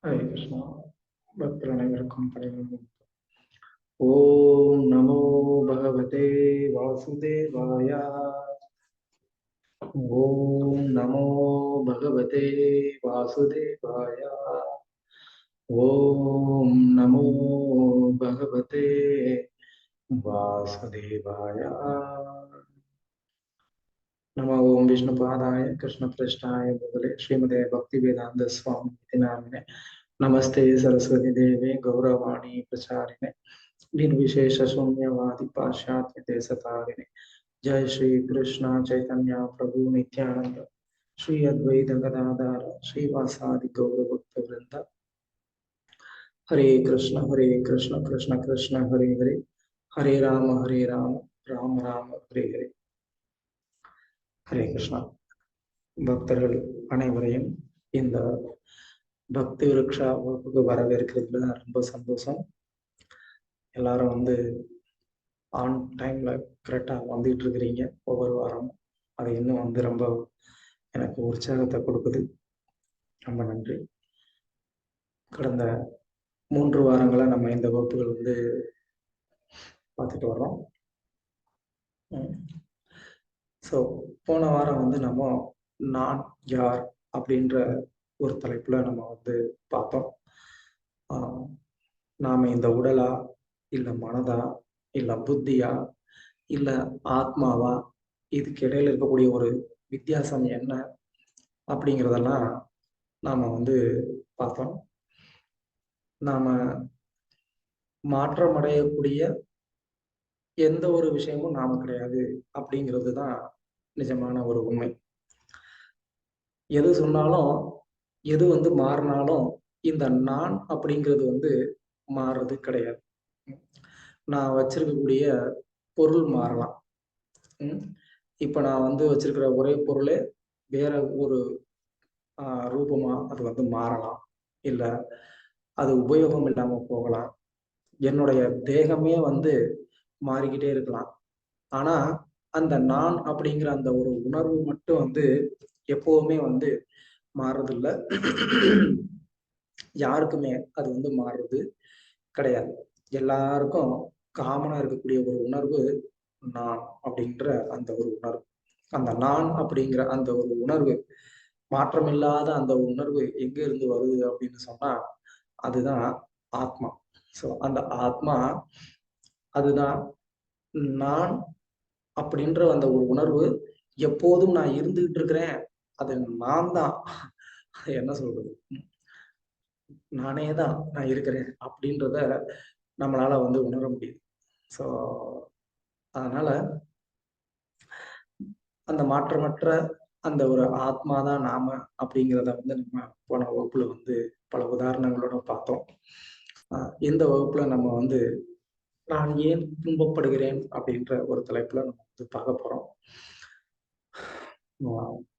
ஹரே கிருஷ்ணா. பக்தர் அனைவருக்கும் பணிவணக்கம். ஓம் நமோ பகவதே வாசுதேவாய. ஓம் நமோ பகவதே வாசுதேவாய. ஓம் நமோ பகவதே வாசுதேவாய. நம ஓம் விஷ்ணுபாதாய கிருஷ்ணபிரஷ்டாய பூதலே ஸ்ரீமதே பக்தி வேதாந்த சுவாமி நாமினே நமஸ்தே சரஸ்வதி தேவே கௌரவாணி பிரச்சாரிणे निर्विशेष शून्यवादी पाश्चात्य देशतारिणे जय श्री कृष्ण चैतन्य प्रभु नित्यानंद श्री अद्वैत गदाधर श्रीवासादि गौर भक्त वृंद हरे कृष्ण कृष्ण कृष्ण हरे हरे हरे राम राम राम हरे हरे. ஹரே கிருஷ்ணா. பக்தர்கள் அனைவரையும் இந்த பக்தி விருக்ஷா வகுப்புக்கு வரவேற்கிறதுல ரொம்ப சந்தோஷம். எல்லாரும் ஆன் டைம்ல கரெக்டாக வந்துட்டு இருக்கிறீங்க ஒவ்வொரு வாரமும். அது இன்னும் ரொம்ப எனக்கு உற்சாகத்தை கொடுக்குது. ரொம்ப நன்றி. கடந்த 3 வாரங்களா நம்ம இந்த வகுப்புகள் பார்த்துட்டு வர்றோம். ஸோ போன வாரம் நம்ம நான் யார் அப்படின்ற ஒரு தலைப்புல நம்ம பார்த்தோம். நாம இந்த உடலா இல்லை மனதா இல்லை புத்தியா இல்லை ஆத்மாவா, இதுக்கு இடையில இருக்கக்கூடிய ஒரு வித்தியாசம் என்ன அப்படிங்கிறதெல்லாம் நாம பார்த்தோம். நாம மாற்றமடையக்கூடிய எந்த ஒரு விஷயமும் நாம கிடையாது அப்படிங்கிறது தான் நிஜமான ஒரு உண்மை. எது சொன்னாலும் எது மாறினாலும் இந்த நான் அப்படிங்கிறது மாறுறது கிடையாது. நான் வச்சிருக்கக்கூடிய பொருள் மாறலாம். இப்ப நான் வச்சிருக்கிற ஒரே பொருளே வேற ஒரு ரூபமா அது மாறலாம், இல்ல அது உபயோகம் இல்லாம போகலாம். என்னுடைய தேகமே மாறிக்கிட்டே இருக்கலாம். ஆனா அந்த நான் அப்படிங்கிற அந்த ஒரு உணர்வு மட்டும் எப்பவுமே மாறுறதில்லை. யாருக்குமே அது மாறுறது கிடையாது. எல்லாருக்கும் காமனா இருக்கக்கூடிய ஒரு உணர்வு நான் அப்படின்ற அந்த ஒரு உணர்வு. அந்த நான் அப்படிங்கிற அந்த ஒரு உணர்வு, மாற்றமில்லாத அந்த உணர்வு எங்க இருந்து வருது அப்படின்னு சொன்னா அதுதான் ஆத்மா. ஸோ அந்த ஆத்மா அதுதான் நான் அப்படின்ற அந்த ஒரு உணர்வு. எப்போதும் நான் இருந்துகிட்டு இருக்கிறேன், அது நான் தான். என்ன சொல்றது, நானே தான் நான் இருக்கிறேன் அப்படின்றத நம்மளால உணர முடியுது. ஸோ அதனால அந்த மாற்றமற்ற அந்த ஒரு ஆத்மா தான் நாம அப்படிங்கிறத நம்ம போன வகுப்புல பல உதாரணங்களோட பார்த்தோம். இந்த வகுப்புல நம்ம நான் ஏன் துன்பப்படுகிறேன் அப்படின்ற ஒரு தலைப்புல நம்ம பார்க்க போறோம்.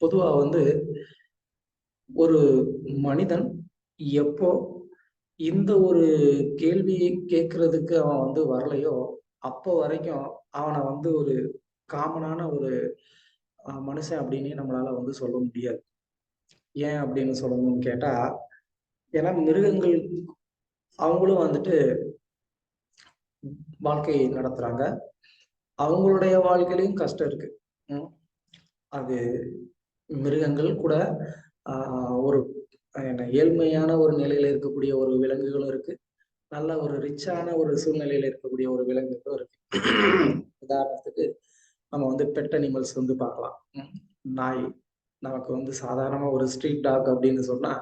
பொதுவா ஒரு மனிதன் எப்போ இந்த ஒரு கேள்வியை கேட்கறதுக்கு அவன் வரலையோ அப்போ வரைக்கும் அவனை ஒரு காமனான ஒரு மனுஷன் அப்படின்னு நம்மளால சொல்ல முடியாது. ஏன் அப்படின்னு சொல்லணும்னு கேட்டா, ஏன்னா மிருகங்கள் அவங்களும் வாழ்க்கை நடத்துறாங்க. அவங்களுடைய வாழ்க்கையிலையும் கஷ்டம் இருக்கு. அது மிருகங்கள் கூட ஒரு ஏழ்மையான ஒரு நிலையில இருக்கக்கூடிய ஒரு விலங்குகளும் இருக்கு, நல்ல ஒரு ரிச்சான ஒரு சூழ்நிலையில இருக்கக்கூடிய ஒரு விலங்குகளும் இருக்கு. உதாரணத்துக்கு நம்ம பெட் அனிமல்ஸ் பார்க்கலாம். நாய் நமக்கு சாதாரணமா ஒரு ஸ்ட்ரீட் டாக் அப்படின்னு சொன்னா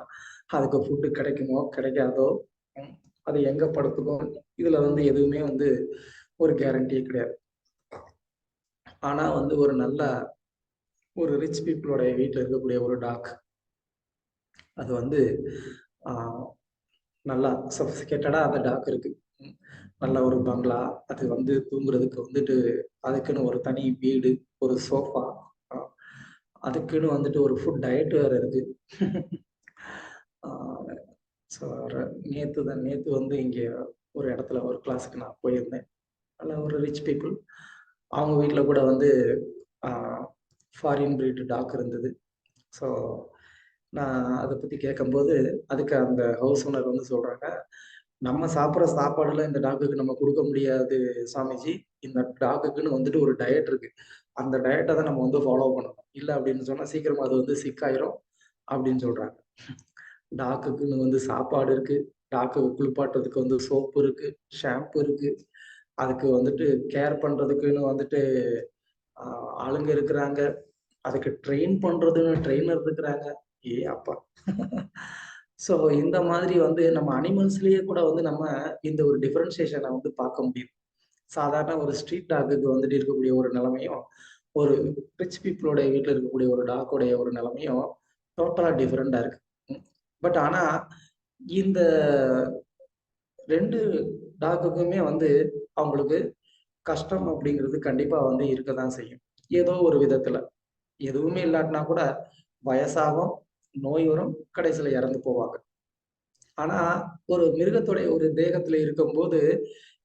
அதுக்கு ஃபுட்டு கிடைக்குமோ கிடைக்காதோ, அது எங்க படுத்துக்கும், இதுல எதுவுமே ஒரு கேரண்டியே கிடையாது. ஆனா ஒரு நல்ல ஒரு ரிச் பீப்புளோடைய வீட்டில் இருக்கக்கூடிய ஒரு டாக் அது நல்லா சொஃபிஸ்டிகேட்டடா அந்த டாக் இருக்கு. நல்ல ஒரு பங்களா, அது தூங்குறதுக்கு அதுக்குன்னு ஒரு தனி வீடு, ஒரு சோஃபா, அதுக்குன்னு ஒரு ஃபுட் டயட் வேற இருக்கு. ஸோ நேற்று இங்கே ஒரு இடத்துல ஒரு கிளாஸுக்கு நான் போயிருந்தேன். நல்ல ஒரு ரிச் பீப்புள், அவங்க வீட்டில் கூட ஃபாரின் பிரீட் டாக் இருந்தது. ஸோ நான் அதை பத்தி கேட்கும்போது அதுக்கு அந்த ஹவுஸ் ஓனர் வந்து சொல்றாங்க, நம்ம சாப்பிட்ற சாப்பாடுல இந்த டாக்குக்கு நம்ம கொடுக்க முடியாது சாமிஜி. இந்த டாக்குக்குன்னு வந்துட்டு ஒரு டயட் இருக்கு. அந்த டயட்டை தான் நம்ம வந்து ஃபாலோ பண்ணணும். இல்ல அப்படின்னு சொன்னா சீக்கிரமா அது வந்து சிக் ஆயிரும் அப்படின்னு சொல்றாங்க. டாக்குக்குன்னு வந்து சாப்பாடு இருக்கு. டாக்கு குளிப்பாட்டுறதுக்கு வந்து சோப்பு இருக்கு, ஷாம்பு இருக்கு. அதுக்கு வந்துட்டு கேர் பண்றதுக்குன்னு வந்துட்டு ஆளுங்க இருக்கிறாங்க. அதுக்கு ட்ரெயின் பண்றதுன்னு ட்ரெய்னர் இருக்கிறாங்க. ஏ அப்பா! ஸோ இந்த மாதிரி வந்து நம்ம அனிமல்ஸ்லயே கூட வந்து நம்ம இந்த ஒரு டிஃபரன்சியேஷன வந்து பார்க்க முடியுது. சாதாரண ஒரு ஸ்ட்ரீட் டாக்குக்கு வந்துட்டு இருக்கக்கூடிய ஒரு நிலைமையும், ஒரு ரிச் பீப்பிளோட வீட்ல இருக்கக்கூடிய ஒரு டாக்கோடைய ஒரு நிலைமையும் டோட்டலா டிஃபரெண்ட்டா இருக்கு. ம். பட் ஆனா, இந்த 2 டாக்குக்குமே வந்து அவங்களுக்கு கஷ்டம் அப்படிங்கிறது கண்டிப்பா வந்து இருக்க தான் செய்யும். ஏதோ ஒரு விதத்துல. எதுவுமே இல்லாட்டினா கூட வயசாகும், நோய் வரும், கடைசியில இறந்து போவாங்க. ஆனா, ஒரு மிருகத்துடைய ஒரு தேகத்துல இருக்கும்போது,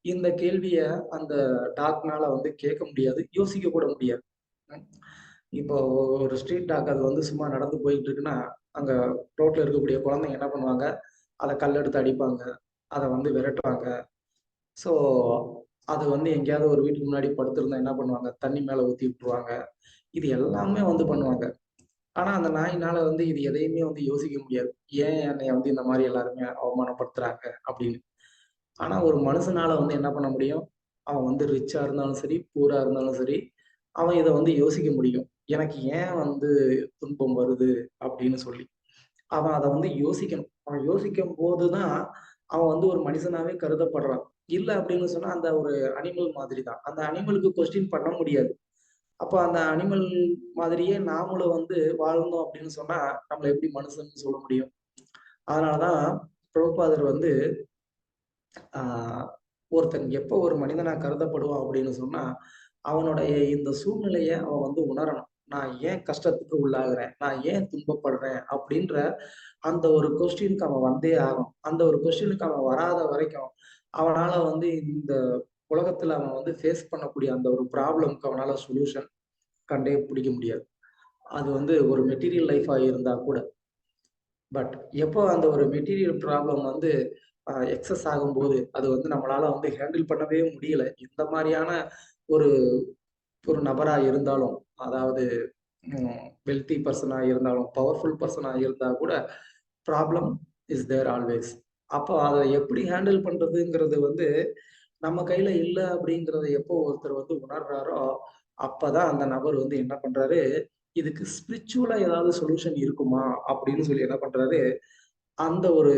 இந்த கேள்விய அந்த டாக்னால வந்து கேட்க முடியாது. யோசிக்க கூட முடியாது. ம். இப்போ ஒரு ஸ்ட்ரீட் டாக் அது வந்து சும்மா நடந்து போயிட்டு இருக்குன்னா, அங்க ரோட்ல இருக்கக்கூடிய குழந்தைங்க என்ன பண்ணுவாங்க, அத கல்லெடுத்து அடிப்பாங்க. அத வந்து விரட்டுவாங்க. ஸோ, அது வந்து எங்கேயாவது ஒரு வீட்டுக்கு முன்னாடி படுத்திருந்தா என்ன பண்ணுவாங்க, தண்ணி மேல ஊத்தி விட்டுருவாங்க. இது எல்லாமே வந்து பண்ணுவாங்க. ஆனா, அந்த நாயினால வந்து இது எதையுமே வந்து யோசிக்க முடியாது. ஏன் என்னைய வந்து இந்த மாரி எல்லாருமே அவமானப்படுத்துறாங்க அப்படின்னு. ஆனா, ஒரு மனுஷனால வந்து என்ன பண்ண முடியும்? அவன் வந்து ரிச்சா இருந்தாலும் சரி, புவரா இருந்தாலும் சரி, அவன் இத வந்து யோசிக்க முடியும். எனக்கு ஏன் வந்து துன்பம் வருது அப்படின்னு சொல்லி. அவன் அத வந்து யோசிக்கணும். அவன் யோசிக்கும்போது தான், அவன் வந்து ஒரு மனிதனாவே கருதப்படுறான். இல்ல அப்படின்னு சொன்னா, அந்த ஒரு அனிமல் மாதிரி தான். அந்த அனிமலுக்கு கொஸ்டின் பண்ண முடியாது. அப்ப அந்த அனிமல் மாதிரியே நாமளும் வந்து வாழ்ந்தோம் அப்படின்னு சொன்னா, நம்மள எப்படி மனுஷன்னு சொல்ல முடியும்? அதனால தான் பிரபுபாதர் வந்து ஆ ஒருத்தன் எப்போ ஒரு மனிதனா கருதப்படுவான் அப்படின்னு சொன்னா, அவனுடைய இந்த சூழ்நிலைய அவன் வந்து உணரணும். நான் ஏன் கஷ்டத்துக்கு உள்ளாகுறேன்? நான் ஏன் துன்பப்படுறேன்? அப்படின்ற அந்த ஒரு கொஸ்டினுக்கு அவன் வந்தே ஆகணும். அந்த ஒரு கொஸ்டினுக்கு அவன் வராத வரைக்கும், அவனால வந்து இந்த உலகத்துல அவன் வந்து ஃபேஸ் பண்ணக்கூடிய அந்த ஒரு ப்ராப்ளம்க்கு அவனால சொல்யூஷன் கண்டே பிடிக்க முடியாது. அது வந்து ஒரு மெட்டீரியல் லைஃபா இருந்தா கூட. பட் எப்போ அந்த ஒரு மெட்டீரியல் ப்ராப்ளம் வந்து எக்ஸஸ் ஆகும்போது, அது வந்து நம்மளால வந்து ஹேண்டில் பண்ணவே முடியல. இந்த மாரியான ஒரு ஒரு நபரா இருந்தாலும், அதாவது வெல்த்தி பெர்சனா இருந்தாலும், பவர்ஃபுல் பெர்சனா இருந்தா கூட, ப்ராப்ளம் இஸ் தேர் ஆல்வேஸ். அப்போ அத எப்படி ஹேண்டில் பண்றதுங்கிறது வந்து, நம்ம கையில இல்ல அப்படிங்கிறத எப்போ ஒருத்தர் வந்து உணர்றாரோ, அப்பதான் அந்த நபர் வந்து என்ன பண்றாரு, இதுக்கு ஸ்பிரிச்சுவலா ஏதாவது சொல்யூஷன் இருக்குமா? அப்படின்னு சொல்லி என்ன பண்றாரு, அந்த ஒரு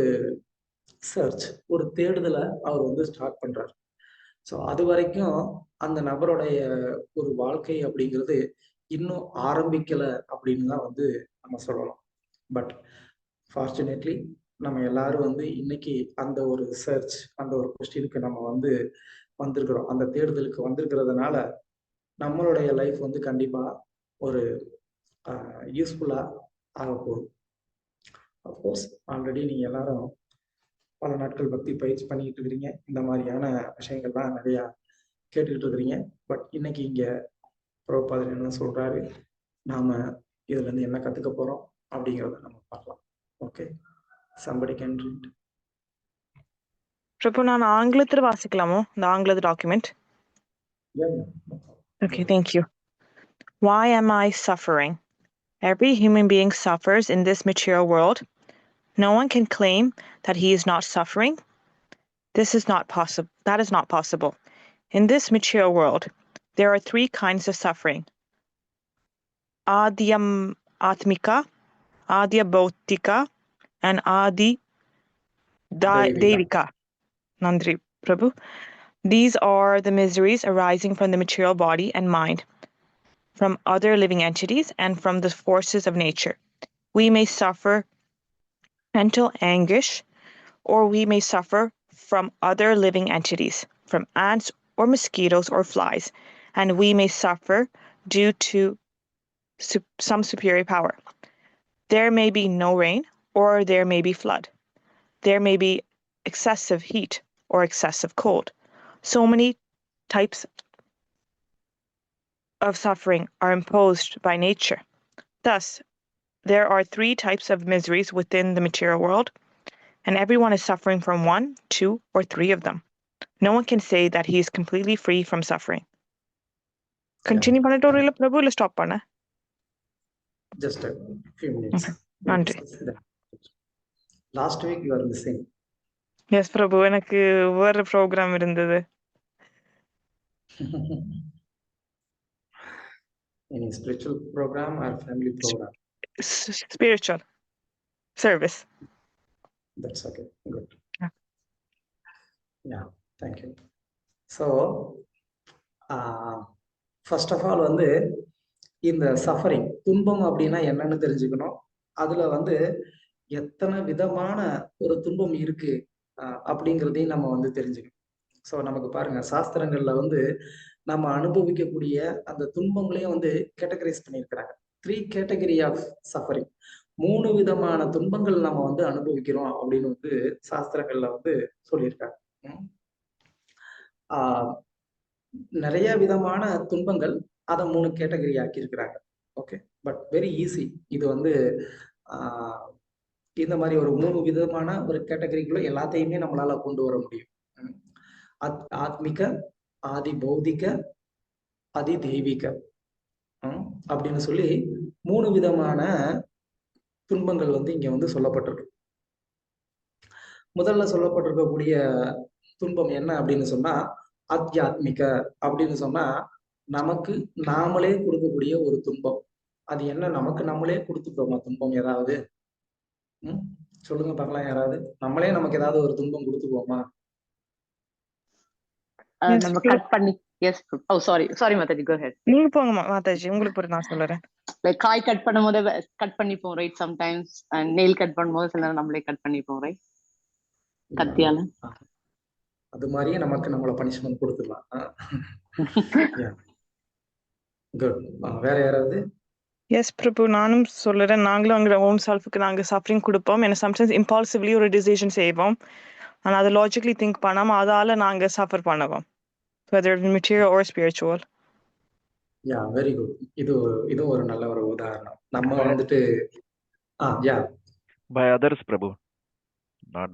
சர்ச், ஒரு தேடுதல அவர் வந்து ஸ்டார்ட் பண்றாரு. ஸோ அதுவரைக்கும் அந்த நபருடைய ஒரு வாழ்க்கை அப்படிங்கிறது இன்னும் ஆரம்பிக்கல அப்படின்னு தான் வந்து நம்ம சொல்லலாம். பட் ஃபார்ச்சுனேட்லி நம்ம எல்லாரும் வந்து இன்னைக்கு அந்த ஒரு சர்ச், அந்த ஒரு கொஸ்டினுக்கு நம்ம வந்து வந்திருக்கிறோம். அந்த தேடுதலுக்கு வந்திருக்கிறதுனால, நம்மளுடைய லைஃப் வந்து கண்டிப்பா ஒரு யூஸ்ஃபுல்லா ஆகப்போகுது. அஃப்கோர்ஸ் ஆல்ரெடி நீங்க எல்லாரும் பல நாட்கள் பக்தி பயிற்சி பண்ணிக்கிட்டு இருக்கிறீங்க. இந்த மாதிரியான விஷயங்கள்லாம் நிறையா கேட்டுக்கிட்டு இருக்கிறீங்க. பட் இன்னைக்கு இங்க பிரபுபாதர் என்ன சொல்றாரு, நாம இதுல இருந்து என்ன கத்துக்க போறோம் அப்படிங்கிறத நம்ம பார்க்கலாம். Okay, somebody can read. பிரபு, நான் ஆங்கிலத்தில் வாசிக்கலாமோ இந்த ஆங்கிலத்து document? Yeah, yeah, no problem. Okay, thank you. Why am I suffering? Every human being suffers in this material world. No one can claim that he is not suffering. That is not possible. In this material world, there are three kinds of suffering: Adhyam Atmika, Adya Bhautika, and Adi Devika. Nandri Prabhu. These are the miseries arising from the material body and mind, from other living entities, and from the forces of nature. We may suffer mental anguish, or we may suffer from other living entities, from ants or mosquitoes or flies, and we may suffer due to some superior power. There may be no rain, or there may be flood. There may be excessive heat or excessive cold. So many types of suffering are imposed by nature. Thus, there are 3 types of miseries within the material world, and everyone is suffering from 1, 2, or 3 of them. No one can say that he is completely free from suffering. Continue பண்ணிட்டு ஒரு இல்ல பிரபு இல்ல stop பண்ண? Just a few minutes. நன்றி. Last week you are missing. Yes, பிரபு, எனக்கு வேற program இருந்தது. Any spiritual program or family program? Spiritual service. That's okay. Good. Yeah, thank you. So, first of all வந்து இந்த சஃபரிங் துன்பம் அப்படின்னா என்னன்னு தெரிஞ்சுக்கணும். அதுல வந்து எத்தனை விதமான ஒரு துன்பம் இருக்கு அப்படிங்கிறதையும் நம்ம வந்து தெரிஞ்சுக்கணும். ஸோ நமக்கு பாருங்க, சாஸ்திரங்கள்ல வந்து நம்ம அனுபவிக்கக்கூடிய அந்த துன்பங்களையும் வந்து கேட்டகரைஸ் பண்ணியிருக்கிறாங்க. 3 கேட்டகரி ஆஃப் சஃபரிங், 3 விதமான துன்பங்கள் நம்ம வந்து அனுபவிக்கிறோம் அப்படின்னு வந்து சாஸ்திரங்கள்ல வந்து சொல்லியிருக்காங்க. நிறைய விதமான துன்பங்கள் அதை 3 கேட்டகரி ஆக்கி இருக்கிறாங்க. Okay, but very easy. இது வந்து இந்த மாதிரி ஒரு 3 விதமான ஒரு கேட்டகரிக்குள்ள எல்லாத்தையுமே நம்மளால கொண்டு வர முடியும். ஆத்மிக, ஆதி பௌதிக, அதி தெய்வீக அப்படின்னு சொல்லி 3 விதமான துன்பங்கள் வந்து இங்க வந்து சொல்லப்பட்டிருக்கு. முதல்ல சொல்லப்பட்டிருக்கக்கூடிய துன்பம் என்ன அப்படின்னு சொன்னா ஆத்தியாத்மிக அப்படின்னு சொன்னா நமக்கு நாமளே கொடுக்கக்கூடிய ஒரு துன்பம். அது என்ன, நமக்கு நம்மளே கொடுத்துட்டோமா துன்பம் ஏதாவது? சொல்லுங்க பார்க்கலாம். யாராவது நம்மளே நமக்கு ஏதாவது ஒரு துன்பம் கொடுத்துக்குவோமா? நம்ம கட் பண்ணி சாரி மாதாஜி, கோ ஹெட். நீங்க போங்க மாதாஜி, உங்களுக்கு ஒரு நான் சொல்றேன். லைக் காய் கட் பண்ணும்போது கட் பண்ணிப்போம் right, sometimes and nail cut பண்ணும்போது சில நேரம் நம்மளே கட் பண்ணிப்போம் ரைட், கத்தியால. அது மாதிரியே நமக்கு நம்மள பனிஷ்மென்ட் கொடுத்துடலாம். குட். வேற யாராவது? எஸ் பிரபு, நானும் சொல்றேன். நாங்களும் அங்க ஓன் செல்ஃப்க்கு நாங்க சஃபரிங் கொடுப்போம். ஏன்னா சம்டைம்ஸ் இம்பால்சிவ்லி ஒரு டிசிஷன் செய்வோம், ஆனா அதை லாஜிக்கலி திங்க் பண்ணாம அதால நாங்க சஃபர் பண்ணுவோம், whether it's material or spiritual. Yeah, very good. இது ஒரு நல்ல ஒரு உதாரணம். நம்ம வந்துட்டு by others Prabhu, not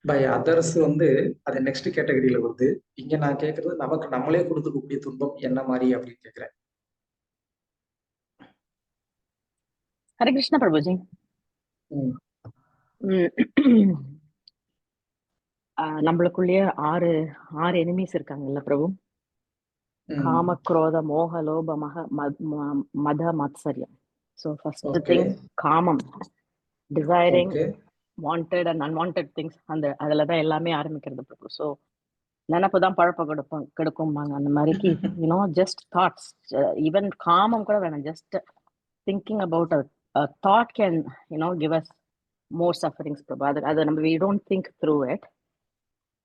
by others வந்து அது நெக்ஸ்ட் கேட்டகரியில வருது. இங்க நான் கேக்குறது நமக்கு நம்மளே கொடுத்துக்கக்கூடிய துன்பம் என்ன மாதிரி அப்படின்னு கேக்குறேன். ஹரே கிருஷ்ணா பிரபுஜி. நம்மளுக்குள்ளேயே 6 எனிமீஸ் இருக்காங்கல்ல பிரபு. காம, குரோத, மோக, லோப, மத, மத்சரியம். So first thing, காமம், desiring, wanted and unwanted things. அதுலதான் எல்லாமே ஆரம்பிக்கிறது பிரபு. ஸோ நினைப்புதான் பழப்ப கெடுக்கும்பாங்க. அந்த மாதிரிக்கு ஜஸ்ட் தாட்ஸ், ஈவன் காமம் கூட வேணாம், just thinking about a thought can give us more sufferings பிரபு. அது நம்ம we don't think through it,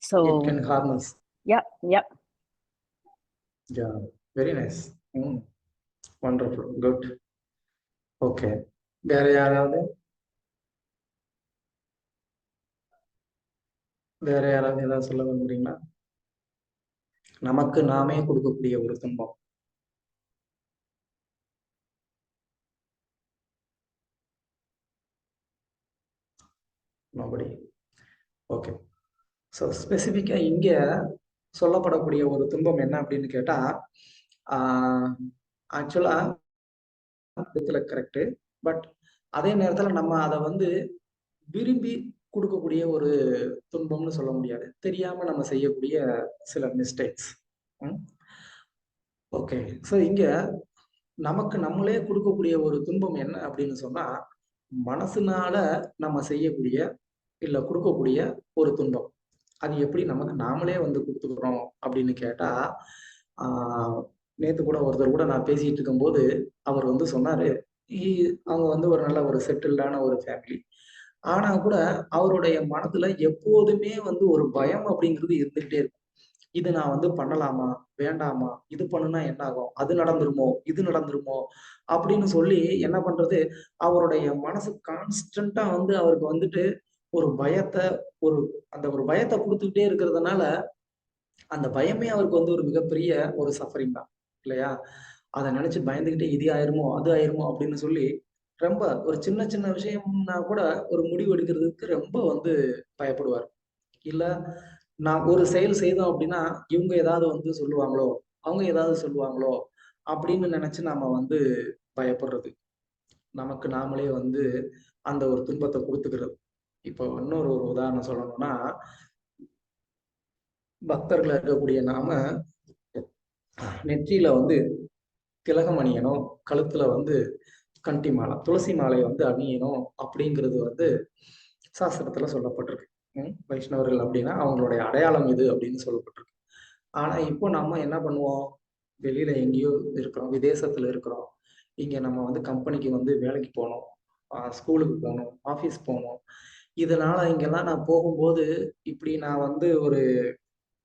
so it can harm us. yeah very nice. Wonderful, good. Okay, வேற யாராவது ஏதாவது சொல்ல விரும்புறீங்களா? நமக்கு நாமே கொடுக்கக்கூடிய ஒரு துன்பம். நோபடி. ஓகே, ஸோ ஸ்பெசிஃபிக்கா இங்க சொல்லப்படக்கூடிய ஒரு துன்பம் என்ன அப்படின்னு கேட்டா, ஆக்சுவலா கரெக்ட், பட் அதே நேரத்துல நம்ம அதை வந்து விரும்பி கொடுக்கக்கூடிய ஒரு துன்பம்னு சொல்ல முடியாது. தெரியாம நம்ம செய்யக்கூடிய சில மிஸ்டேக்ஸ். ஓகே, ஸோ இங்க நமக்கு நம்மளே கொடுக்கக்கூடிய ஒரு துன்பம் என்ன அப்படின்னு சொன்னா, மனசுனால நம்ம செய்யக்கூடிய இல்ல கொடுக்கக்கூடிய ஒரு துன்பம். அது எப்படி நமக்கு நாமளே வந்து கொடுத்துக்கிறோம் அப்படின்னு கேட்டா, நேத்து கூட ஒருத்தர் கூட நான் பேசிட்டு இருக்கும்போது அவர் வந்து சொன்னாரு, அவங்க வந்து ஒரு நல்ல ஒரு செட்டில்டான ஒரு ஃபேமிலி, ஆனா கூட அவருடைய மனதுல எப்போதுமே வந்து ஒரு பயம் அப்படிங்கிறது இருந்துகிட்டே இருக்கும். இது நான் வந்து பண்ணலாமா வேண்டாமா, இது பண்ணுனா என்ன ஆகும், அது நடந்துருமோ இது நடந்துருமோ அப்படின்னு சொல்லி என்ன பண்றது, அவருடைய மனசு கான்ஸ்டன்டா வந்து அவருக்கு வந்துட்டு ஒரு பயத்தை ஒரு பயத்தை கொடுத்துக்கிட்டே இருக்கிறதுனால அந்த பயமே அவருக்கு வந்து ஒரு மிகப்பெரிய ஒரு சஃபரிங் தான் இல்லையா? அதை நினைச்சு பயந்துகிட்டே இது ஆயிருமோ அது ஆயிருமோ அப்படின்னு சொல்லி ரொம்ப ஒரு சின்ன சின்ன விஷயம்னா கூட ஒரு முடிவு எடுக்கிறதுக்கு ரொம்ப வந்து பயப்படுவார். இல்ல நான் ஒரு செயல் செய்தோம் அப்படின்னா இவங்க ஏதாவது வந்து சொல்லுவாங்களோ, அவங்க ஏதாவது சொல்லுவாங்களோ அப்படின்னு நினைச்சு நாம வந்து பயப்படுறது. நமக்கு நாமளே வந்து அந்த ஒரு துன்பத்தை கொடுத்துக்கிறது. இப்போ இன்னொரு ஒரு உதாரணம் சொல்லணும்னா, பக்தர்களா இருக்கக்கூடிய நாம நெற்றியில வந்து திலகம் அணியணும், கழுத்துல வந்து கண்டி மாலை, துளசி மாலை வந்து அணியணும் அப்படிங்கிறது வந்து சாஸ்திரத்துல சொல்லப்பட்டிருக்கு. வைஷ்ணவர்கள் அப்படின்னா அவங்களுடைய அடையாளம் இது அப்படின்னு சொல்லப்பட்டிருக்கு. ஆனா இப்போ நம்ம என்ன பண்ணுவோம்? வெளியில எங்கேயோ இருக்கிறோம், விதேசத்துல இருக்கிறோம். இங்க நம்ம வந்து கம்பெனிக்கு வந்து வேலைக்கு போகணும், ஸ்கூலுக்கு போகணும், ஆஃபீஸ் போகணும். இதனால இங்கெல்லாம் நான் போகும்போது இப்படி நான் வந்து ஒரு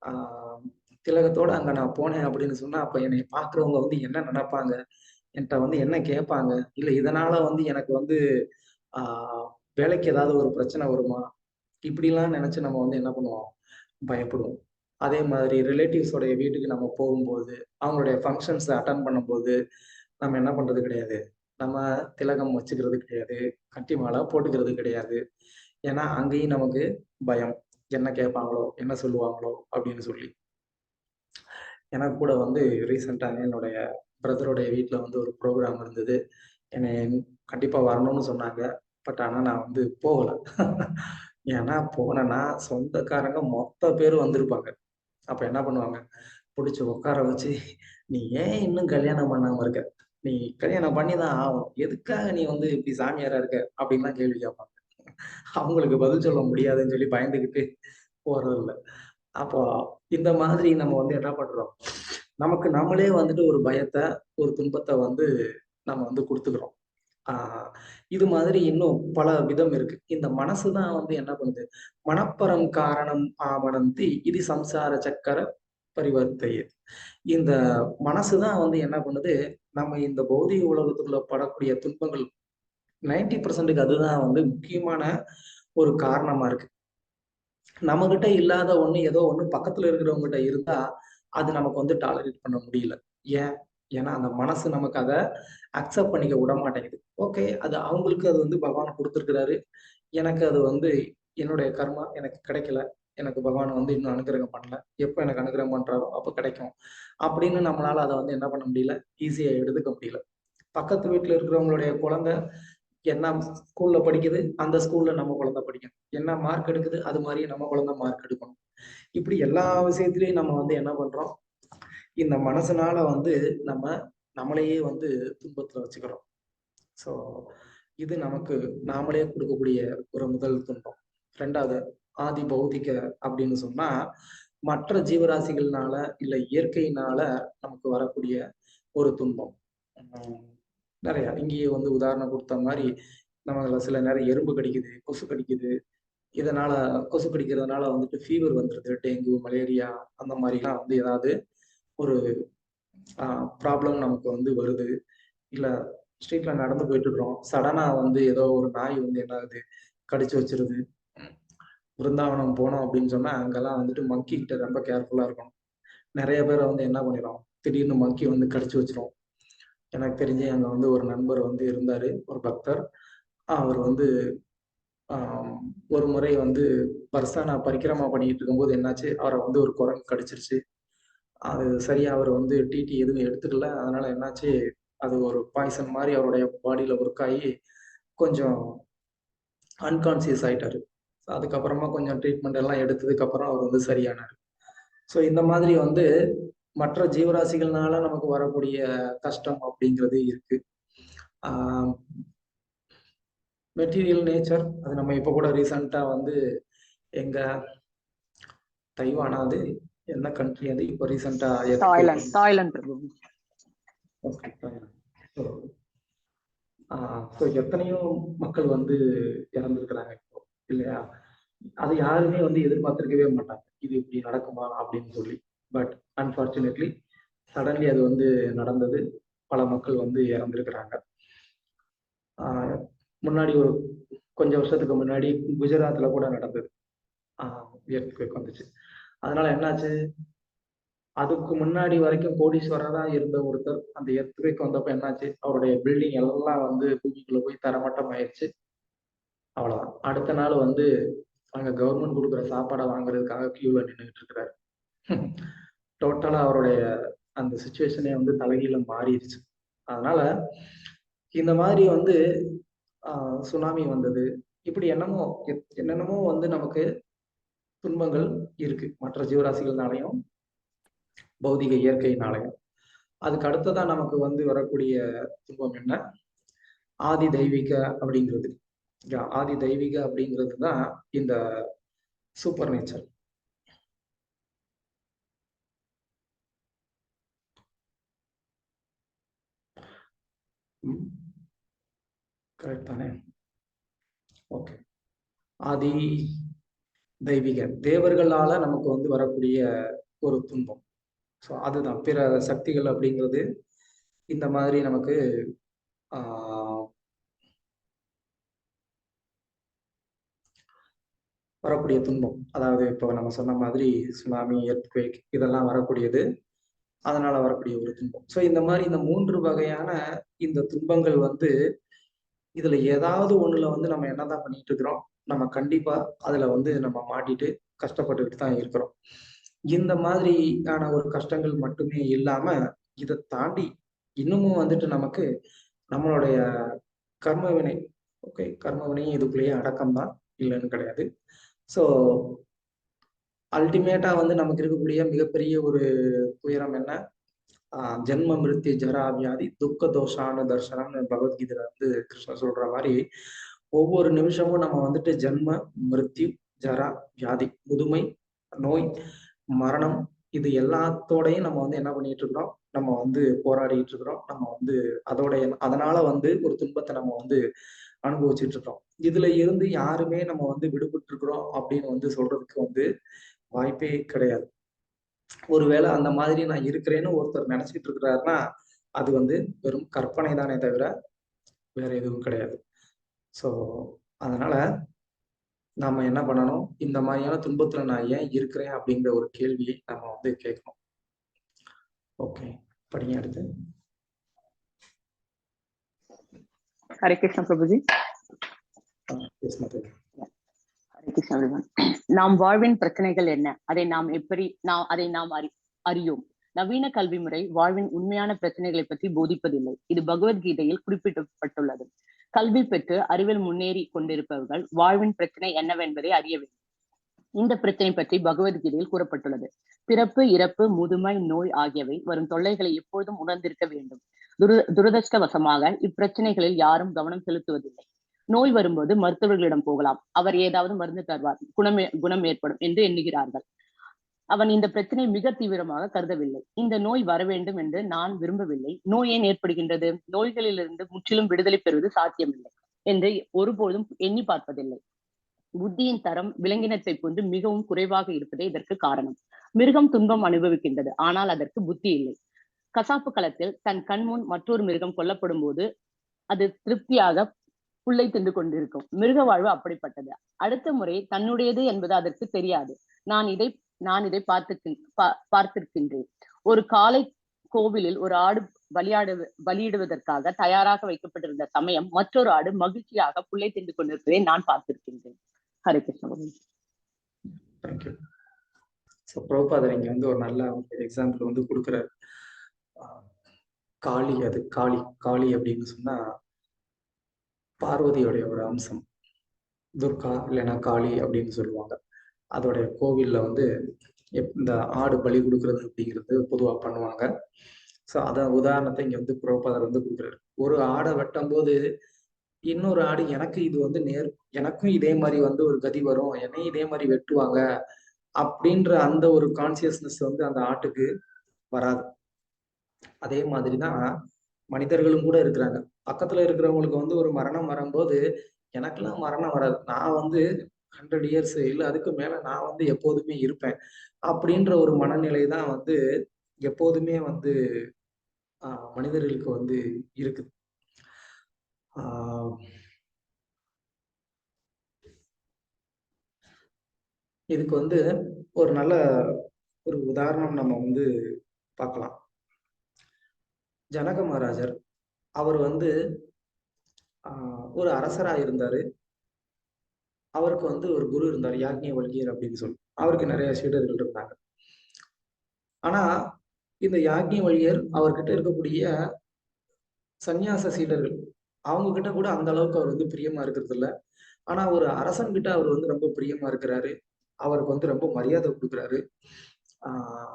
ஆஹ் திலகத்தோட அங்க நான் போனேன் அப்படின்னு சொன்னா, அப்ப என்னை பார்க்கிறவங்க வந்து என்ன நினைப்பாங்க? என்கிட்ட வந்து என்ன கேட்பாங்க? இல்ல இதனால வந்து எனக்கு வந்து ஆஹ் வேலைக்கு ஏதாவது ஒரு பிரச்சனை வருமா? இப்படிலாம் நினைச்சு நம்ம வந்து என்ன பண்ணுவோம்? பயப்படுவோம். அதே மாதிரி ரிலேட்டிவ்ஸோடைய வீட்டுக்கு நம்ம போகும்போது, அவங்களுடைய ஃபங்க்ஷன்ஸ் அட்டெண்ட் பண்ணும்போது, நம்ம என்ன பண்றது கிடையாது. நம்ம திலகம் வச்சுக்கிறது கிடையாது. கட்டி மாலை போட்டுக்கிறது கிடையாது. ஏன்னா, அங்கேயும் நமக்கு பயம். என்ன கேட்பாங்களோ? என்ன சொல்லுவாங்களோ? அப்படின்னு சொல்லி. எனக்கு கூட வந்து ரீசெண்டா என்னுடைய பிரதருடைய வீட்ல வந்து ஒரு ப்ரோகிராம் இருந்தது. என்னைய கண்டிப்பா வரணும்னு சொன்னாங்க. பட் ஆனா நான் வந்து போகல. ஏன்னா போனேன்னா, சொந்தக்காரங்க மொத்த பேரும் வந்திருப்பாங்க. அப்ப என்ன பண்ணுவாங்க? புடிச்சு உட்கார வச்சு, "நீ ஏன் இன்னும் கல்யாணம் பண்ணாம இருக்க? நீ கல்யாணம் பண்ணி தான் ஆகணும். எதுக்காக நீ வந்து இப்படி சாமியாரா இருக்க?" அப்படின்லாம் கேள்வி கேட்பாங்க. அவங்களுக்கு பதில் சொல்ல முடியாதுன்னு சொல்லி பயந்துகிட்டு போறதில்ல. அப்போ இந்த மாதிரி நம்ம வந்து என்ன பண்றோம்? நமக்கு நம்மளே வந்துட்டு ஒரு பயத்த, ஒரு துன்பத்த வந்து நம்ம வந்து குடுத்துக்கிறோம். ஆ இது மாதிரி இன்னும் பல விதம் இருக்கு. இந்த மனசு தான் வந்து என்ன பண்ணுது? மனப்பரம் காரணம் ஆவணந்தி இது சம்சார சக்கர பரிவர்த்தையே. இந்த மனசு தான் வந்து என்ன பண்ணுது? நம்ம இந்த பௌதிக உலகத்துக்குள்ள படக்கூடிய துன்பங்கள் 90% அதுதான் வந்து முக்கியமான ஒரு காரணமா இருக்கு. நம்மகிட்ட இல்லாத ஒண்ணு ஏதோ ஒண்ணு பக்கத்துல இருக்கிறவங்ககிட்ட இருந்தா, அது நமக்கு வந்து டாலரேட் பண்ண முடியல. ஏன்? ஏன்னா அந்த மனசு நமக்கு அத அக்செப்ட் பண்ணிக்க விடமாட்டேங்குது. ஓகே. அது அவங்களுக்கு அது வந்து பகவான் குடுத்திருக்கிறாரு. எனக்கு அது வந்து என்னுடைய கர்மா எனக்கு கிடைக்கல. எனக்கு பகவான் வந்து இன்னும் அனுக்கிரகம் பண்ணல. எப்ப எனக்கு அனுக்கிரகம் பண்றாரோ அப்ப கிடைக்கும். அப்படின்னு நம்மளால அத வந்து என்ன பண்ண முடியல? ஈஸியா எடுத்துக்க முடியல. பக்கத்து வீட்ல இருக்கிறவங்களுடைய குழந்தை என்ன ஸ்கூல்ல படிக்குது, அந்த ஸ்கூல்ல நம்ம குழந்தை படிக்கணும். என்ன மார்க் எடுக்குது, அது மாரியே நம்ம குழந்தை மார்க் எடுக்கணும். இப்படி எல்லா விஷயத்திலயும் நம்ம வந்து என்ன பண்றோம்? இந்த மனசுனால வந்து நம்ம நம்மளையே வந்து துன்பத்துல வச்சுக்கிறோம். ஸோ இது நமக்கு நாமளே கொடுக்கக்கூடிய ஒரு முதல் துன்பம். 2வது ஆதி பௌதிக அப்படின்னு சொன்னா, மற்ற ஜீவராசிகள்னால, இல்ல இயற்கையினால நமக்கு வரக்கூடிய ஒரு துன்பம். ம் நெறைய. இங்கேயே வந்து உதாரணம் குடுத்த மாரி, நம்மள சில நேரம் எறும்பு கடிக்குது, கொசு கடிக்குது. இதனால கொசு கடிக்கிறதுனால வந்துட்டு ஃபீவர் வந்துருது. டெங்கு, மலேரியா அந்த மாரிலாம் வந்து ஏதாவது ஒரு ப்ராப்ளம் நமக்கு வந்து வருது. இல்ல ஸ்ட்ரீட்ல நடந்து போயிட்டுருக்கிறோம். சடனா வந்து ஏதோ ஒரு நாய் வந்து என்ன ஆகுது, கடிச்சு வச்சிருது. ம். பிருந்தாவனம் போனோம் அப்படின்னு சொன்னா, அங்கெல்லாம் வந்துட்டு மங்கி கிட்ட ரொம்ப கேர்ஃபுல்லா இருக்கணும். நெறைய பேர வந்து என்ன பண்ணிரும், திடீர்னு மங்கி வந்து கடிச்சு வச்சிரும். எனக்கு தெரிஞ்சு அங்க வந்து ஒரு நண்பர் வந்து இருந்தாரு, ஒரு பக்தர். அவர் வந்து ஆம், ஒரு முறை வந்து பர்சானா பரிக்கிரமா பண்ணிட்டு இருக்கும்போது என்னாச்சு, அவர வந்து ஒரு குரங்கு கடிச்சிருச்சு. அது சரியா அவர் வந்து டிடி எதுவும் எடுத்துக்கல. அதனால என்னாச்சு, அது ஒரு பாய்சன் மாரி அவருடைய பாடியில ஒர்க் ஆயி, கொஞ்சம் அன்கான்ஷியஸ் ஆயிட்டாரு. அதுக்கப்புறமா கொஞ்சம் ட்ரீட்மெண்ட் எல்லாம் எடுத்ததுக்கப்புறம் அவர் வந்து சரியானாரு. ஸோ இந்த மாதிரி வந்து மற்ற ஜீவராசிகள்னால நமக்கு வரக்கூடிய கஷ்டம் அப்படிங்கிறது இருக்கு. ஆ மெட்டீரியல் நேச்சர் அது நம்ம இப்ப கூட ரீசென்ட்டா வந்து எங்க தைவானா அது? என்ன கண்ட்ரி அது? இப்போ ரீசென்ட்டா எர்த்குவேக் தாய்லாந்து தாய்லாந்து பிரபு. ஓகே. ஸோ ஸோ எத்தனையோ மக்கள் வந்து இறந்திருக்கிறாங்க இப்போ இல்லையா? அது யாருமே வந்து எதிர்பார்த்திருக்கவே மாட்டாங்க. இது இப்படி நடக்குமா அப்படின்னு சொல்லி. பட் அன்பார்ச்சுனேட்லி சடன்லி அது வந்து நடந்தது. பல மக்கள் வந்து இறந்திருக்கிறாங்க. ஆஹ் முன்னாடி ஒரு கொஞ்சம் வருஷத்துக்கு முன்னாடி குஜராத்ல கூட நடந்தது. எர்த்குவேக் வந்துச்சு. அதனால என்னாச்சு? அதுக்கு முன்னாடி வரைக்கும் கோடீஸ்வரரா இருந்த ஒருத்தர் அந்த எர்த்குவேக் வந்தப்ப என்னாச்சு, அவருடைய பில்டிங் எல்லாம் வந்து பூமிக்குள்ள போய் தரமட்டம் ஆயிடுச்சு. அவ்வளவுதான். அடுத்த நாள் வந்து அங்க கவர்மெண்ட் கொடுக்குற சாப்பாடை வாங்குறதுக்காக கியூல நின்றுட்டு இருக்கிறாரு. டோட்டலா அவருடைய அந்த சுச்சுவேஷனே வந்து தலைகீழ மாறிடுச்சு. அதனால இந்த மாதிரி வந்து சுனாமி வந்தது, இப்படி என்னென்னமோ வந்து நமக்கு துன்பங்கள் இருக்கு மற்ற ஜீவராசிகள்னாலையும் பௌதிக இயற்கையினாலையும். அதுக்கு அடுத்ததா நமக்கு வந்து வரக்கூடிய துன்பம் என்ன, ஆதி தெய்வீக அப்படிங்கிறது. ஆதி தெய்வீக அப்படிங்கிறது தான் இந்த சூப்பர் நேச்சர். கரெக்ட் தானே? ஓகே. ஆதி தெய்வீக தேவர்களால நமக்கு வந்து வரக்கூடிய ஒரு துன்பம். ஸோ அதுதான் பிற சக்திகள் அப்படிங்கிறது இந்த மாதிரி நமக்கு வரக்கூடிய துன்பம். அதாவது இப்போ நம்ம சொன்ன மாதிரி சுனாமி, எர்த்குவேக் இதெல்லாம் வரக்கூடியது, அதனால வரக்கூடிய ஒரு துன்பம். ஸோ இந்த மாதிரி இந்த 3 வகையான இந்த துன்பங்கள் வந்து இதுல ஏதாவது ஒண்ணுல வந்து நம்ம என்னதான் பண்ணிட்டு இருக்கிறோம், நம்ம கண்டிப்பா அதுல வந்து நம்ம மாட்டிட்டு கஷ்டப்பட்டுக்கிட்டு தான் இருக்கிறோம். இந்த மாதிரியான ஒரு கஷ்டங்கள் மட்டுமே இல்லாம இதை தாண்டி இன்னமும் வந்துட்டு நமக்கு நம்மளுடைய கர்மவினை, ஓகே, கர்மவினையும் இதுக்குள்ளேயே அடக்கம் தான், இல்லைன்னு கிடையாது. ஸோ அல்டிமேட்டா வந்து நமக்கு இருக்கக்கூடிய மிகப்பெரிய ஒரு துயரம் என்ன, ஜென்ம மிருத்யு ஜரா வியாதி துக்க தோஷான தர்சனம்னு பகவத்கீதையில வந்து கிருஷ்ணர் சொல்ற மாதிரி ஒவ்வொரு நிமிஷமும் நம்ம வந்துட்டு ஜென்ம மிருத்யு ஜரா வியாதி, முதுமை, நோய், மரணம், இது எல்லாத்தோடையும் நம்ம வந்து என்ன பண்ணிட்டு இருக்கிறோம், நம்ம வந்து போராடிட்டு இருக்கிறோம். நம்ம வந்து அதனால வந்து ஒரு துன்பத்தை நம்ம வந்து அனுபவிச்சுட்டு இருக்கோம். இதுல இருந்து யாருமே நம்ம வந்து விடுபட்டு இருக்கிறோம் அப்படின்னு வந்து சொல்றதுக்கு வந்து வாய்ப்பே கிடையாது. ஒருவேளை அந்த மாதிரி நான் இருக்கிறேன்னு ஒருத்தர் நினைச்சிட்டு இருக்கிறாருன்னா அது வந்து வெறும் கற்பனை தானே தவிர வேற எதுவும் கிடையாது. ஸோ அதனால நாம என்ன பண்ணணும், இந்த மாதிரியான துன்பத்துல நான் ஏன் இருக்கிறேன் அப்படிங்கிற ஒரு கேள்வியை நம்ம வந்து கேட்கணும். ஓகே, படிங்க அடுத்து. ஹரே கிருஷ்ணா பிரபுஜி. ஹரே கிருஷ்ணா. நாம் வாழ்வின் பிரச்சனைகள் என்ன, அதை நாம் அறியோம். நவீன கல்வி முறை வாழ்வின் உண்மையான பிரச்சனைகளை பற்றி போதிப்பதில்லை. இது பகவத்கீதையில் குறிப்பிடப்பட்டுள்ளது. கல்வி பெற்று அறிவில் முன்னேறி கொண்டிருப்பவர்கள் வாழ்வின் பிரச்சனை என்னவென்பதை அறிய வேண்டும். இந்த பிரச்சனை பற்றி பகவத்கீதையில் கூறப்பட்டுள்ளது. பிறப்பு, இறப்பு, முதுமை, நோய் ஆகியவை வரும் தொல்லைகளை எப்பொழுதும் உணர்ந்திருக்க வேண்டும். துரதிருஷ்டவசமாக இப்பிரச்சனைகளில் யாரும் கவனம் செலுத்துவதில்லை. நோய் வரும்போது மருத்துவர்களிடம் போகலாம், அவர் ஏதாவது மருந்து தருவார், குணம் ஏற்படும் என்று எண்ணுகிறார்கள். அவன் இந்த பிரச்சனை மிக தீவிரமாக கருதவில்லை. இந்த நோய் வர வேண்டும் என்று நான் விரும்பவில்லை. நோய் ஏன் ஏற்படுகின்றது, நோய்களிலிருந்து முற்றிலும் விடுதலை பெறுவது சாத்தியமில்லை என்று ஒருபோதும் எண்ணி பார்ப்பதில்லை. புத்தியின் தரம் விலங்கினத்தை போன்று மிகவும் குறைவாக இருப்பதே இதற்கு காரணம். மிருகம் துன்பம் அனுபவிக்கின்றது, ஆனால் அதற்கு புத்தி இல்லை. கசாப்பு களத்தில் தன் கண்முன் மற்றொரு மிருகம் கொல்லப்படும் போது அது திருப்தியாக புல்லை தின்று கொண்டிருக்கும். மிருக வாழ்வு அப்படிப்பட்டது. அடுத்த முறை தன்னுடையது என்பது அதற்கு தெரியாது. நான் இதை பார்த்திருக்கின்றேன். ஒரு காலை கோவிலில் ஒரு ஆடு பலியிடுவதற்காக தயாராக வைக்கப்பட்டிருந்த சமயம் மற்றொரு ஆடு மகிழ்ச்சியாக புல்லை தின்று கொண்டிருப்பதை நான் பார்த்திருக்கின்றேன். ஹரே கிருஷ்ணன். தேங்க்யூ. ஸோ பிரபுபாதர் இங்க வந்து ஒரு நல்ல எக்ஸாம்பிள் வந்து கொடுக்குறாரு. காளி, அது காளி அப்படின்னு சொன்னா பார்வதியோடைய ஒரு அம்சம். துர்கா இல்லைன்னா காளி அப்படின்னு சொல்லுவாங்க. அதோடைய கோவில்ல வந்து இந்த ஆடு பலி கொடுக்கறது அப்படிங்கிறது பொதுவா பண்ணுவாங்க. ஸோ அத உதாரணத்தை இங்க வந்து பிரபுபாதர் வந்து கொடுக்குறாரு. ஒரு ஆடை வெட்டும் போது இன்னொரு ஆடு எனக்கும் இதே மாதிரி வந்து ஒரு கதி வரும், என்னையும் இதே மாதிரி வெட்டுவாங்க அப்படின்ற அந்த ஒரு கான்சியஸ்னஸ் வந்து அந்த ஆட்டுக்கு வராது. அதே மாதிரிதான் மனிதர்களும் கூட இருக்கிறாங்க. பக்கத்துல இருக்கிறவங்களுக்கு வந்து ஒரு மரணம் வரும்போது எனக்கெல்லாம் மரணம் வராது, நான் வந்து 100 இயர்ஸ் இல்லை அதுக்கு மேல நான் வந்து எப்போதுமே இருப்பேன் அப்படின்ற ஒரு மனநிலை தான் வந்து எப்போதுமே வந்து மனிதர்களுக்கு வந்து இருக்குது. இதுக்கு வந்து ஒரு நல்ல ஒரு உதாரணம் நம்ம வந்து பார்க்கலாம். ஜனக மகாராஜர் அவர் வந்து ஒரு அரசரா இருந்தாரு. அவருக்கு வந்து ஒரு குரு இருந்தார், யாக்ஞவல்கியர் அப்படின்னு சொல்லி. அவருக்கு நிறைய சீடர்கள் இருந்தாங்க. ஆனா இந்த யாக்ஞவல்கியர் அவர்கிட்ட இருக்கக்கூடிய சந்நியாச சீடர்கள் அவங்க கிட்ட கூட அந்த அளவுக்கு அவர் வந்து பிரியமா இருக்கிறது இல்ல. ஆனா ஒரு அரசன் கிட்ட அவர் வந்து ரொம்ப பிரியமா இருக்கிறாரு. அவருக்கு வந்து ரொம்ப மரியாதை கொடுக்குறாரு. ஆஹ்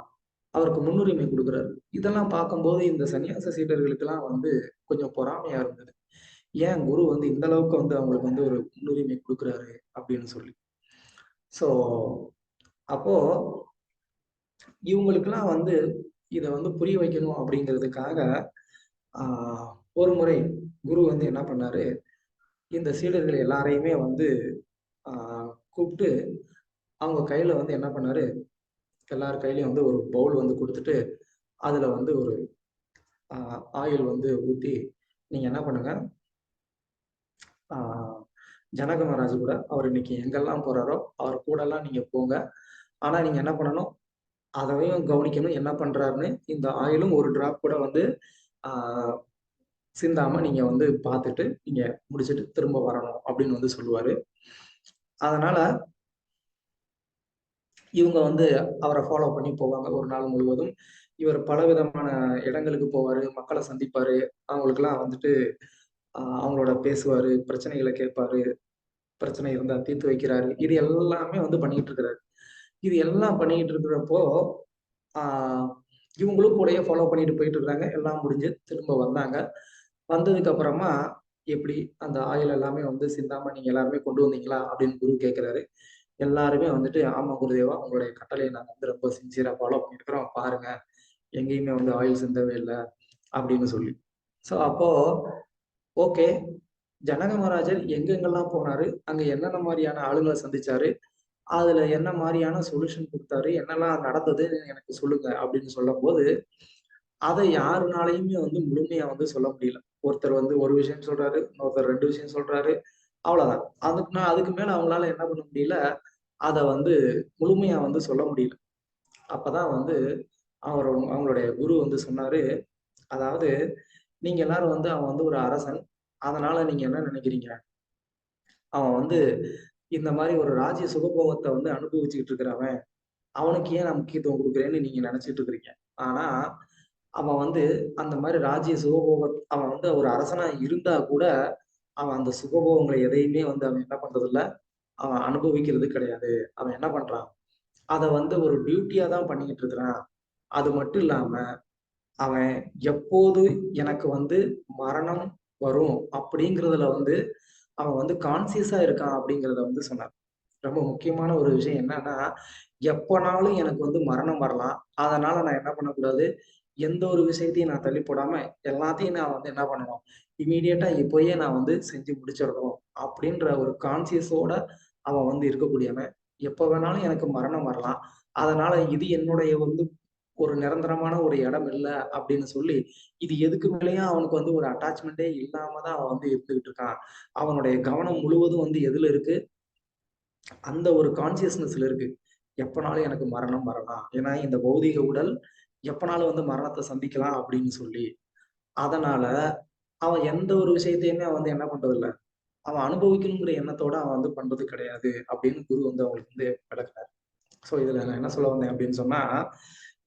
அவருக்கு முன்னுரிமை கொடுக்குறாரு. இதெல்லாம் பார்க்கும்போது இந்த சன்னியாச சீடர்களுக்கெல்லாம் வந்து கொஞ்சம் பொறாமையா இருந்தது. ஏன் குரு வந்து இந்த அளவுக்கு வந்து அவங்களுக்கு வந்து ஒரு முன்னுரிமை கொடுக்குறாரு அப்படின்னு சொல்லி. ஸோ அப்போ இவங்களுக்கெல்லாம் வந்து இதை வந்து புரிய வைக்கணும் அப்படிங்கிறதுக்காக ஒரு முறை குரு வந்து என்ன பண்ணாரு, இந்த சீடர்கள் எல்லாரையுமே வந்து கூப்பிட்டு அவங்க கையில வந்து என்ன பண்ணாரு, எல்லார் கையிலயும் வந்து ஒரு பவுல் வந்து கொடுத்துட்டு அதுல வந்து ஒரு ஆயில் வந்து ஊத்தி, நீங்க என்ன பண்ணுங்க, ஜனக மகாராஜ் கூட அவர் இன்னைக்கு எங்கெல்லாம் போறாரோ அவர் கூட எல்லாம் நீங்க போங்க. ஆனா நீங்க என்ன பண்ணணும், அதையும் கவனிக்கணும், என்ன பண்றாருன்னு. இந்த ஆயிலும் ஒரு டிராப் கூட வந்து ஆஹ் சிந்தாம நீங்க வந்து பார்த்துட்டு நீங்க முடிச்சுட்டு திரும்ப வரணும் அப்படின்னு வந்து சொல்லுவாரு. அதனால இவங்க வந்து அவரை ஃபாலோ பண்ணி போவாங்க ஒரு நாள் முழுவதும். இவர் பலவிதமான இடங்களுக்கு போவாரு, மக்களை சந்திப்பாரு, அவங்களுக்கெல்லாம் வந்துட்டு அவங்களோட பேசுவாரு, பிரச்சனைகளை கேட்பாரு, பிரச்சனை இருந்தா தீர்த்து வைக்கிறாரு. இது எல்லாமே வந்து பண்ணிட்டு இருக்கிறாரு. இது எல்லாம் பண்ணிட்டு இருக்கிறப்போ ஆஹ் இவங்களும் கூடயே ஃபாலோ பண்ணிட்டு போயிட்டு இருக்காங்க. எல்லாம் முடிஞ்சு திரும்ப வந்தாங்க. வந்ததுக்கு அப்புறமா எப்படி அந்த ஆயில் எல்லாமே வந்து சிந்தாம நீங்க எல்லாருமே கொண்டு வந்தீங்களா அப்படின்னு குரு கேட்கிறாரு. எல்லாருமே வந்துட்டு ஆமா குருதேவா, உங்களுடைய கட்டளையை நாங்க வந்து ரொம்ப சின்சியரா ஃபாலோ பண்ணிட்டு இருக்கிறோம், பாருங்க எங்கேயுமே வந்து ஆயில் சிந்தவே இல்லை அப்படின்னு சொல்லி. ஸோ அப்போ ஓகே, ஜனக மகாராஜர் எங்கெங்கெல்லாம் போனாரு, அங்க என்னென்ன மாதிரியான ஆளுங்களை சந்திச்சாரு, அதுல என்ன மாதிரியான சொல்யூஷன் கொடுத்தாரு, என்னெல்லாம் நடந்ததுன்னு எனக்கு சொல்லுங்க அப்படின்னு சொல்லும் போது அதை யாருனாலையுமே வந்து முழுமையா வந்து சொல்ல முடியல. ஒருத்தர் வந்து ஒரு விஷயம் சொல்றாரு, இன்னொருத்தர் 2 விஷயம் சொல்றாரு, அவ்வளவுதான். அதுக்கு மேல அவங்களால என்ன பண்ண முடியல, அதை வந்து முழுமையா வந்து சொல்ல முடியல. அப்பதான் வந்து அவங்களுடைய குரு வந்து சொன்னாரு, அதாவது நீங்க எல்லாரும் வந்து அவன் வந்து ஒரு அரசன், அதனால நீங்க என்ன நினைக்கிறீங்க, அவன் வந்து இந்த மாதிரி ஒரு ராஜ்ய சுகபோகத்தை வந்து அனுபவிச்சுக்கிட்டு இருக்கிறவன், அவனுக்கு ஏன் நான் முக்கியத்துவம் கொடுக்குறேன்னு நீங்க நினைச்சிட்டு இருக்கிறீங்க. ஆனா அவன் வந்து அந்த மாதிரி ராஜ்ய சுகபோக அவன் வந்து ஒரு அரசனா இருந்தா கூட அவன் அந்த சுகபோகங்களை எதையுமே வந்து அவன் என்ன பண்றது இல்ல, அவன் அனுபவிக்கிறது கிடையாது. அவன் என்ன பண்றான், அதை வந்து ஒரு டியூட்டியா தான் பண்ணிக்கிட்டு இருக்கிறான். அது மட்டும் இல்லாம அவன் எப்போது எனக்கு வந்து மரணம் வரும் அப்படிங்கிறதுல வந்து அவன் வந்து கான்சியஸா இருக்கான் அப்படிங்கிறத வந்து சொன்னார். ரொம்ப முக்கியமான ஒரு விஷயம் என்னன்னா, எப்பனாலும் எனக்கு வந்து மரணம் வரலாம். அதனால நான் என்ன பண்ணக்கூடாது, எந்த ஒரு விஷயத்தையும் நான் தள்ளி போடாம எல்லாத்தையும் நான் வந்து என்ன பண்ணணும், இமீடியட்டா இப்போயே நான் வந்து செஞ்சு முடிச்சிடணும் அப்படின்ற ஒரு கான்சியஸோட அவன் வந்து இருக்கக்கூடியவன். எப்ப வேணாலும் எனக்கு மரணம் வரலாம். அதனால இது என்னுடைய வந்து ஒரு நிரந்தரமான ஒரு இடம் இல்ல அப்படின்னு சொல்லி, இது எதுக்கு மேலயும் அவனுக்கு வந்து ஒரு அட்டாச்மெண்டே இல்லாம தான் அவன் வந்து இருந்துகிட்டு இருக்கான். அவனுடைய கவனம் முழுவதும் வந்து எதுல இருக்கு, அந்த ஒரு கான்சியஸ்னஸ்ல இருக்கு. எப்பனாலும் எனக்கு மரணம் வரலாம். ஏன்னா இந்த பௌதீக உடல் எப்பனாலும் வந்து மரணத்தை சந்திக்கலாம் அப்படின்னு சொல்லி. அதனால அவன் எந்த ஒரு விஷயத்தையுமே அவன் வந்து என்ன பண்றது இல்ல, அவன் அனுபவிக்கணுங்கிற எண்ணத்தோட அவன் வந்து பண்றது கிடையாது அப்படின்னு குரு வந்து அவங்களுக்கு வந்து விளக்குறாரு. ஸோ இதுல நான் என்ன சொல்ல வந்தேன் அப்படின்னு சொன்னா,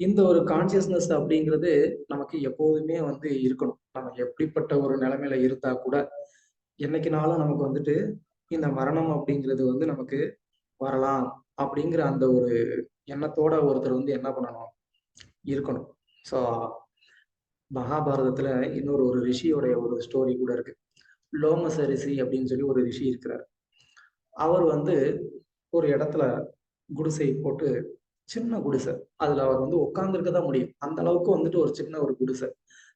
இந்த ஒரு கான்சியஸ்னஸ் அப்படிங்கிறது நமக்கு எப்போதுமே வந்து இருக்கணும். நம்ம எப்படிப்பட்ட ஒரு நிலைமையில இருந்தா கூட என்னைக்குனாலும் நமக்கு வந்துட்டு இந்த மரணம் அப்படிங்கிறது வந்து நமக்கு வரலாம் அப்படிங்கிற அந்த ஒரு எண்ணத்தோட ஒருத்தர் வந்து என்ன பண்ணணும், இருக்கணும். ஸோ மகாபாரதத்துல இன்னொரு ஒரு ரிஷியோடைய ஒரு ஸ்டோரி கூட இருக்கு. லோமச ரிஷி அப்படின்னு சொல்லி ஒரு ரிஷி இருக்கிறார். அவர் வந்து ஒரு இடத்துல குடிசை போட்டு, சின்ன குடிசை, அதுல அவர் வந்து உட்கார்ந்துருக்க தான் முடியும், அந்த அளவுக்கு வந்துட்டு ஒரு சின்ன ஒரு குடிசை,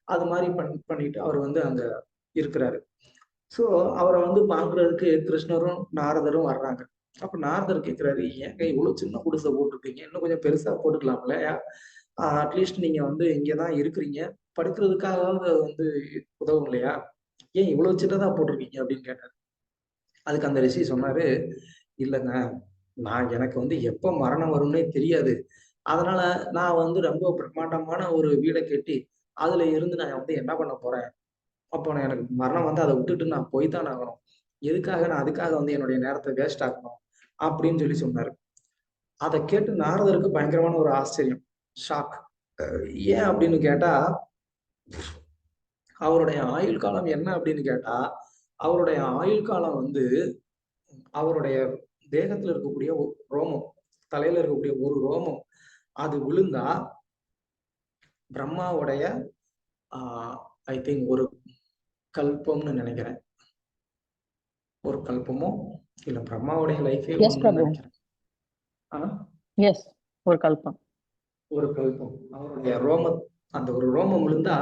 அது மாதிரி பண்ணிட்டு அவர் வந்து அங்க இருக்கிறாரு. ஸோ அவரை வந்து பாக்குறதுக்கு கிருஷ்ணரும் நாரதரும் வர்றாங்க. அப்ப நாரதர் கேட்கிறாரு, ஏங்க இவ்வளவு சின்ன குடிசை போட்டிருக்கீங்க, இன்னும் கொஞ்சம் பெருசா போட்டுக்கலாம்ல, அட்லீஸ்ட் நீங்க வந்து இங்கதான் இருக்கிறீங்க, படுக்கிறதுக்காக வந்து உதவும் இல்லையா, ஏன் இவ்வளவு சின்னதா போட்டிருக்கீங்க அப்படின்னு கேட்டாரு. அதுக்கு அந்த ரிஷி சொன்னாரு, இல்லைங்க, எனக்கு வந்து எப்ப மரணம் வரும்னே தெரியாது, அதனால நான் வந்து ரொம்ப பிரம்மாண்டமான ஒரு வீடை கட்டி அதுல இருந்து நான் வந்து என்ன பண்ண போறேன்? அப்போ நான் எனக்கு மரணம் வந்து அதை விட்டுட்டு நான் போய்தான் ஆகணும். எதுக்காக நான் அதுக்காக வந்து என்னுடைய நேரத்தை வேஸ்ட் ஆகணும் அப்படின்னு சொல்லி சொன்னாரு. அதை கேட்டு நாரதருக்கு பயங்கரமான ஒரு ஆச்சரியம், ஷாக். ஏன் அப்படின்னு கேட்டா, அவருடைய ஆயுள் காலம் என்ன அப்படின்னு கேட்டா, அவருடைய ஆயுள் காலம் வந்து அவருடைய தேகத்துல இருக்கக்கூடிய ரோமம், தலையில இருக்கக்கூடிய ஒரு ரோமம் அது விழுந்தா பிரம்மாவுடைய ஐ திங்க் ஒரு கல்பம்னு நினைக்கிறேன். ஒரு கல்பமோ இல்ல பிரம்மாவுடைய லைஃபே எஸ் ஒண்ணுன்னு பிரபு, நினைக்கிறேன். எஸ், ஒரு கல்பம். ஒரு கல்பம் அவருடைய அந்த ஒரு ரோமம் விழுந்தா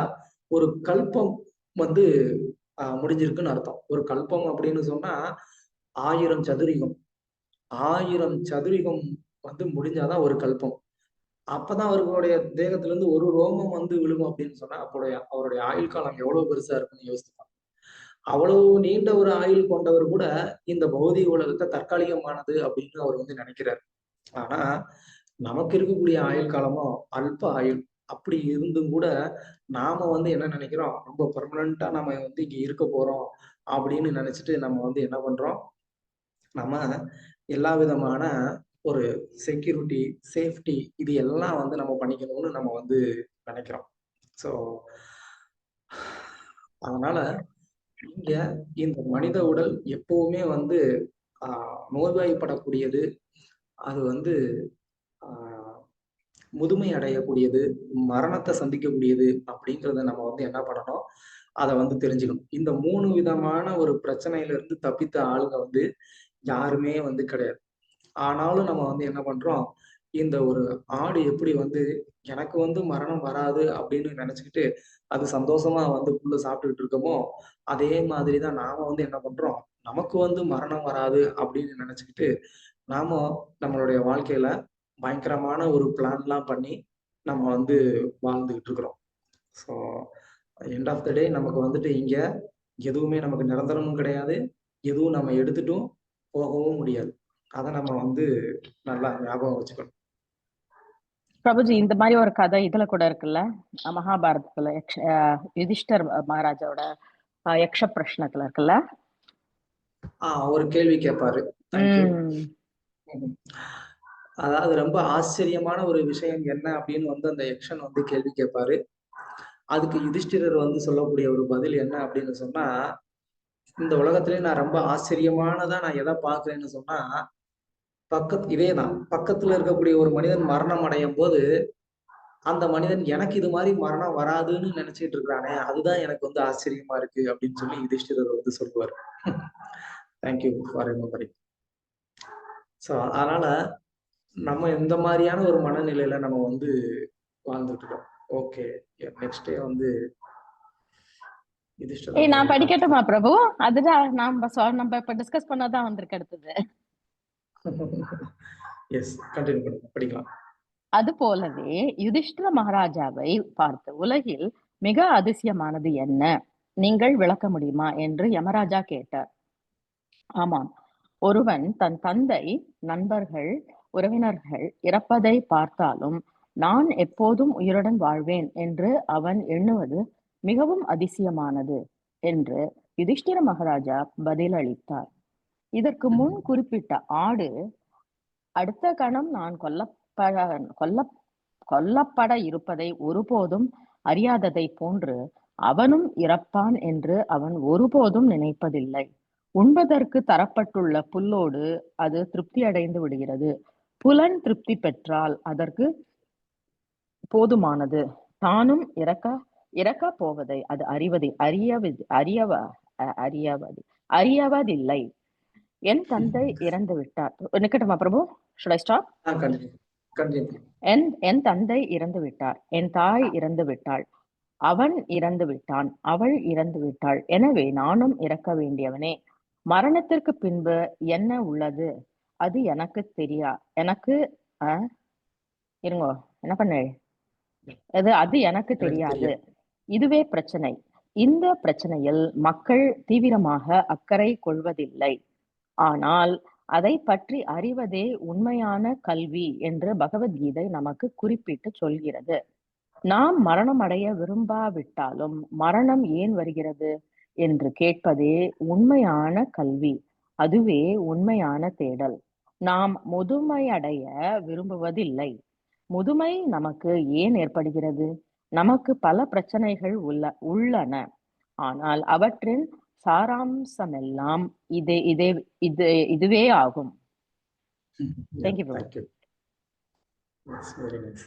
ஒரு கல்பம் வந்து முடிஞ்சிருக்குன்னு அர்த்தம். ஒரு கல்பம் அப்படின்னு சொன்னா 1000 சதுரிகம். 1000 சதுரிகம் வந்து முடிஞ்சாதான் ஒரு கல்பம். அப்பதான் அவர்களுடைய தேகத்துல இருந்து ஒரு ரோமம் வந்து விழுகும் அப்படின்னு சொன்னா அவருடைய ஆயுள் காலம் எவ்வளவு பெருசா இருக்குன்னு யோசிப்பாங்க. அவ்வளவு நீண்ட ஒரு ஆயுள் கொண்டவர் கூட இந்த பௌதிக உலகத்தை தற்காலிகமானது அப்படின்னு அவர் வந்து நினைக்கிறார். ஆனா நமக்கு இருக்கக்கூடிய ஆயுள் காலமும் அல்ப ஆயுள். அப்படி இருந்தும் கூட நாம வந்து என்ன நினைக்கிறோம், ரொம்ப பெர்மனண்டா நம்ம வந்து இங்க இருக்க போறோம் அப்படின்னு நினைச்சிட்டு நம்ம வந்து என்ன பண்றோம், நம்ம எல்லா விதமான ஒரு செக்யூரிட்டி, சேஃப்டி இது எல்லாம் வந்து நம்ம பண்ணிக்கணும்னு நம்ம வந்து நினைக்கிறோம். ஸோ அதனால இங்க இந்த மனித உடல் எப்பவுமே வந்து நோய்வாய்ப்படக்கூடியது. அது வந்து முதுமை அடையக்கூடியது, மரணத்தை சந்திக்கக்கூடியது அப்படிங்கிறத நம்ம வந்து என்ன பண்ணணும், அதை வந்து தெரிஞ்சுக்கணும். இந்த 3 விதமான ஒரு பிரச்சனையில இருந்து தப்பித்த ஆளுங்க வந்து யாருமே வந்து கிடையாது. ஆனாலும் நம்ம வந்து என்ன பண்றோம், இந்த ஒரு ஆடு எப்படி வந்து எனக்கு வந்து மரணம் வராது அப்படின்னு நினைச்சுக்கிட்டு அது சந்தோஷமா வந்து புல்ல சாப்பிட்டுக்கிட்டு இருக்கோமோ, அதே மாதிரிதான் நாம வந்து என்ன பண்றோம், நமக்கு வந்து மரணம் வராது அப்படின்னு நினைச்சுக்கிட்டு நாம நம்மளுடைய வாழ்க்கையில பயங்கரமான ஒரு பிளான்லாம் பண்ணி நம்ம வந்து வாழ்ந்துகிட்டு இருக்கிறோம். ஸோ எண்ட் ஆஃப் த டே நமக்கு வந்துட்டு இங்க எதுவுமே நமக்கு நிரந்தரமும் கிடையாது, எதுவும் நம்ம எடுத்துட்டும் போகவும் முடியாது. அதை நம்ம வந்து நல்லா ஞாபகம் வச்சுக்கணும். பிரபுஜி, இந்த மாதிரி ஒரு கதை இதுல கூட இருக்குல்ல, மகாபாரதத்துல யுதிஷ்டர் மகாராஜாவோட யக்ஷ பிரஷ்னத்துல இருக்குல்ல. ஒரு கேள்வி கேட்பாரு. தேங்க்யூ. அதாவது ரொம்ப ஆச்சரியமான ஒரு விஷயம் என்ன அப்படின்னு வந்து அந்த யக்ஷன் வந்து கேள்வி கேட்பாரு. அதுக்கு யுதிஷ்டிரர் வந்து சொல்லக்கூடிய ஒரு பதில் என்ன அப்படின்னு சொன்னா, இந்த உலகத்திலே நான் ரொம்ப ஆச்சரியமானதா நான் எதை பாக்குறேன்னு சொன்னா, இதேதான் பக்கத்துல இருக்கக்கூடிய ஒரு மனிதன் மரணம் அடையும் போது அந்த மனிதன் எனக்கு இது மாதிரி மரணம் வராதுன்னு நினைச்சிட்டு இருக்கிறானே, அதுதான் எனக்கு வந்து ஆச்சரியமா இருக்கு அப்படின்னு சொல்லி யுதிஷ்டிரர் வந்து சொல்லுவார். Thank you for remembering. ஸோ அதனால நம்ம இந்த மாதிரியான ஒரு மனநிலையில நம்ம வந்து வாழ்ந்துட்டு இருக்கோம். ஓகே, நெக்ஸ்ட் டே வந்து நான் படிக்கட்டுமா பிரபு? அதுதான் நம்ம இப்ப டிஸ்கஸ் பண்ணாதான் வந்திருக்கு அடுத்தது. எஸ், கண்டினியூ பண்ணுங்க, படிக்கலாம். அது போலவே யுதிஷ்டிர மகாராஜாவை பார்த்து, உலகில் மிக அதிசயமானது என்ன, நீங்கள் விளக்க முடியுமா என்று யமராஜா கேட்டார். ஆமாம், ஒருவன் தன் தந்தை, நண்பர்கள், உறவினர்கள் இறப்பதை பார்த்தாலும் நான் எப்போதும் உயிருடன் வாழ்வேன் என்று அவன் எண்ணுவது மிகவும் அதிசயமானது என்று யுதிஷ்டிர மகாராஜா பதிலளித்தார். இதற்கு முன் குறிப்பிட்ட ஆடு அடுத்த கணம் நான் கொல்லப்பட இருப்பதை ஒருபோதும் அறியாததை போன்று அவனும் இறப்பான் என்று அவன் ஒருபோதும் நினைப்பதில்லை. உண்பதற்கு தரப்பட்டுள்ள புல்லோடு அது திருப்தி அடைந்து விடுகிறது. புலன் திருப்தி பெற்றால் அதற்கு போதுமானது. தானும் இறக்க போவதை அது அறியவதில்லை. என் தந்தை இறந்து விட்டார். நிக்கட்டுமா பிரபு? Should I stop? என் தந்தை இறந்து விட்டார், என் தாய் இறந்து விட்டாள், அவன் இறந்து விட்டான், அவள் இறந்து விட்டாள். எனவே நானும் இறக்க வேண்டியவனே. மரணத்திற்கு பின்பு என்ன உள்ளது அது எனக்கு இருங்கோ என்ன பண்ண அது எனக்கு தெரியாது. இதுவே பிரச்சனை. இந்த பிரச்சனையில் மக்கள் தீவிரமாக அக்கறை கொள்வதில்லை. ஆனால் அதை பற்றி அறிவதே உண்மையான கல்வி என்று பகவத்கீதை நமக்கு குறிப்பிட்டு சொல்கிறது. நாம் மரணம் அடைய விரும்பாவிட்டாலும் மரணம் ஏன் வருகிறது என்று கேட்பதே உண்மையான கல்வி. அதுவே உண்மையான தேடல். நாம் முதுமையடைய விரும்புவதில்லை. முதுமை நமக்கு ஏன் ஏற்படுகிறது? நமக்கு பல பிரச்சனைகள் உள்ளன. ஆனால் அவற்றின் சாராம்சமெல்லாம் இதுவே ஆகும். Thank you, Prabhu. Thank you. That's very nice.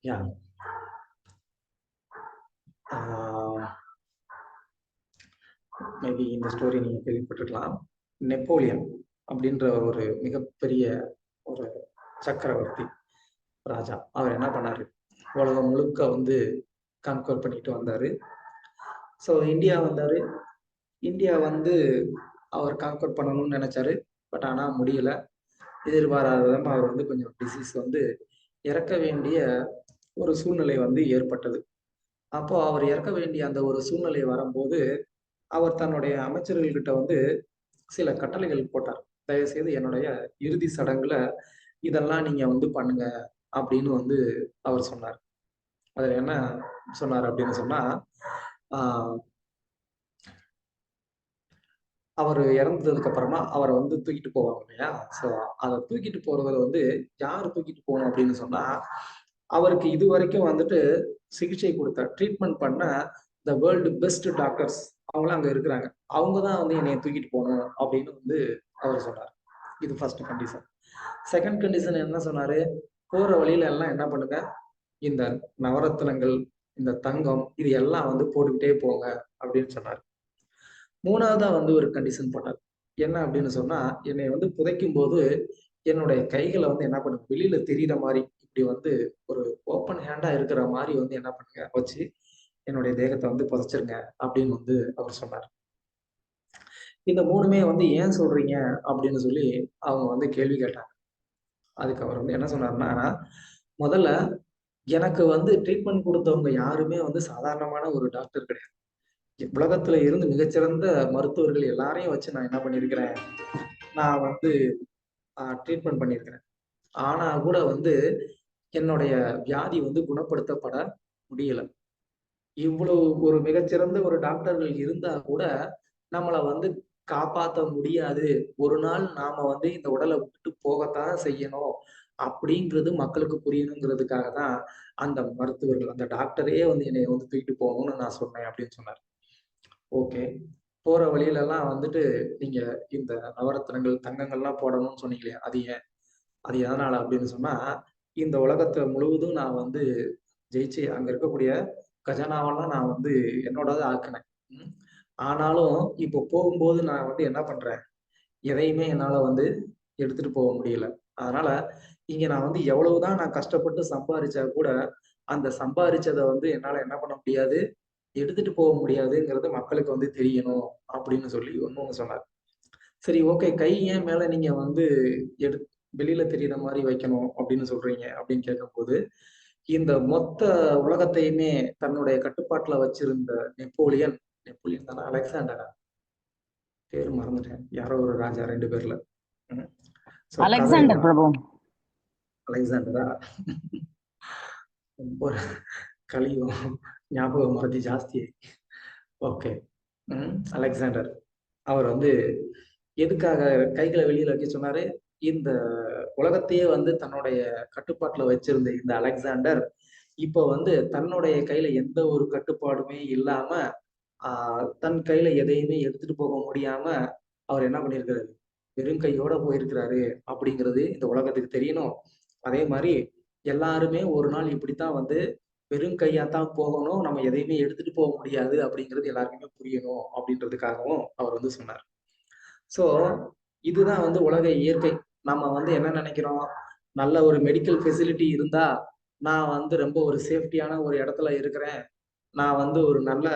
Yeah. Maybe இந்த ஸ்டோரி நீங்க கேள்விப்பட்டிருக்கலாம். நெப்போலியன் அப்படின்ற ஒரு மிகப்பெரிய ஒரு சக்கரவர்த்தி ராஜா. அவர் என்ன பண்ணாரு, உலகம் முழுக்க வந்து கான்கவர் பண்ணிட்டு வந்தாரு. ஸோ இந்தியா வந்தாரு. இந்தியா வந்து அவர் கான்கவர் பண்ணணும்னு நினைச்சாரு. பட் ஆனால் முடியல. எதிர்பாராத விதமாக அவர் வந்து கொஞ்சம் டிசீஸ் வந்து இறக்க வேண்டிய ஒரு சூழ்நிலை வந்து ஏற்பட்டது. அப்போ அவர் இறக்க வேண்டிய அந்த ஒரு சூழ்நிலை வரும்போது அவர் தன்னுடைய அமைச்சர்கள்கிட்ட வந்து சில கட்டளைகள் போட்டார். தயவுசெய்து என்னுடைய இறுதி சடங்குல இதெல்லாம் நீங்க வந்து பண்ணுங்க அப்படின்னு வந்து அவர் சொன்னார். அதுல என்ன சொன்னார் அப்படின்னு சொன்னா, அவர் இறந்ததுக்கு அப்புறமா அவரை வந்து தூக்கிட்டு போவாங்க இல்லையா? ஸோ அதை தூக்கிட்டு போறதுல வந்து யார் தூக்கிட்டு போகணும் அப்படின்னு சொன்னா, அவருக்கு இது வரைக்கும் வந்துட்டு சிகிச்சை கொடுத்த ட்ரீட்மெண்ட் பண்ண த வேர்ல்டு பெஸ்ட் டாக்டர்ஸ் அவங்களும் அங்க இருக்கிறாங்க. அவங்க தான் வந்து என்னைய தூக்கிட்டு போகணும் அப்படின்னு வந்து அவர் சொன்னார். இது ஃபர்ஸ்ட் கண்டிஷன். செகண்ட் கண்டிஷன் என்ன சொன்னாரு, போற வழியில எல்லாம் என்ன பண்ணுங்க, இந்த நவரத்னங்கள், இந்த தங்கம், இது எல்லாம் வந்து போட்டுக்கிட்டே போங்க அப்படின்னு சொன்னார். மூணாவதா வந்து ஒரு கண்டிஷன் போட்டார். என்ன அப்படின்னு சொன்னா, என்னை வந்து புதைக்கும் போது என்னுடைய கைகளை வந்து என்ன பண்ணுங்க, வெளியில தெரியுற மாதிரி இப்படி வந்து ஒரு ஓப்பன் ஹேண்டா இருக்கிற மாதிரி வந்து என்ன பண்ணுங்க வச்சு என்னுடைய தேகத்தை வந்து புதைச்சிருங்க அப்படின்னு வந்து அவர் சொன்னார். இந்த மூணுமே வந்து ஏன் சொல்றீங்க அப்படின்னு சொல்லி அவங்க வந்து கேள்வி கேட்டாங்க. அதுக்கு அவர் வந்து என்ன சொன்னார்னா, முதல்ல எனக்கு வந்து ட்ரீட்மெண்ட் கொடுத்தவங்க யாருமே வந்து சாதாரணமான ஒரு டாக்டர் கிடையாது. உலகத்துல இருந்து மிகச்சிறந்த மருத்துவர்கள் எல்லாரையும் வச்சு நான் என்ன பண்ணியிருக்கிறேன், நான் வந்து ட்ரீட்மெண்ட் பண்ணியிருக்கிறேன். ஆனா கூட வந்து என்னுடைய வியாதி வந்து குணப்படுத்தப்பட முடியல. இவ்வளவு ஒரு மிகச்சிறந்த ஒரு டாக்டர்கள் இருந்தா கூட நம்மளை வந்து காப்பாற்ற முடியாது. ஒரு நாள் நாம வந்து இந்த உடலை விட்டு போகத்தான் செய்யணும் அப்படிங்கிறது மக்களுக்கு புரியணுங்கிறதுக்காக தான் அந்த மருத்துவர்கள், அந்த டாக்டரே வந்து என்னை வந்து தூக்கிட்டு போகணும்னு நான் சொன்னேன் அப்படின்னு சொன்னார். ஓகே, போற வழியில எல்லாம் வந்துட்டு நீங்க இந்த நவரத்னங்கள், தங்கங்கள்லாம் போடணும்னு சொன்னீங்களே, அது ஏன், அது எதனால அப்படின்னு சொன்னா, இந்த உலகத்தை முழுவதும் நான் வந்து ஜெயிச்சு அங்க இருக்கக்கூடிய கஜானாவெல்லாம் நான் வந்து என்னோடது ஆக்கினேன். ஆனாலும் இப்போ போகும்போது நான் வந்து என்ன பண்றேன், எதையுமே என்னால வந்து எடுத்துட்டு போக முடியல. அதனால இங்க நான் வந்து எவ்வளவுதான் நான் கஷ்டப்பட்டு சம்பாரிச்சா கூட அந்த சம்பாரிச்சதை வந்து என்னால என்ன பண்ண முடியாது, எடுத்துட்டு போக முடியாதுங்கிறது மக்களுக்கு வந்து தெரியணும் அப்படின்னு சொல்லி ஒண்ணு சொன்னார். சரி, ஓகே, கை ஏன் மேல நீங்க வந்து எடு வெளியில தெரியுற மாதிரி வைக்கணும் அப்படின்னு சொல்றீங்க அப்படின்னு கேட்கும்போது, இந்த மொத்த உலகத்தையுமே தன்னுடைய கட்டுப்பாட்டுல வச்சிருந்த நெப்போலியன் தானே, அலெக்சாண்டரா, பேரு மறந்துட்டேன், யாரோ ஒரு ராஜா, 2 பேர்ல. அலெக்சாண்டர் பிரபு. அலெக்சாண்டரா, ஒரு கலியும் ஞாபகம் மறதி ஜாஸ்தி. ஓகே, அலெக்சாண்டர் அவர் வந்து எதுக்காக கைகளை வெளியில வைக்க சொன்னாரு, இந்த உலகத்தையே வந்து தன்னுடைய கட்டுப்பாட்டுல வச்சிருந்த இந்த அலெக்சாண்டர் இப்ப வந்து தன்னுடைய கையில எந்த ஒரு கட்டுப்பாடுமே இல்லாம தன் கையில எதையுமே எடுத்துட்டு போக முடியாம அவர் என்ன பண்ணிருக்காரு, வெறும் கையோட போயிருக்கிறாரு அப்படிங்கிறது இந்த உலகத்துக்கு தெரியணும். அதே மாதிரி எல்லாருமே ஒரு நாள் இப்படித்தான் வந்து வெறும் கையாத்தான் போகணும், நம்ம எதையுமே எடுத்துட்டு போக முடியாது அப்படிங்கிறது எல்லாருக்குமே புரியணும் அப்படின்றதுக்காகவும் அவர் வந்து சொன்னார். சோ இதுதான் வந்து உலக இயற்கை. நம்ம வந்து என்ன நினைக்கிறோம், நல்ல ஒரு மெடிக்கல் ஃபெசிலிட்டி இருந்தா நான் வந்து ரொம்ப ஒரு சேஃப்டியான ஒரு இடத்துல இருக்கிறேன், நான் வந்து ஒரு நல்ல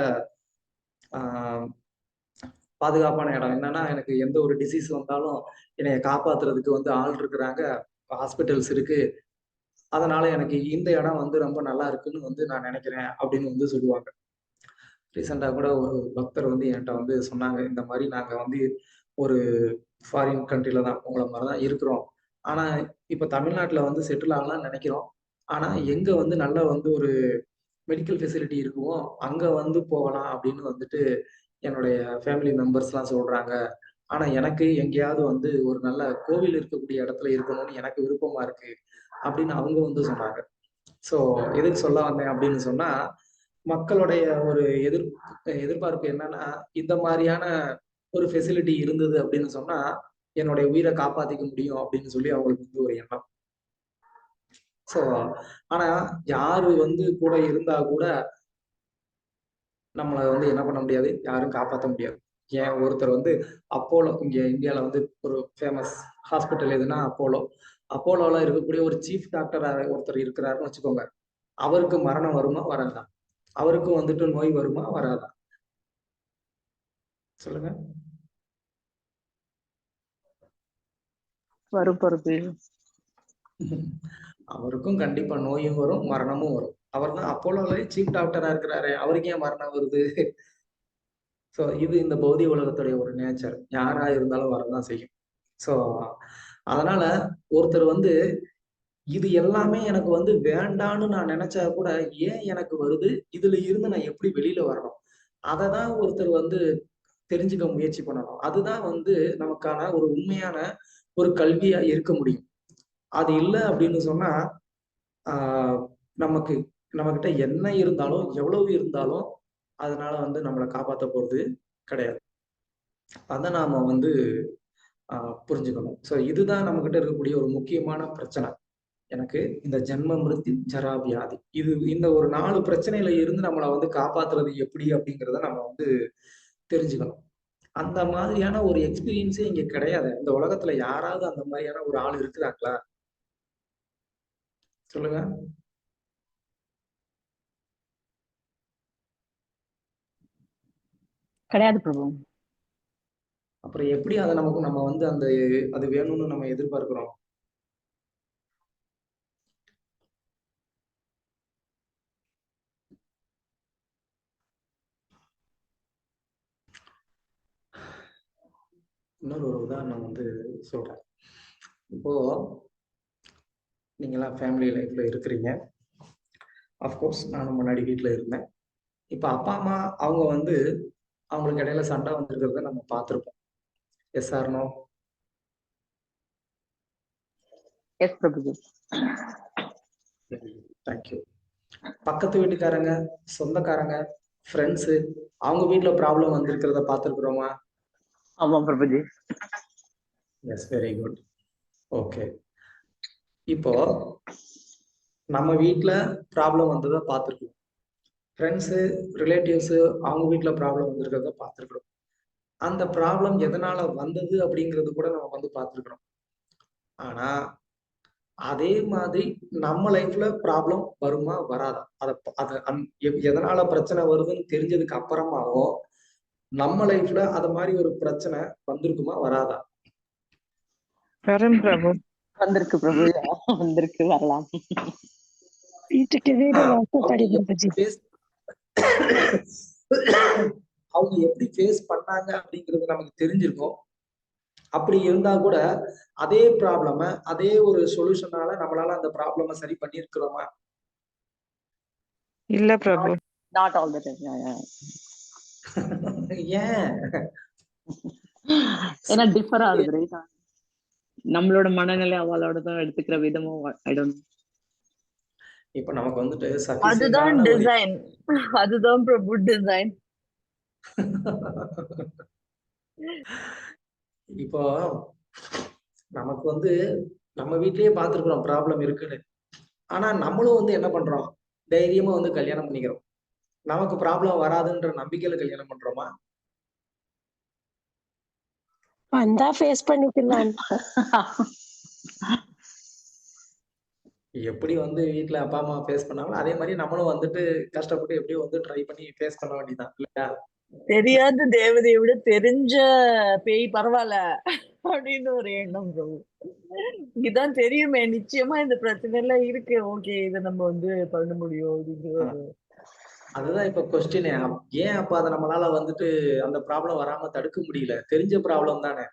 பாதுகாப்பான இடம், என்னன்னா எனக்கு எந்த ஒரு டிசீஸ் வந்தாலும் என்னைய காப்பாத்துறதுக்கு வந்து ஆள் இருக்கிறாங்க, ஹாஸ்பிட்டல்ஸ் இருக்கு, அதனால எனக்கு இந்த இடம் வந்து ரொம்ப நல்லா இருக்குன்னு வந்து நான் நினைக்கிறேன் அப்படின்னு வந்து சொல்லுவாங்க. ரீசெண்டா கூட ஒரு பக்தர் வந்து என்கிட்ட வந்து சொன்னாங்க, இந்த மாதிரி நாங்க வந்து ஒரு ஃபாரின் கண்ட்ரில தான் உங்கள மாதிரி தான் இருக்கிறோம். ஆனா இப்ப தமிழ்நாட்டுல வந்து செட்டில் ஆகலாம்னு நினைக்கிறோம். ஆனா எங்க வந்து நல்ல வந்து ஒரு மெடிக்கல் ஃபெசிலிட்டி இருக்குமோ அங்க வந்து போகலாம் அப்படின்னு வந்துட்டு என்னுடைய ஃபேமிலி மெம்பர்ஸ்லாம் சொல்றாங்க. ஆனா எனக்கு எங்கேயாவது வந்து ஒரு நல்ல கோவில் இருக்கக்கூடிய இடத்துல இருக்கணும்னு எனக்கு விருப்பமா இருக்கு அப்படின்னு அவங்க வந்து சொன்னாங்க. ஸோ எதுக்கு சொல்ல வந்தேன் அப்படின்னு சொன்னா, மக்களுடைய ஒரு எதிர்பார்ப்பு என்னன்னா, இந்த மாதிரியான ஒரு ஃபெசிலிட்டி இருந்தது அப்படின்னு சொன்னா, என்னுடைய உயிரை காப்பாத்திக்க முடியும் அப்படின்னு சொல்லி அவங்களுக்கு வந்து ஒரு எண்ணம். ஸோ ஆனா யாரு வந்து கூட இருந்தா கூட நம்மள வந்து என்ன பண்ண முடியாது, யாரும் காப்பாத்த முடியாது. ஏன் ஒருத்தர் வந்து அப்போலோ இங்க இந்தியால வந்து ஒரு ஃபேமஸ் ஹாஸ்பிட்டல் எதுன்னா அப்போலோ. அப்போலோல இருக்கக்கூடிய ஒரு சீஃப் டாக்டரா ஒருத்தர் இருக்கிறாருன்னு வச்சுக்கோங்க. அவருக்கு மரணம் வருமா? வராதா? அவருக்கும் வந்துட்டு நோய் வருமா? வராதா? சொல்லுங்க. வரும் பிரபு. அவருக்கும் கண்டிப்பா நோயும் வரும், மரணமும் வரும். அவர் தான் அப்போலோல சீஃப் டாக்டரா இருக்கிறாரே, அவருக்கு ஏன் மரணம் வருது? ஸோ இது இந்த பௌதிக உலகத்துடைய ஒரு நேச்சர். யாரா இருந்தாலும் வரதான் செய்யும். ஸோ அதனால ஒருத்தர் வந்து இது எல்லாமே எனக்கு வந்து வேண்டான்னு நான் நினைச்சா கூட, ஏன் எனக்கு வருது? இதுல இருந்து நான் எப்படி வெளியில வரணும்? அததான் ஒருத்தர் வந்து தெரிஞ்சுக்க முயற்சி பண்ணணும். அதுதான் வந்து நமக்கான ஒரு உண்மையான ஒரு கல்வியா இருக்க முடியும். அது இல்ல அப்படின்னு சொன்னா, ஆஹ் நமக்கு நம்மகிட்ட என்ன இருந்தாலும், எவ்வளவு இருந்தாலும், அதனால வந்து நம்மள காப்பாத்த போறது கிடையாது. அத நாம வந்து புரிஞ்சுக்கணும். ஸோ இதுதான் நம்மகிட்ட இருக்கக்கூடிய ஒரு முக்கியமான பிரச்சனை. எனக்கு இந்த ஜென்ம மிருத்யு ஜரா வியாதி இந்த ஒரு 4 பிரச்சனையில இருந்து நம்மள வந்து காப்பாத்துறது எப்படி அப்படிங்கிறத நம்ம வந்து தெரிஞ்சுக்கணும். அந்த மாதிரியான ஒரு எக்ஸ்பீரியன்ஸே இங்க கிடையாது. இந்த உலகத்துல யாராவது அந்த மாதிரியான ஒரு ஆள் இருக்கிறாங்களா? சொல்லுங்க. கிடையாது பிரபு. அப்புறம் எப்படி அதை நம்ம வந்து அது வேணும்னு நம்ம எதிர்பார்க்கிறோம்? இன்னொரு ஒரு உதாரணம் வந்து சொல்றேன். இப்போ நீங்களாம் ஃபேமிலி லைஃப்ல இருக்கிறீங்க. அஃப்கோர்ஸ் நானும் முன்னாடி வீட்டுல இருந்தேன். இப்ப அப்பா அம்மா அவங்க வந்து அவங்களுக்கு இடையில சண்டை வந்திருக்கிறத நம்ம பார்த்திருப்போம். Yes or no? Yes Prabhu. Thank you. பக்கத்து வீட்டுக்காரங்க, சொந்தக்காரங்க, ஃப்ரெண்ட்ஸு அவங்க வீட்ல ப்ராப்ளம் வந்திருக்கிறத பார்த்திருக்கிறோமா? ஆமா Prabhuji. Yes, very good. Okay. இப்போ நம்ம வீட்ல ப்ராப்ளம் வந்ததை பார்த்திருக்கோம். ஃப்ரெண்ட்ஸு, ரிலேட்டிவ்ஸு அவங்க வீட்ல ப்ராப்ளம் வந்திருக்கிறத பார்த்திருக்கிறோம். அந்த ப்ராப்ளம் எதனால வந்தது அப்படிங்கிறது கூட நம்ம வந்து பார்த்திருக்கிறோம். ஆனா அதே மாதிரி நம்ம லைஃப்ல ப்ராப்ளம் வருமா? வராதா? எதனால பிரச்சனை வருதுன்னு தெரிஞ்சதுக்கு அப்புறமாவும் நம்ம லைஃப்ல அது மாதிரி ஒரு பிரச்சனை வந்திருக்குமா? வராதா? வரும் பிரபு. வந்திருக்கு பிரபு. வந்திருக்கு, வரலாம். வீட்டுக்கு வீடு வாசப்படி அவங்க பிரபுஜி. அவங்க எப்படி ஃபேஸ் பண்ணாங்க அப்படிங்கிறது நமக்கு தெரிஞ்சிருக்கும். அப்படி இருந்தா கூட அதே ப்ராப்ளம அதே ஒரு சொல்யூஷனால நம்மளால அந்த ப்ராப்ளம சரி பண்ணியிருக்கிறோமா? இல்ல Prabhu. Not all the time. ஏன்? ஏன்னா டிஃபர் ஆகுது ரைட். நம்மளோட மனநிலை அவளோட தான் எடுத்துக்கிற விதமும் ஐ டோன்ட். இப்ப நமக்கு வந்துட்டு அதுதான் சஃபிஷியன்டான ஒரு டிசைன். அதுதான் பிரபு டிசைன். இப்போ நமக்கு வந்து நம்ம வீட்லயே பார்த்திருக்கிறோம் ப்ராப்ளம் இருக்குன்னு. ஆனா நம்மளும் வந்து என்ன பண்றோம்? தைரியமா வந்து கல்யாணம் பண்ணிக்கிறோம். நமக்கு ப்ராப்ளம் வராதுன்ற நம்பிக்கையில கல்யாணம் பண்றோமா? வந்தா ஃபேஸ் பண்ணிக்கலாம். எப்படி வந்து வீட்ல அப்பா அம்மா ஃபேஸ் பண்ணாங்களோ அதே மாதிரி நம்மளும் வந்துட்டு கஷ்டப்பட்டு எப்படியும் வந்து ட்ரை பண்ணி ஃபேஸ் பண்ண வேண்டியதுதான் இல்லையா? தெரியாத தேவதையை விட தெரிஞ்ச பேய் பரவாயில்ல அப்படின்னு ஒரு எண்ணம் பிரபு. இதான் தெரியுமே, நிச்சயமா இந்த பிரச்சனை எல்லாம் இருக்கு, ஓகே இதை நம்ம வந்து பண்ண முடியும் அப்படிங்கிறது. அதுதான் இப்ப கொஸ்டினே. ஏன் அப்ப அதை நம்மளால வந்துட்டு அந்த ப்ராப்ளம் வராம தடுக்க முடியல? தெரிஞ்ச ப்ராப்ளம் தானே.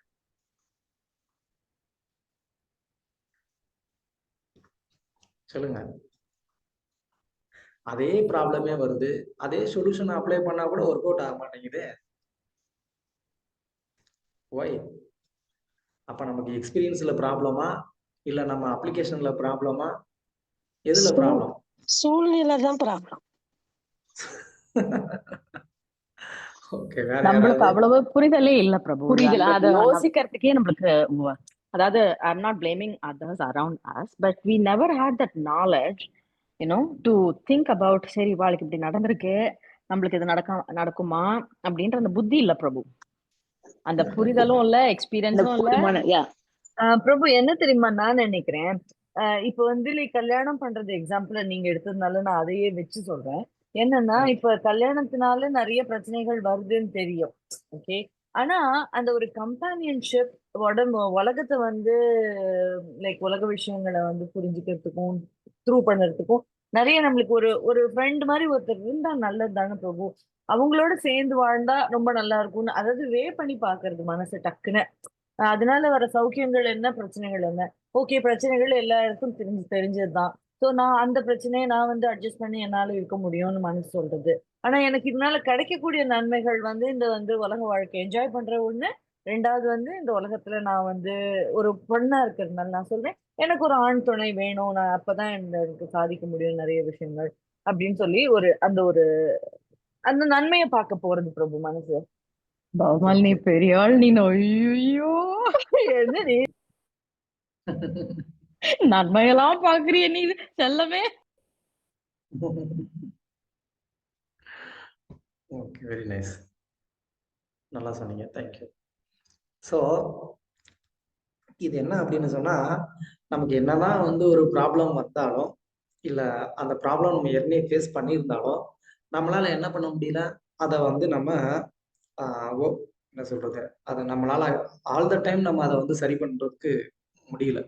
சொல்லுங்க. அதே ப்ராப்ளமே வருது, அதே சொல்யூஷன் அப்ளை பண்ணா கூட ஒர்க் அவுட் ஆக மாட்டேங்குது. ஒய்? அப்ப நமக்கு எக்ஸ்பீரியன்ஸ்ல ப்ராப்ளமா, இல்ல நம்ம அப்ளிகேஷன்ல ப்ராப்ளமா, எதுல ப்ராப்ளம்? சூழ்நிலை தான் ப்ராப்ளம். ஓகே, வேற நம்மளுக்கு யாராவது? அவ்வளவு புரிதலே இல்ல பிரபு. புரிதல் அந்த அது யோசிக்கிறதுக்கே நம்மளுக்கு அதாவது I'm not blaming others around us, but we never had that knowledge to think about, சரி இவாளுக்கு இப்படி நடந்திருக்கு, நம்மளுக்கு இது நடக்குமா அப்படின்ற அந்த புத்தி இல்ல பிரபு. அந்த புரிதலும் இல்ல, எக்ஸ்பீரியன்ஸும் இல்ல. பிரபு என்ன தெரியுமா நான் நினைக்கிறேன், இப்ப வந்து கல்யாணம் பண்றது எக்ஸாம்பிள் நீங்க எடுத்ததுனால நான் அதையே வச்சு சொல்றேன். என்னன்னா, இப்ப கல்யாணத்தினால நிறைய பிரச்சனைகள் வருதுன்னு தெரியும், ஓகே. ஆனா அந்த ஒரு கம்பானியன்ஷிப், உலகத்தை வந்து உலக விஷயங்களை வந்து புரிஞ்சுக்கிறதுக்கும் த்ரூ பண்ணுறதுக்கும் நிறைய நம்மளுக்கு ஒரு ஒரு ஃப்ரெண்ட் மாதிரி ஒருத்தர் இருந்தா நல்லது தானே பிரபு. அவங்களோட சேர்ந்து வாழ்ந்தா ரொம்ப நல்லா இருக்கும்னு, அதாவது வே பண்ணி பாக்குறது மனசு டக்குன்னு. அதனால வர சௌக்கியங்கள் என்ன, பிரச்சனைகள் என்ன, ஓகே பிரச்சனைகள் எல்லாருக்கும் தெரிஞ்சதுதான். ஸோ நான் அந்த பிரச்சனையை நான் வந்து அட்ஜஸ்ட் பண்ணி என்னால இருக்க முடியும்னு மனசு சொல்றது. ஆனா எனக்கு இதனால கிடைக்கக்கூடிய நன்மைகள் வந்து இந்த வந்து உலக வாழ்க்கை என்ஜாய் பண்ற ஒண்ணு. ரெண்டாவது வந்து இந்த உலகத்துல நான் வந்து ஒரு பொண்ணா இருக்கிறதுனால நான் சொல்றேன், எனக்கு ஒரு ஆண் துணை வேணும், நான் அப்பதான் எனக்கு சாதிக்க முடியும் நிறைய விஷயங்கள் அப்படின்னு சொல்லி அந்த நன்மையை பார்க்க போறது பிரபு மனசு. பவமால் நீ பெரிய ஆள், நீ ஐயோ என்ன நீ நன்மையெல்லாம் பாக்குறிய நீ செல்லமே. Okay, very nice. நல்லா சொன்னீங்க, தேங்க்யூ. ஸோ இது என்ன அப்படின்னு சொன்னா, நமக்கு என்னதான் வந்து ஒரு ப்ராப்ளம் வந்தாலும், இல்ல அந்த ப்ராப்ளம் நம்ம ஏற்கனவே ஃபேஸ் பண்ணியிருந்தாலும், நம்மளால என்ன பண்ண முடியல, அதை வந்து நம்ம என்ன சொல்றது, அதை நம்மளால ஆல் த டைம் நம்ம அதை வந்து சரி பண்றதுக்கு முடியல.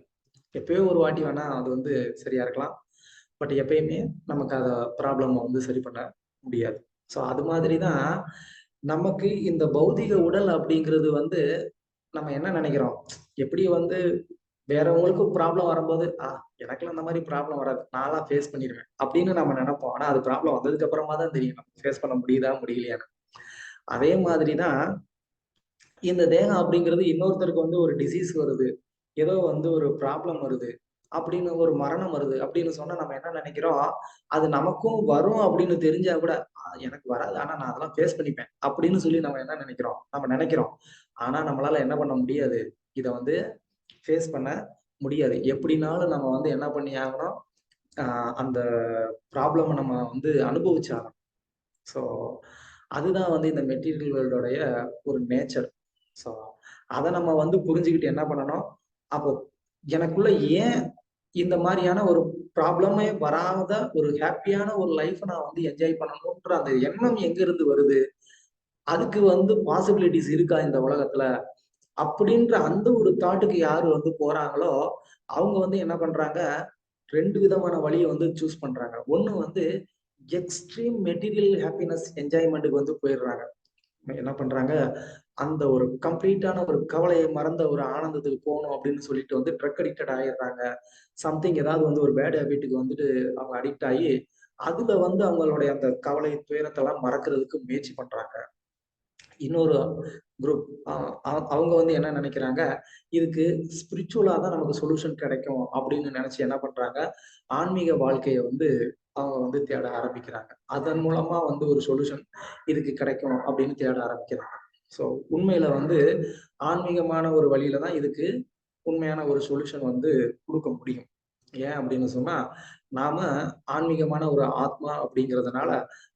எப்பயோ ஒரு வாட்டி வேணா அது வந்து சரியா இருக்கலாம், பட் எப்பயுமே நமக்கு அதை ப்ராப்ளம் வந்து சரி பண்ண முடியாது. ஸோ அது மாதிரி தான் நமக்கு இந்த பௌதிக உடல் அப்படிங்கிறது வந்து நம்ம என்ன நினைக்கிறோம், எப்படி வந்து வேறவங்களுக்கு ப்ராப்ளம் வரும்போது எனக்குலாம் அந்த மாதிரி ப்ராப்ளம் வராது, நான்லாம் ஃபேஸ் பண்ணிடுவேன் அப்படின்னு நம்ம நினைப்போம். ஆனா அது ப்ராப்ளம் வந்ததுக்கு அப்புறமா தான் தெரியும் நம்ம ஃபேஸ் பண்ண முடியுதா முடியலையான்னு. அதே மாதிரி தான் இந்த தேகம் அப்படிங்கிறது இன்னொருத்தருக்கு வந்து ஒரு டிசீஸ் வருது, ஏதோ வந்து ஒரு ப்ராப்ளம் வருது அப்படின்னு, ஒரு மரணம் வருது அப்படின்னு சொன்னா நம்ம என்ன நினைக்கிறோம், அது நமக்கும் வரும் அப்படின்னு தெரிஞ்சா கூட எனக்கு வராது, ஆனா நான் அதெல்லாம் ஃபேஸ் பண்ணிப்பேன் அப்படின்னு சொல்லி நம்ம என்ன நினைக்கிறோம். ஆனா நம்மளால என்ன பண்ண முடியாது, இதை வந்து ஃபேஸ் பண்ண முடியாது. எப்படினாலும் நம்ம வந்து என்ன பண்ணி ஆகணும், அந்த ப்ராப்ளம் நம்ம வந்து அனுபவிச்சாகணும். ஸோ அதுதான் வந்து இந்த மெட்டீரியல் வேர்ல்டோடைய ஒரு நேச்சர். ஸோ அதை நம்ம வந்து புரிஞ்சுக்கிட்டு என்ன பண்ணணும், அப்போ எனக்குள்ள ஏன் இந்த மாதிரியான ஒரு ப்ராப்ளமே வராத ஒரு ஹாப்பியான ஒரு லைஃப் நான் வந்து என்ஜாய் பண்ணணும்ன்ற அந்த எண்ணம் எங்க இருந்து வருது, அதுக்கு வந்து பாசிபிலிட்டிஸ் இருக்கா இந்த உலகத்துல அப்படின்ற அந்த ஒரு தாட்டுக்கு யாரு வந்து போறாங்களோ, அவங்க வந்து என்ன பண்றாங்க, ரெண்டு விதமான வழியை வந்து சூஸ் பண்றாங்க. ஒண்ணு வந்து எக்ஸ்ட்ரீம் மெட்டீரியல் ஹாப்பினஸ் என்ஜாய்மெண்ட்டுக்கு வந்து போயிடுறாங்க. என்ன பண்றாங்க, அந்த ஒரு கம்ப்ளீட்டான ஒரு கவலையை மறந்த ஒரு ஆனந்தத்துக்கு போகணும் அப்படின்னு சொல்லிட்டு வந்து ட்ரக் அடிக்டட் ஆயிடுறாங்க. சம்திங் ஏதாவது வந்து ஒரு பேட் ஹேபிட்டுக்கு வந்துட்டு அவங்க அடிக்ட் ஆகி அதுல வந்து அவங்களுடைய அந்த கவலை துயரத்தெல்லாம் மறக்கிறதுக்கு முயற்சி பண்றாங்க. இன்னொரு குரூப் அவங்க வந்து என்ன நினைக்கிறாங்க, இதுக்கு ஸ்பிரிச்சுவலா தான் நமக்கு சொல்யூஷன் கிடைக்கும் அப்படின்னு நினைச்சு என்ன பண்றாங்க, ஆன்மீக வாழ்க்கையை வந்து அவங்க வந்து தேட ஆரம்பிக்கிறாங்க. அதன் மூலமா வந்து ஒரு சொல்யூஷன் இதுக்கு கிடைக்கும் அப்படின்னு தேட ஆரம்பிக்கிறாங்க. ஸோ உண்மையில வந்து ஆன்மீகமான ஒரு வழியில தான் இதுக்கு உண்மையான ஒரு சொல்யூஷன் வந்து கொடுக்க முடியும். ஏன் அப்படின்னு சொன்னா, நாம ஆன்மீகமான ஒரு ஆத்மா அப்படிங்கிறதுனால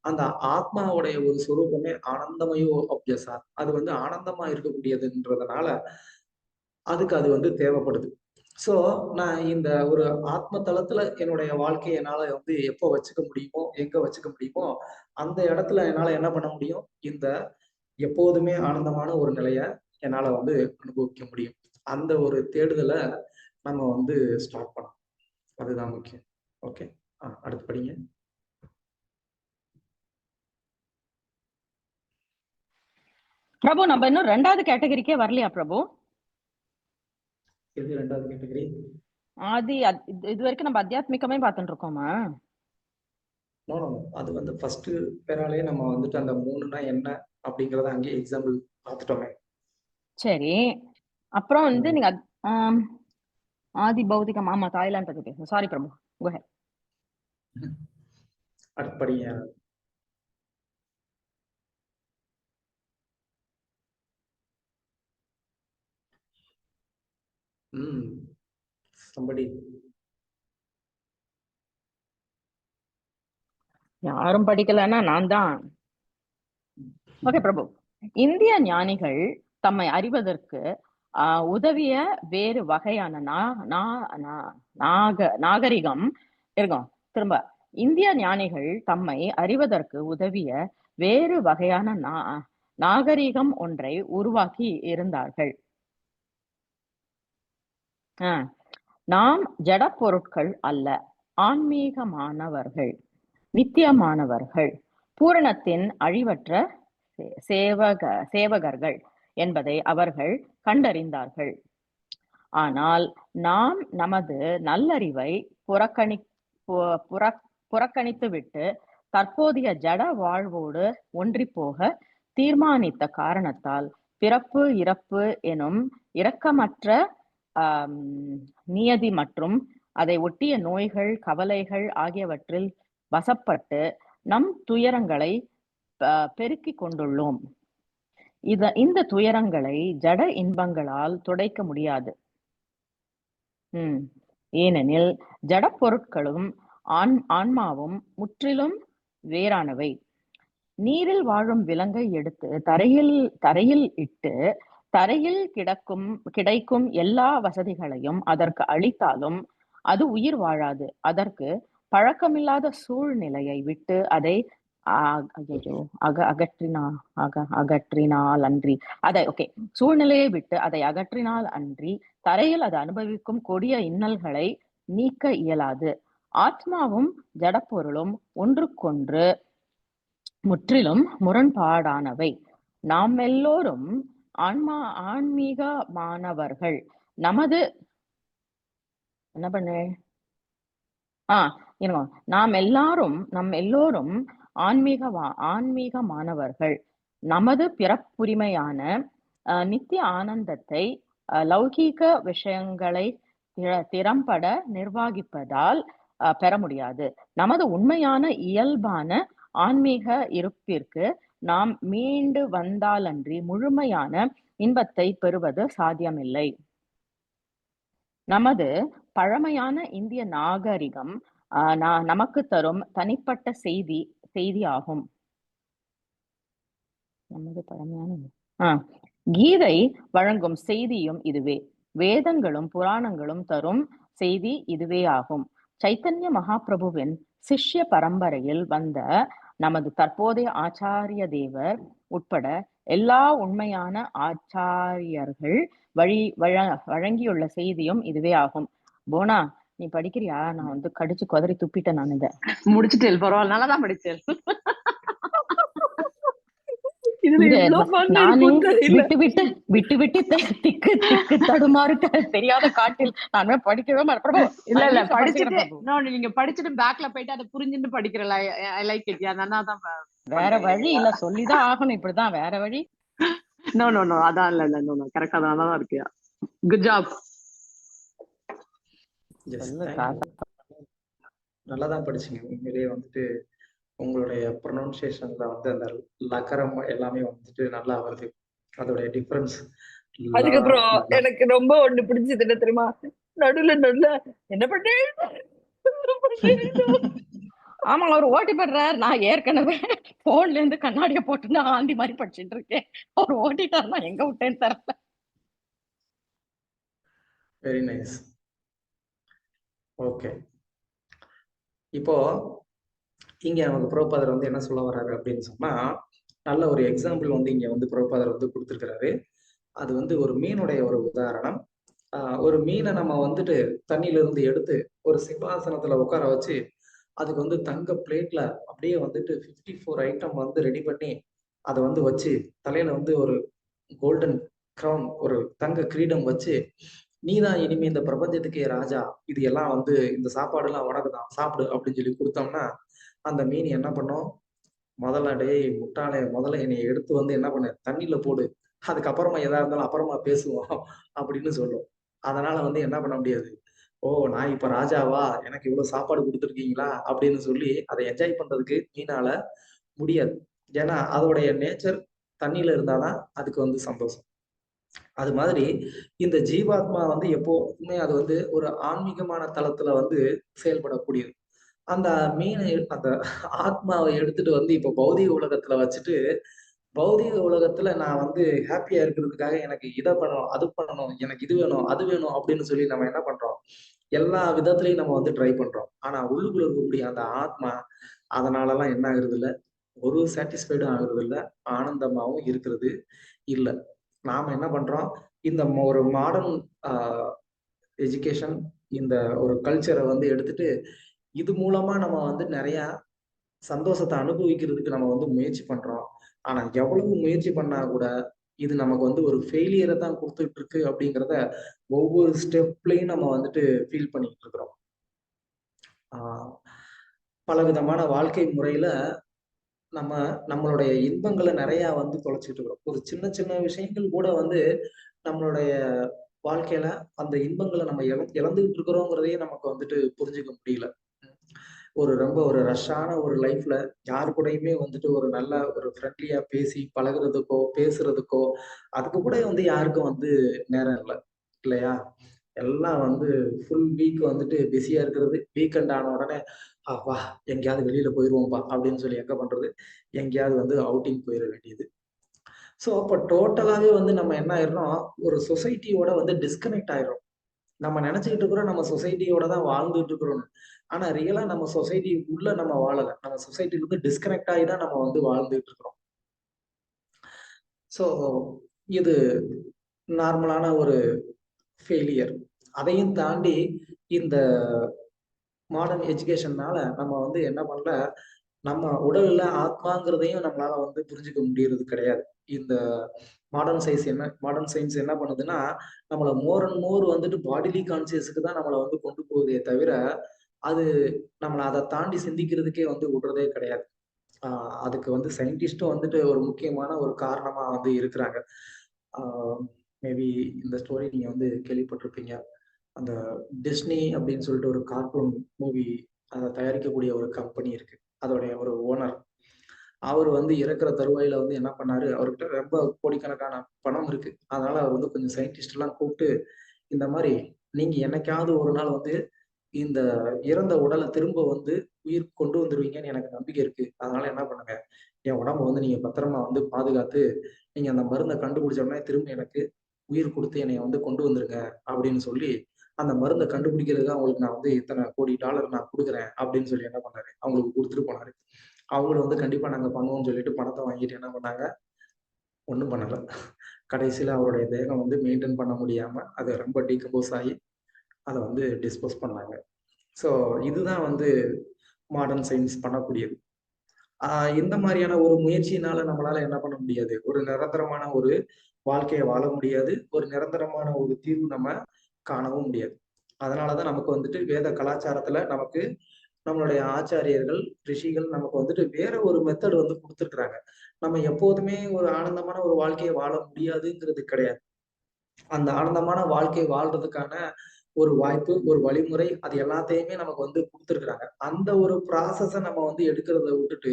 அந்த ஆத்மாவுடைய ஒரு சொரூபமே ஆனந்தமயோ அப்யசா, அது வந்து ஆனந்தமா இருக்கக்கூடியதுன்றதுனால அதுக்கு அது வந்து தேவைப்படுது. ஸோ நான் இந்த ஒரு ஆத்ம தளத்துல என்னுடைய வாழ்க்கையை என்னால வந்து எப்போ வச்சுக்க முடியுமோ, எங்க வச்சுக்க முடியுமோ அந்த இடத்துல என்னால என்ன பண்ண முடியும், இந்த எப்போதுமே ஆனந்தமான ஒரு நிலைய என்னால வந்து அனுபவிக்க முடியும். அந்த ஒரு தேடுதலை நம்ம வந்து ஸ்டார்ட் பண்ணணும். அதுதான் முக்கியம். ஓகே, அடுத்து படிங்க. பிரபு நம்ம இன்னும் ரெண்டாவது கேட்டகரிக்கே வரலையா பிரபு? இது ரெண்டாவது கேட்டகரி. இது வரைக்கும் நம்ம அத்தியாத்மிகமே பார்த்துட்டு இருக்கோமா? நோ நோ அது வந்து ஃபர்ஸ்ட் பேராலே நம்ம வந்துட்டு அந்த 3னா என்ன அப்படிங்கறத அங்கேயே எக்ஸாம்பிள் பார்த்துட்டோமே. சரி, அப்புறம் வந்து நீங்க ஆதி பௌதிகம், ஆமா தாய்லாந்து பத்தி பேசணும். சாரி பிரபு, go ahead. அடுத்தபடியா somebody யாரும் படிக்கலன்னா நான் தான். ஓகே பிரபு. இந்திய ஞானிகள் தம்மை அறிவதற்கு உதவிய வேறு வகையான நாகரிகம் இருக்கும். திரும்ப, இந்திய ஞானிகள் தம்மை அறிவதற்கு உதவிய வேறு வகையான நாகரிகம் ஒன்றை உருவாக்கி இருந்தார்கள். நாம் ஜட பொருட்கள் அல்ல, ஆன்மீகமானவர்கள், நித்தியமானவர்கள், பூரணத்தின் அழிவற்ற சேவகர்கள் என்பதை அவர்கள் கண்டறிந்தார்கள். ஆனால் நாம் நமது நல்லறிவை புறக்கணித்துவிட்டு தற்போதைய ஜட வாழ்வோடு ஒன்றி போக தீர்மானித்த காரணத்தால் பிறப்பு இறப்பு எனும் இரக்கமற்ற நியதி மற்றும் அதை ஒட்டிய நோய்கள், கவலைகள் ஆகியவற்றில் வசப்பட்டு நம் துயரங்களை பெருக்கிக் கொண்டுள்ளோம். இந்த துயரங்களை ஜட இன்பங்களால் துடைக்க முடியாது. ஏனெனில் ஜட பொருட்களும் ஆன்மாவும் முற்றிலும் வேறானவை. நீரில் வாழும் விலங்கை எடுத்து தரையில் இட்டு தரையில் கிடைக்கும் எல்லா வசதிகளையும் அதற்கு அளித்தாலும் அது உயிர் வாழாது. அதற்கு பழக்கமில்லாத சூழ்நிலையை விட்டு அதை அகற்றினால் அன்றி சூழ்நிலையை விட்டு அதை அகற்றினால் அன்றி தரையில் அது அனுபவிக்கும் கொடிய இன்னல்களை நீக்க இயலாது. ஆத்மாவும் ஜடப்பொருளும் ஒன்றுக்கொன்று முற்றிலும் முரண்பாடானவை. நாம் எல்லோரும் ஆன்மீகமானவர்கள். நமது நாம் எல்லோரும் ஆன்மீகமானவர்கள். நமது பிறப்புரிமையான நித்திய ஆனந்தத்தை லௌகீக விஷயங்களை திறம்பட நிர்வகிப்பதால் பெற முடியாது. நமது உண்மையான இயல்பான ஆன்மீக இருப்பிற்கு நாம் மீண்டு வந்தாலன்றி முழுமையான இன்பத்தை பெறுவது சாத்தியமில்லை. நமது பழமையான இந்திய நாகரிகம் நமக்கு தரும் தனிப்பட்ட செய்தி ஆகும். நமது பழமையான கீதை வழங்கும் செய்தியும் இதுவே. வேதங்களும் புராணங்களும் தரும் செய்தி இதுவே ஆகும். சைத்தன்ய மகாபிரபுவின் சிஷ்ய பரம்பரையில் வந்த நமது தற்போதைய ஆச்சாரிய தேவர் உட்பட எல்லா உண்மையான ஆச்சாரியர்கள் வழங்கியுள்ள செய்தியும் இதுவே ஆகும். போனா, நீ படிக்கிறியா? நான் வந்து கடிச்சு கொதறி துப்பிட்டேன். நான் இதை முடிச்சுட்டேன். பரவாயில்ல, நல்லாதான் படிச்சேன். விட்டு திக்கு தடுமாறு தெரியாத காட்டில் நான் படிக்கவே மாட்டேன். இல்ல படிச்சுட்டு நீங்க படிச்சுட்டு பேக்ல போயிட்டு அதை புரிஞ்சுட்டு படிக்கிறல. வேற வழி இல்ல, சொல்லிதான் ஆகணும். இப்படிதான், வேற வழி. நோ அதான் இல்ல கரெக்டா தான் இருக்கு. Good job. நல்லாதான் படிச்சீங்க. உண்மையிலேயே வந்துட்டு உங்களுடைய ப்ரொனவுன்சியேஷன்ல வந்து அந்த லகரம் எல்லாமே வந்துட்டு நல்லா வருது. அதோடைய டிஃபரன்ஸ். அதுக்கப்புறம் எனக்கு ரொம்ப ஒண்ணு பிடிச்சது என்ன தெரியுமா? நடுல என்ன பண்ணேன். ஆமா, அவர் ஓட்டி படுறாரு. நான் ஏற்கனவே போன்ல இருந்து கண்ணாடிய போட்டு நான் ஆண்டி மாதிரி படிச்சுட்டு இருக்கேன். அவர் ஓட்டிட்டார், நான் எங்க விட்டேன்னு தெரியல. Very nice. ஓகே, இப்போ இங்க நமக்கு பிரபுபாதர் வந்து என்ன சொல்ல வர்றாரு அப்படின்னு சொன்னா, நல்ல ஒரு எக்ஸாம்பிள் வந்து இங்க வந்து பிரபுபாதர் வந்து கொடுத்துருக்கிறாரு. அது வந்து ஒரு மீனுடைய ஒரு உதாரணம். ஒரு மீனை நம்ம வந்துட்டு தண்ணியில இருந்து எடுத்து ஒரு சிம்மாசனத்துல உட்கார வச்சு அதுக்கு வந்து தங்க பிளேட்ல அப்படியே வந்துட்டு 54 ஐட்டம் வந்து ரெடி பண்ணி அதை வந்து வச்சு தலையில வந்து ஒரு கோல்டன் கிரவுன், ஒரு தங்க கிரீடம் வச்சு நீதான் இனிமே இந்த பிரபஞ்சத்துக்கே ராஜா, இது எல்லாம் வந்து இந்த சாப்பாடு எல்லாம் உனக்கு தான், சாப்பிடு அப்படின்னு சொல்லி கொடுத்தோம்னா அந்த மீன் என்ன பண்ணும்? முதல்ல டேய் முட்டாளே, முதல்ல என்னை எடுத்து வந்து என்ன பண்ணு, தண்ணியில போடு, அதுக்கப்புறமா எதா இருந்தாலும் அப்புறமா பேசுவோம் அப்படின்னு சொல்லும். அதனால வந்து என்ன பண்ண முடியாது, ஓ நான் இப்ப ராஜாவா, எனக்கு இவ்வளவு சாப்பாடு கொடுத்துருக்கீங்களா அப்படின்னு சொல்லி அதை என்ஜாய் பண்றதுக்கு மீனால முடியாது. ஏன்னா அதோடைய நேச்சர் தண்ணியில இருந்தாதான் அதுக்கு வந்து சந்தோஷம். அது மாதிரி இந்த ஜீவாத்மா வந்து எப்போதுமே அது வந்து ஒரு ஆன்மீகமான தளத்துல வந்து செயல்படக்கூடியது. அந்த மீனை அந்த ஆத்மாவை எடுத்துட்டு வந்து இப்ப பௌதீக உலகத்துல வச்சுட்டு, பௌதீக உலகத்துல நான் வந்து ஹாப்பியா இருக்கிறதுக்காக எனக்கு இத பண்ணணும், அது பண்ணணும், எனக்கு இது வேணும், அது வேணும் அப்படின்னு சொல்லி நம்ம என்ன பண்றோம்? எல்லா விதத்திலயும் நம்ம வந்து ட்ரை பண்றோம். ஆனா உள்ளுக்குள்ள இருக்கக்கூடிய அந்த ஆத்மா அதனாலலாம் என்ன ஆகுறது இல்ல, ஒரு சாட்டிஸ்ஃபைடும் ஆகுறது இல்ல, ஆனந்தமாவும் இருக்கிறது இல்ல. நாம என்ன பண்றோம்? இந்த ஒரு மாடர்ன் அ எஜுகேஷன், இந்த ஒரு கல்ச்சர வந்து எடுத்துட்டு, இது மூலமா நம்ம வந்து நெறையா சந்தோஷத்த அனுபவிக்கிறதுக்கு நம்ம வந்து முயற்சி பண்றோம். ஆனா எவ்வளவு முயற்சி பண்ணா கூட, இது நமக்கு வந்து ஒரு ஃபெயிலியர தான் குடுத்துட்டு இருக்கு அப்படிங்கிறத ஒவ்வொரு ஸ்டெப்லயும் நம்ம வந்துட்டு ஃபீல் பண்ணிக்கிட்டு இருக்கிறோம். ஆ பலவிதமான வாழ்க்கை முறையில நம்ம நம்மளுடைய இன்பங்கள நெறையா வந்து தொலைச்சுட்டு இருக்கிறோம். ஒரு சின்ன சின்ன விஷயங்கள் கூட வந்து நம்மளுடைய வாழ்க்கையில அந்த இன்பங்கள நம்ம இழந்துகிட்டு இருக்கிறோங்கிறதையே நமக்கு வந்துட்டு புரிஞ்சுக்க முடியல. ரொம்ப ஒரு ரஷ்ஷான ஒரு லைஃப்ல யாரு கூடயுமே வந்துட்டு ஒரு நல்ல ஒரு ஃப்ரெண்ட்லியா பேசி பழகுறதுக்கோ, பேசுறதுக்கோ, அதுக்கு கூட வந்து யாருக்கும் வந்து நேரம் இல்ல. இல்லையா? எல்லாம் வந்து ஃபுல் வீக் வந்துட்டு பிஸியா இருக்கிறது. வீக்கெண்ட் ஆன உடனே, "அப்பா எங்கேயாவது வெளியில போயிருவோம்பா" அப்படின்னு சொல்லி எங்க பண்றது? எங்கேயாவது வந்து அவுட்டிங் போயிற வேண்டியது. ஸோ அப்ப டோட்டலாவே வந்து நம்ம என்ன ஆயிடுறோம், ஒரு சொசைட்டியோட வந்து டிஸ்கனெக்ட் ஆயிடுறோம். நம்ம நெனச்சுக்கிட்டு இருக்கிறோம் நம்ம சொசைட்டியோட தான் வாழ்ந்துட்டு இருக்கிறோம்னு. ஆனா ரியலா நம்ம சொசைட்டி உள்ள நம்ம வாழல. நம்ம சொசைட்டில இருந்து டிஸ்கனெக்ட் ஆகி தான் நம்ம வந்து வாழ்ந்துட்டு இருக்கிறோம். ஸோ இது நார்மலான ஒரு ஃபெயிலியர். அதையும் தாண்டி இந்த மாடர்ன் எஜுகேஷன்னால நம்ம வந்து என்ன பண்ணல, நம்ம உடல்ல ஆத்மாங்கிறதையும் நம்மளால வந்து புரிஞ்சுக்க முடியறது கிடையாது. இந்த மாடர்ன் சயின்ஸ் என்ன பண்ணுதுன்னா, நம்மள மோர் அண்ட் மோர் வந்துட்டு பாடிலி கான்ஷியஸ்க்கு தான் நம்மள வந்து கொண்டு போகுதே தவிர, அது நம்மள அத தாண்டி சிந்திக்கிறதுக்கே வந்து விடுறதே கிடையாது. ஆ அதுக்கு வந்து சயின்டிஸ்ட்டும் வந்துட்டு ஒரு முக்கியமான ஒரு காரணமா வந்து இருக்கிறாங்க. ஆ மேபி இந்த ஸ்டோரி நீங்க வந்து கேள்விப்பட்டிருப்பீங்க. அந்த டிஸ்னி அப்படின்னு சொல்லிட்டு ஒரு கார்ட்டூன் மூவி அத தயாரிக்கக்கூடிய ஒரு கம்பெனி இருக்கு. அதோடைய ஒரு ஓனர். அவரு வந்து இறக்குற தருவாயில வந்து என்ன பண்ணாரு, அவர்கிட்ட ரொம்ப கோடிக்கணக்கான பணம் இருக்கு. அதனால அவர் வந்து கொஞ்சம் சயின்டிஸ்ட்லாம் கூப்பிட்டு, இந்த மாரி நீங்க என்னைக்காவது ஒரு நாள் வந்து இந்த இறந்த உடல திரும்ப வந்து உயிர் கொண்டு வந்துருவீங்கன்னு எனக்கு நம்பிக்கை இருக்கு. அதனால என்ன பண்ணுங்க, என் உடம்ப வந்து நீங்க பத்திரமா வந்து பாதுகாத்து, நீங்க அந்த மருந்த கண்டுபிடிச்ச உடனே திரும்ப எனக்கு உயிர் குடுத்து என்னைய வந்து கொண்டு வந்துருங்க அப்படின்னு சொல்லி, அந்த மருந்த கண்டுபிடிக்கிறதுக்கு அவங்களுக்கு நான் வந்து இத்தனை கோடி டாலர் நான் குடுக்குறேன் அப்படின்னு சொல்லி என்ன பண்ணாரு, அவங்களுக்கு குடுத்துட்டு போனாரு. அவங்களும் வந்து கண்டிப்பா நாங்க பண்ணுவோம்னு சொல்லிட்டு பணத்த வாங்கிட்டு என்ன பண்ணாங்க, ஒண்ணும் பண்ணல. கடைசியில அவருடைய தேகம் வந்து மெயின்டெயின் பண்ண முடியாம, அது ரொம்ப டீகம்போஸ் ஆயி, அத வந்து டிஸ்போஸ் பண்ணாங்க. ஸோ இதுதான் வந்து மாடர்ன் சயின்ஸ் பண்ணக்கூடியது. ஆ இந்த மாரியான ஒரு முயற்சியினால நம்மளால என்ன பண்ண முடியாது, ஒரு நிரந்தரமான ஒரு வாழ்க்கைய வாழ முடியாது. ஒரு நிரந்தரமான ஒரு தீர்வு நம்ம காணவும் முடியாது. அதனால தான் நமக்கு வந்துட்டு வேத கலாச்சாரத்துல நமக்கு நம்மளுடைய ஆச்சாரியர்கள், ரிஷிகள் நமக்கு வந்துட்டு வேற ஒரு மெத்தட் வந்து குடுத்துருக்காங்க. நம்ம எப்போதுமே ஒரு ஆனந்தமான ஒரு வாழ்க்கைய வாழ முடியாதுங்கிறது கிடையாது. அந்த ஆனந்தமான வாழ்க்கை வாழ்றதுக்கான ஒரு வாய்ப்பு, ஒரு வழிமுறை அது எல்லாத்தையுமே நமக்கு வந்து குடுத்துருக்காங்க. அந்த ஒரு ப்ராசஸ நம்ம வந்து எடுக்கிறத விட்டுட்டு,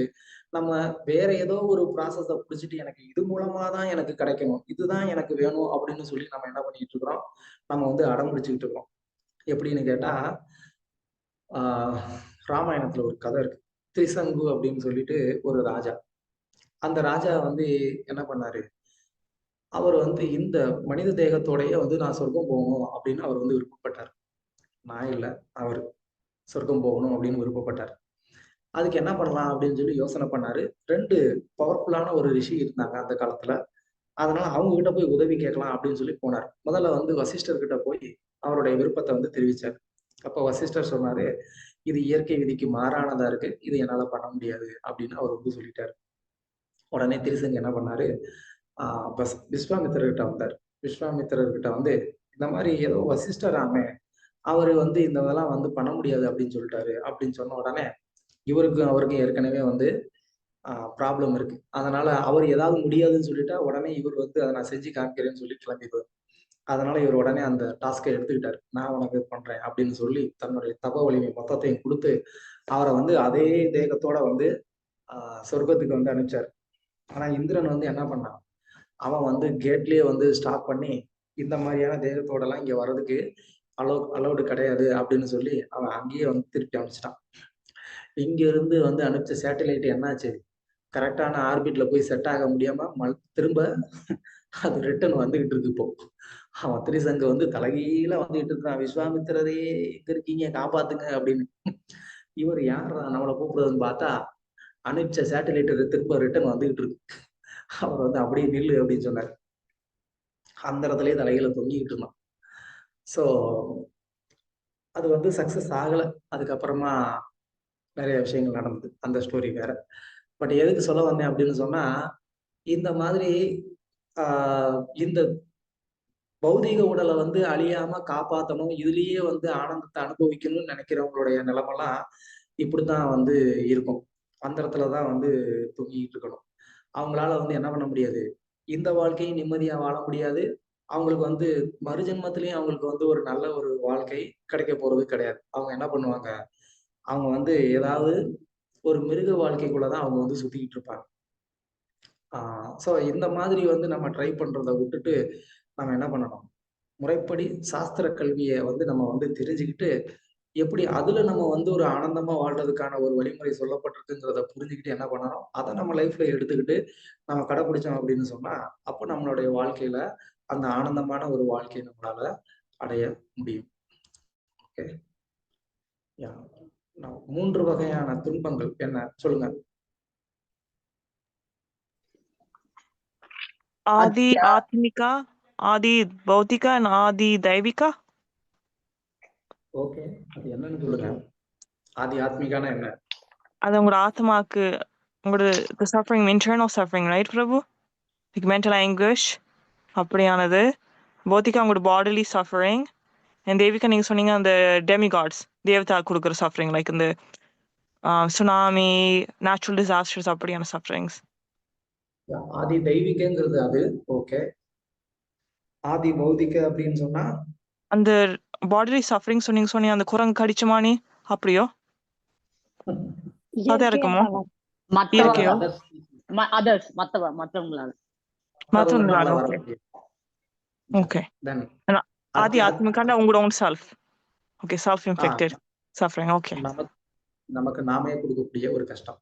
நம்ம வேற ஏதோ ஒரு ப்ராசஸ புடிச்சுட்டு எனக்கு இது மூலமா தான் எனக்கு கிடைக்கணும். இதுதான் எனக்கு வேணும் அப்படின்னு சொல்லி நம்ம என்ன பண்ணிட்டு இருக்கிறோம், நம்ம வந்து அடம் பிடிச்சுக்கிட்டு இருக்கிறோம். எப்படின்னு கேட்டா, ஆ ராமாயணத்துல ஒரு கதை இருக்கு. திரிசங்கு அப்படின்னு சொல்லிட்டு ஒரு ராஜா. அந்த ராஜா வந்து என்ன பண்ணாரு, அவர் வந்து இந்த மனித தேகத்தோடயே வந்து நான் சொர்க்கம் போகணும் அப்படின்னு அவர் வந்து விருப்பப்பட்டார். நான் இல்ல, அவரு. சொர்க்கம் போகணும் அப்படின்னு விருப்பப்பட்டார். அதுக்கு என்ன பண்ணலாம் அப்படின்னு சொல்லி யோசனை பண்ணாரு. 2 பவர்ஃபுல்லான ஒரு ரிஷி இருந்தாங்க அந்த காலத்துல. அதனால அவங்க கிட்ட போய் உதவி கேட்கலாம் அப்படின்னு சொல்லி போனார். முதல்ல வந்து வசிஷ்டர் கிட்ட போய் அவருடைய விருப்பத்த வந்து தெரிவிச்சார். அப்ப வசிஷ்டர் சொன்னாரு, "இது இயற்கை விதிக்கு மாறானதா இருக்கு. இது என்னால பண்ண முடியாது" அப்படின்னு அவர் வந்து சொல்லிட்டாரு. உடனே திரிசங்கு என்ன பண்ணாரு, ஆ விஸ்வாமித்திரர் கிட்ட வந்தாரு. விஸ்வாமித்திரர் கிட்ட வந்து, இந்த மாதிரி ஏதோ வசிஷ்டர் ஆமே அவரு வந்து இந்த இதெல்லாம் வந்து பண்ண முடியாது அப்படின்னு சொல்லிட்டாரு அப்படின்னு சொன்ன உடனே அவருக்கும் ஏற்கனவே வந்து ப்ராப்ளம் இருக்கு. அதனால அவர் ஏதாவது முடியாதுன்னு சொல்லிட்டா உடனே இவர் வந்து அதை நான் செஞ்சு காமிக்கிறேன்னு சொல்லி கிளம்பிடுவார். அதனால இவர் உடனே அந்த டாஸ்கை எடுத்துக்கிட்டாரு. நான் உனக்கு பண்றேன் அப்படின்னு சொல்லி தன்னுடைய தப வலிமை மொத்தத்தையும் கொடுத்து அவரை வந்து அதே தேகத்தோட வந்து சொர்க்கத்துக்கு வந்து அனுப்பிச்சார். ஆனா இந்திரன் வந்து என்ன பண்ணான், அவன் வந்து கேட்லயே வந்து ஸ்டாப் பண்ணி இந்த மாதிரியான தேகத்தோட எல்லாம் இங்க வர்றதுக்கு அலௌடு கிடையாது அப்படின்னு சொல்லி அவன் அங்கேயே வந்து திருப்பி அனுப்பிச்சிட்டான். இங்க இருந்து வந்து அனுப்பிச்ச சேட்டலைட் என்னாச்சு, கரெக்டான ஆர்பிட்ல போய் செட் ஆக முடியாம திரும்ப அது ரிட்டர்ன் வந்துகிட்டு இருக்கு. இப்போ அவன் திரிசங்க வந்து தலைகீழ வந்துகிட்டு இருக்கான், விஸ்வாமித்திரரே எங்க இருக்கீங்க காப்பாத்துங்க அப்படின்னு. இவர் யார் நம்மளை கூப்பிடுறதுன்னு பார்த்தா அனுப்பிச்ச சேட்டலைட் திரும்ப ரிட்டர்ன் வந்துகிட்டு இருக்கு. அவர் வந்து அப்படியே நில்லு அப்படின்னு சொன்னார். அந்த இடத்துலயே தலையில தொங்கிக்கிட்டு இருந்தான். ஸோ அது வந்து சக்சஸ் ஆகலை. அதுக்கப்புறமா நிறைய விஷயங்கள் நடந்தது, அந்த ஸ்டோரி வேற. பட் எதுக்கு சொல்ல வந்தேன் அப்படின்னு சொன்னா, இந்த மாதிரி இந்த பௌதீக உடலை வந்து அழியாம காப்பாற்றணும், இதுலயே வந்து ஆனந்தத்தை அனுபவிக்கணும்னு நினைக்கிறவங்களுடைய நிலைமெல்லாம் இப்படித்தான் வந்து இருக்கும். அந்த இடத்துலதான் வந்து தூங்கிட்டு இருக்கணும். அவங்களால வந்து என்ன பண்ண முடியாது, இந்த வாழ்க்கையும் நிம்மதியா வாழ முடியாது. அவங்களுக்கு வந்து மறுஜென்மத்திலயும் அவங்களுக்கு வந்து ஒரு நல்ல ஒரு வாழ்க்கை கிடைக்க போறது கிடையாது. அவங்க என்ன பண்ணுவாங்க, அவங்க வந்து ஏதாவது ஒரு மிருக வாழ்க்கைக்குள்ளதான் அவங்க வந்து சுத்திக்கிட்டு இருப்பாங்க. ஸோ இந்த மாதிரி வந்து நம்ம ட்ரை பண்றதை விட்டுட்டு நம்ம என்ன பண்ணணும், முறைப்படி சாஸ்திர கல்வியை வந்து நம்ம வந்து தெரிஞ்சுக்கிட்டு எப்படி அதுல நம்ம வந்து ஒரு ஆனந்தமா வாழ்றதுக்கான ஒரு வழிமுறை சொல்லப்பட்டிருக்குங்கிறத புரிஞ்சுக்கிட்டு என்ன பண்ணணும், அதை நம்ம லைஃப்ல எடுத்துக்கிட்டு நம்ம கடைபிடிச்சோம் அப்படின்னு சொன்னா அப்போ நம்மளுடைய வாழ்க்கையில அந்த ஆனந்தமான ஒரு வாழ்க்கையை நம்மளால அடைய முடியும். ஓகே, 3 வகையான துன்பங்கள் என்ன சொல்லுங்க. ஆதி ஆத்மிகா, ஆதி பௌத்திகா and ஆதி தெய்வீகா. ஓகே, அது என்னன்னு சொல்லுங்க. ஆதி ஆத்மிகானா என்ன? அது உங்களோட ஆத்மாக்கு உங்களோட suffering, internal suffering, right Prabhu? Like mental ஆங்குஷ் அப்படியானது. பௌத்திகா உங்களோட பாடிலி சஃபரிங். அண்ட் தெய்வீகா நீங்க சொன்னீங்க அந்த டெமிகாட்ஸ் தேவதா கொடுக்குற சஃபரிங், லைக் இந்த சுனாமி, நேச்சுரல் டிசாஸ்டர்ஸ் அப்படியான சஃபரிங்ஸ். ஆதி தெய்வீகங்கிறது அது ஓகே. ஆதி பௌதிக அப்படின்னு சொன்னா அந்த பாடிலி சஃபரிங் சொன்னீங்க அந்த குரங்கு கடிச்சுமானி அப்படியோ அதா இருக்குமோ? இயற்கையோ மத்தவங்களால. ஓகே. ஆதி ஆத்மிகான உங்களோட own self. Okay, self infected suffering. Okay, நமக்கு நாமே கொடுக்கக்கூடிய ஒரு கஷ்டம்.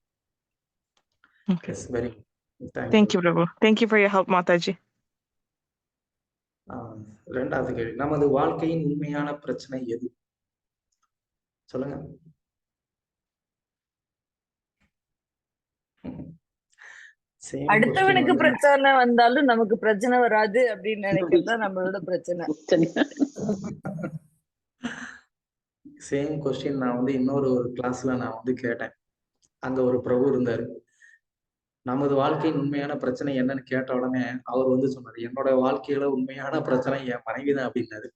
Okay, very thank you Prabhu. Thank you for your help Mataji. இரண்டாவது கேள்வி, நமது வாழ்க்கையின் உண்மையான பிரச்சனை எது? சொல்லுங்க. அடுத்தவனுக்கு பிரச்சனை வந்தாலும் நமக்கு பிரச்சனை வராது அப்படின்னு நினைக்கிறது நம்மளோட பிரச்சனை. சேம் கொஸ்டின் நான் வந்து இன்னொரு கிளாஸ்ல நான் வந்து கேட்டேன். அங்க ஒரு பிரபு இருந்தாரு. நமது வாழ்க்கையின் உண்மையான பிரச்சனை என்னன்னு கேட்ட உடனே அவர் வந்து சொன்னாரு, என்னோட வாழ்க்கையில உண்மையான பிரச்சனை என் மனைவிதான் அப்படின்னாரு.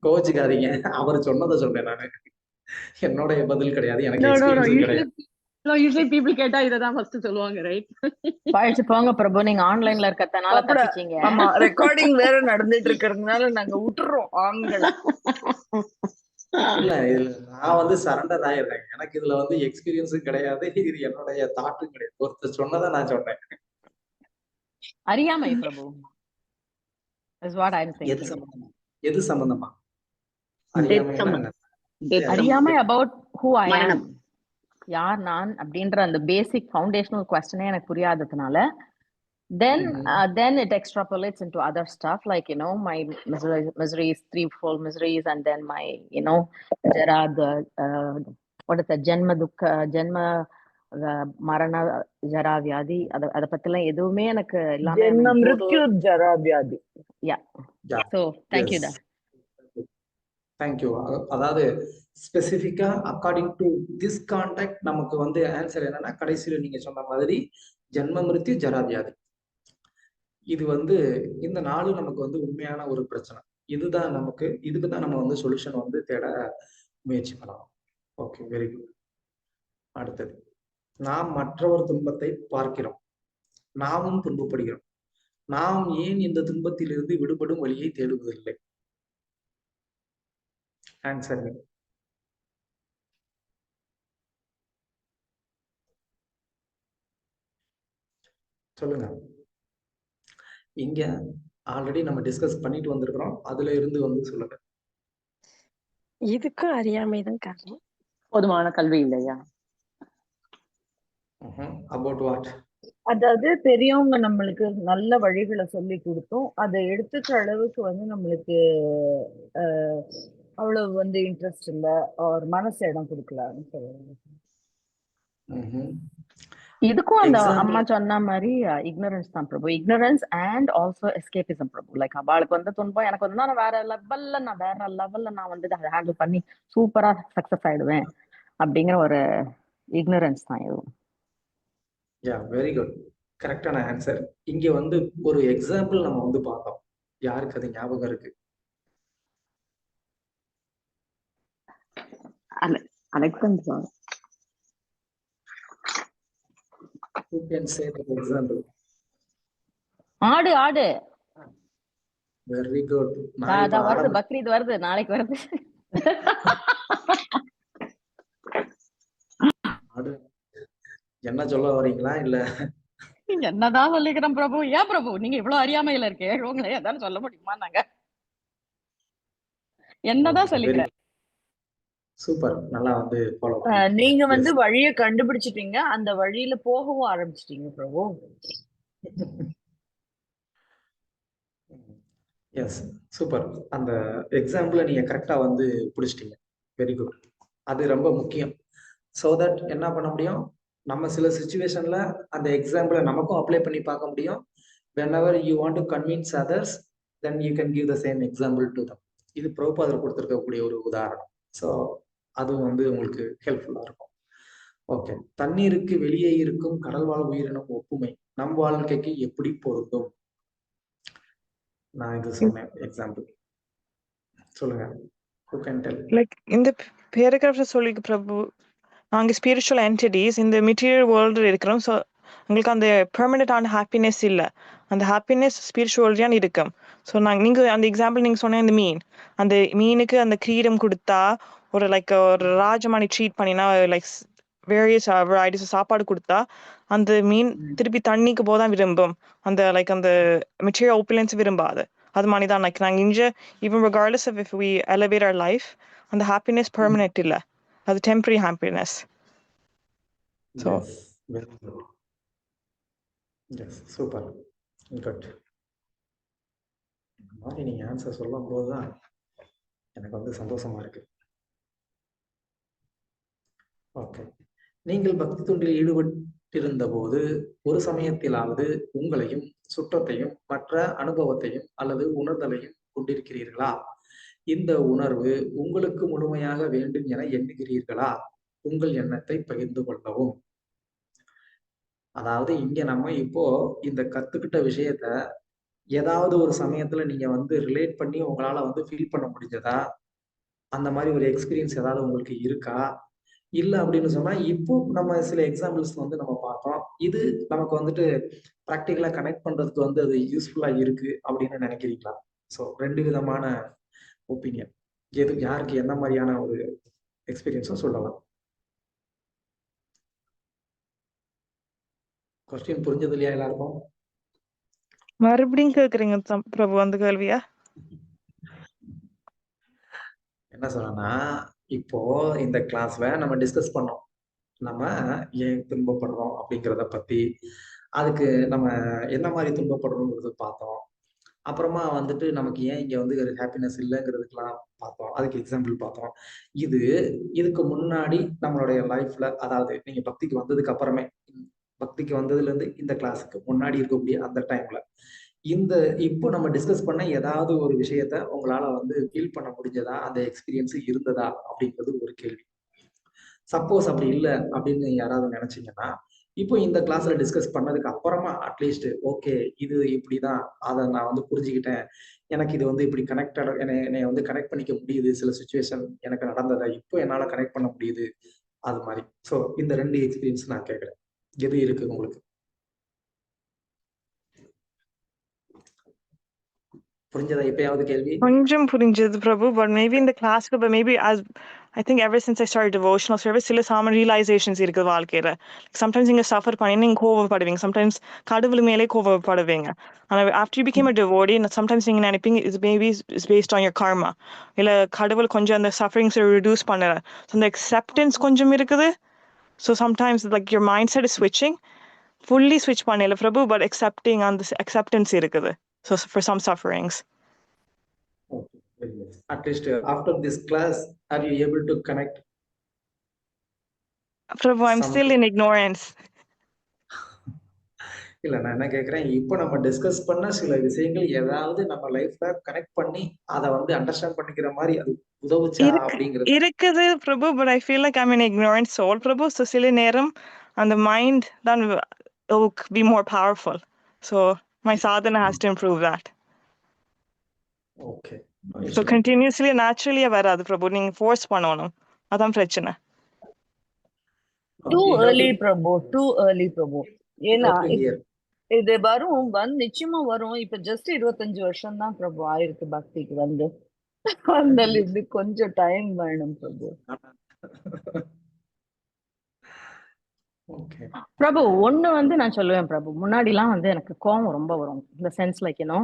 கோச்சுக்காதீங்க, அவர் சொன்னதை சொல்றேன் நானு, என்னோட பதில் கிடையாது, எனக்கு எக்ஸ்பீரியன்ஸ் கிடையாது. usually people கேட்டா இததான் ஃபர்ஸ்ட் சொல்லுவாங்க, ரைட்? பழச்சு போங்க பிரபு, நீங்க ஆன்லைன்ல இருக்கறதுனால தப்பிச்சீங்க. ஆமா, ரெக்கார்டிங் வேற நடந்துட்டு இருக்கிறதுனால நாங்க விட்டுறோம் ஆண்களை. இல்ல, இதுல நான் வந்து சரண்டர் ஆயிடுறேன். எனக்கு இதுல வந்து எக்ஸ்பீரியன்ஸும் கிடையாது, இது என்னுடைய தாட்டும் கிடையாது. ஒருத்தர் சொன்னதை நான் சொன்னேன். அறியாமை பிரபு. Is what I'm thinking. எது சம்பந்தமா? அறியாமை about who I am, யார் நான் அப்படின்ற அந்த பேசிக் ஃபவுண்டேஷனல் கொஸ்டினே எனக்கு புரியாததுனால then it extrapolates into other stuff like, you know, my miseries, threefold miseries, and then my, you know, jara, the what is that, janma dukha, janma marana jara vyadi, அத பத்திலாம் எதுவுமே எனக்கு எல்லாமே ஜென்ம மிருத்யு ஜரா வியாதி. yeah so thank you da. Thank you. அதாவது ஸ்பெசிஃபிக்கா அக்கார்டிங் டு திஸ் கான்டெக்ட் நமக்கு வந்து ஆன்சர் என்னன்னா, கடைசியில நீங்க சொன்ன மாதிரி ஜென்ம மிருத்யு ஜரா வியாதி. இது வந்து இந்த நாலு நமக்கு வந்து உண்மையான ஒரு பிரச்சனை. இதுதான் நமக்கு இதுக்கு தான் நம்ம வந்து சொல்யூஷன் வந்து தேட முயற்சி பண்ணலாம். Okay, very good. அடுத்தது, நாம் மற்றவர் துன்பத்தை பார்க்கிறோம், நாமும் துன்பப்படுகிறோம், நாம் ஏன் இந்த துன்பத்திலிருந்து விடுபடும் வழியை தேடுவதில்லை? ஆன்சர் சொல்லுங்க. இங்க ஆல்ரெடி நம்ம டிஸ்கஸ் பண்ணிட்டு வந்திருக்கிறோம், அதுல இருந்து வந்து சொல்லுங்க. இதுக்கும் அறியாமைதான் காரணம். போதுமான கல்வி இல்லையா? About what? அதாவது பெரியவங்க நம்மளுக்கு நல்ல வழிகளை சொல்லி கொடுத்தோம், அதை எடுத்துக்க அளவுக்கு வந்து நம்மளுக்கு அவ்வளவு வந்து இன்ட்ரெஸ்ட் இல்ல, ஒரு மனசு இடம் கொடுக்கலான்னு சொல்லுவாங்க. இதுக்கும் அந்த அம்மா சொன்ன மாதிரி இக்னரன்ஸ் தான் Prabhu. Ignorance and also escapism Prabhu. Like அவளுக்கு வந்து துன்பம் எனக்கு வந்து நான் வேற லெவல்ல நான் வந்து அதை ஹேண்டில் பண்ணி சூப்பரா சக்சஸ் ஆயிடுவேன் அப்படிங்கிற ஒரு இக்னரன்ஸ் தான் இதுவும். யா, வெரி குட், கரெக்டான ஆன்சர். இங்க வந்து ஒரு எக்ஸாம்பிள் நம்ம வந்து பார்த்தோம். யாருக்கு அது ஞாபகம் இருக்கு? Alexander. Who can say that example? ஆடு ஆடு. Very good. வருது, பக்ரீத் வருது, நாளைக்கு வருது. என்ன சொல்ல வரீங்களா? இல்ல என்னதான் சொல்லிக்கிறோம் பிரபு. ஏன் பிரபு நீங்க இவ்வளவு அறியாமையில இருக்கே, உங்களை ஏதாவது சொல்ல முடியுமா? நாங்க என்னதான் சொல்லிக்கிறேன். சூப்பர், நல்லா வந்து ஃபாலோ நீங்க வந்து வழியை கண்டுபிடிச்சிட்டீங்க, அந்த வழியில போகவும் ஆரம்பிச்சிட்டீங்க பிரபு. S, super. அந்த எக்ஸாம்பிள நீங்க கரெக்டா வந்து பிடிச்சிட்டீங்க. Very good. அது ரொம்ப முக்கியம். சோ தட் என்ன பண்ண முடியும், நம்ம சில சிச்சுவேஷன்ல அந்த எக்ஸாம்பிள நமக்கும் அப்ளை பண்ணி பார்க்க முடியும். whenever you want to convince others, then you can give the same example to them. இது பிரபுபாதர் கொடுத்திருக்கக்கூடிய ஒரு உதாரணம். ஸோ அதுவும் வந்து உங்களுக்கு ஹெல்ப்ஃபுல்லா இருக்கும். ஓகே, தண்ணீருக்கு வெளியே இருக்கும் கடல் வாழ் உயிரினம் ஒப்புமை நம் வாழ்க்கைக்கு எப்படி பொருந்தும்? நான் இது சொன்னேன் எக்ஸாம்பிள். சொல்லுங்க. Who can tell? Like இந்த பேராகிராஃப்ல சொல்லிக்கு பிரபு, நாங்க ஸ்பிரிச்சுவல் என்டிட்டிஸ் இந்த மெட்டீரியல் வேர்ல்டு இருக்கிறோம். ஸோ உங்களுக்கு அந்த பெர்மனண்டான ஹாப்பினஸ் இல்லை. அந்த ஹாப்பினஸ் ஸ்பிரிச்சுவல்டான் இருக்கும். ஸோ நீங்கள் அந்த எக்ஸாம்பிள் நீங்கள் சொன்ன இந்த மீன், அந்த மீனுக்கு அந்த கிரீடம் கொடுத்தா ஒரு லைக் ஒரு ராஜமானி ட்ரீட் பண்ணினா லைக் வேரியஸ் வெரைட்டிஸ் சாப்பாடு கொடுத்தா அந்த மீன் திருப்பி தண்ணிக்கு போதான் விரும்பும். அந்த லைக் அந்த மெட்டீரியல் ஒப்புலன்ஸ் விரும்பாது. அது மாதிரி தான் லைக் நாங்கள் இங்கே even regardless of if we elevate our life, அந்த ஹாப்பினஸ் பெர்மனெண்ட் இல்லை, அது temporary happiness. So yes, super, good. இந்த மாதிரி நீங்க ஆன்சர் சொல்லும் போதுதான் எனக்கு வந்து சந்தோஷமா இருக்கு. ஓகே, நீங்கள் பக்தி தொண்டில் ஈடுபட்டிருந்த போது ஒரு சமயத்திலாவது உங்களையும் சுற்றத்தையும் மற்ற அனுபவத்தையும் அல்லது உணர்தலையும் கொண்டிருக்கிறீர்களா? இந்த உணர்வு உங்களுக்கு முழுமையாக வேண்டும் என எண்ணுகிறீர்களா? உங்கள் எண்ணத்தை பகிர்ந்து கொள்ளவும். அதாவது இங்க நம்ம இப்போ இந்த கத்துக்கிட்ட விஷயத்த ஏதாவது ஒரு சமயத்துல நீங்க வந்து ரிலேட் பண்ணி உங்களால வந்து ஃபீல் பண்ண முடிஞ்சதா? அந்த மாதிரி ஒரு எக்ஸ்பீரியன்ஸ் ஏதாவது உங்களுக்கு இருக்கா? இல்ல அப்படின்னு சொன்னா இப்போ நம்ம சில எக்ஸாம்பிள்ஸ் வந்து நம்ம பார்த்தோம். இது நமக்கு வந்துட்டு ப்ராக்டிக்கலா கனெக்ட் பண்றதுக்கு வந்து அது யூஸ்ஃபுல்லா இருக்கு அப்படின்னு நினைக்கிறீங்களா? ஸோ 2 விதமான ஒப்பீனியன். எது யாருக்கு எந்த மாதிரியான ஒரு எக்ஸ்பீரியன்ஸும் சொல்லலாம். கொஸ்டின் புரிஞ்சது இல்லையா எல்லாருக்கும்? மறுபடியும் கேட்குறீங்க பிரபு அந்த கேள்வியா? என்ன சொல்றேன்னா, இப்போ இந்த கிளாஸ்ல நம்ம டிஸ்கஸ் பண்ணோம், நம்ம ஏன் துன்பப்படுறோம் அப்படிங்கிறத பத்தி, அதுக்கு நம்ம என்ன மாதிரி துன்பப்படுறோங்கிறது பார்த்தோம். அப்புறமா வந்துட்டு நமக்கு ஏன் இங்க வந்து ஹாப்பினஸ் இல்லைங்கிறதுக்கெல்லாம் பார்த்தோம், அதுக்கு எக்ஸாம்பிள் பார்த்தோம். இதுக்கு முன்னாடி நம்மளுடைய லைஃப்ல, அதாவது நீங்க பக்திக்கு வந்ததுக்கு அப்புறமே, பக்திக்கு வந்ததுல இருந்து இந்த கிளாஸுக்கு முன்னாடி இருக்கக்கூடிய அந்த டைம்ல இப்போ நம்ம டிஸ்கஸ் பண்ண ஏதாவது ஒரு விஷயத்த உங்களால வந்து ஃபீல் பண்ண முடிஞ்சதா? அந்த எக்ஸ்பீரியன்ஸ் இருந்ததா அப்படிங்கிறது ஒரு கேள்வி. சப்போஸ் அப்படி இல்லை அப்படின்னு யாராவது நினைச்சீங்கன்னா, இப்போ இந்த கிளாஸ்ல டிஸ்கஸ் பண்ணதுக்கு அப்புறமா அட்லீஸ்ட் ஓகே இது இப்படிதான், அதை நான் வந்து புரிஞ்சுக்கிட்டேன், எனக்கு இது வந்து இப்படி கனெக்டட், என்னை வந்து கனெக்ட் பண்ணிக்க முடியுது, சில சுச்சுவேஷன் எனக்கு நடந்ததை இப்போ என்னால கனெக்ட் பண்ண முடியுது, அது மாதிரி. ஸோ இந்த 2 எக்ஸ்பீரியன்ஸ் நான் கேட்குறேன், எது இருக்கு உங்களுக்கு? புரிஞ்சதா எப்பயாவது கேள்வி? கொஞ்சம் புரிஞ்சது பிரபு, but maybe in the class, but maybe as I think ever since I started devotional service, சில சாம realizations இருக்குது வாழ்க்கையில. Sometimes நீங்க suffer பண்ணி நீங்க கோவப்படுவீங்க, sometimes கடவுள் மேலே கோவப்படுவீங்க. And after you became a devotee, sometimes நீங்க நினைப்பீங்க maybe is based on your karma. இல்ல கடவுள் கொஞ்சம் அந்த sufferings reduce பண்ணல. So the acceptance கொஞ்சம் இருக்குது. So sometimes like your mindset is switching, fully switch பண்ணல பிரபு, but accepting on this acceptance இருக்குது. So for some sufferings. Okay, very nice. At least after this class, are you able to connect? Prabhu, I'm still in ignorance. இல்ல நான் என்ன கேக்குறேன், இப்போ நம்ம discuss பண்ண சில விஷயங்கள் ஏதாவது நம்ம லைஃப்ல கனெக்ட் பண்ணி அதை வந்து அண்டர்ஸ்டாண்ட் பண்ணிக்கிற மாதிரி அது உதவுச்சா அப்படிங்கிறது? இருக்குது பிரபு, but I feel like I'm an ignorant soul, Prabhu. So சில நேரம் அந்த mind தான் will be more powerful. So my sadhana has to improve that. Okay. So continuously naturally வராது பிரபு, நீங்க ஃபோர்ஸ் பண்ணணும், அதான் பிரச்சனை. Too early பிரபு, too early பிரபு. ஏன்னா இது வரும் நிச்சயமா வரும். இப்ப ஜஸ்ட் 25 வருஷம் தான் பிரபு ஆயிருக்கு பக்திக்கு வந்து. அதனால இது கொஞ்சம் டைம் வேணும் பிரபு. பிரபு ஒண்ணு வந்து நான் சொல்லுவேன் பிரபு, முன்னாடி எல்லாம் வந்து எனக்கு கோவம் ரொம்ப வரும். இந்த சென்ஸ் லைக் யூனோ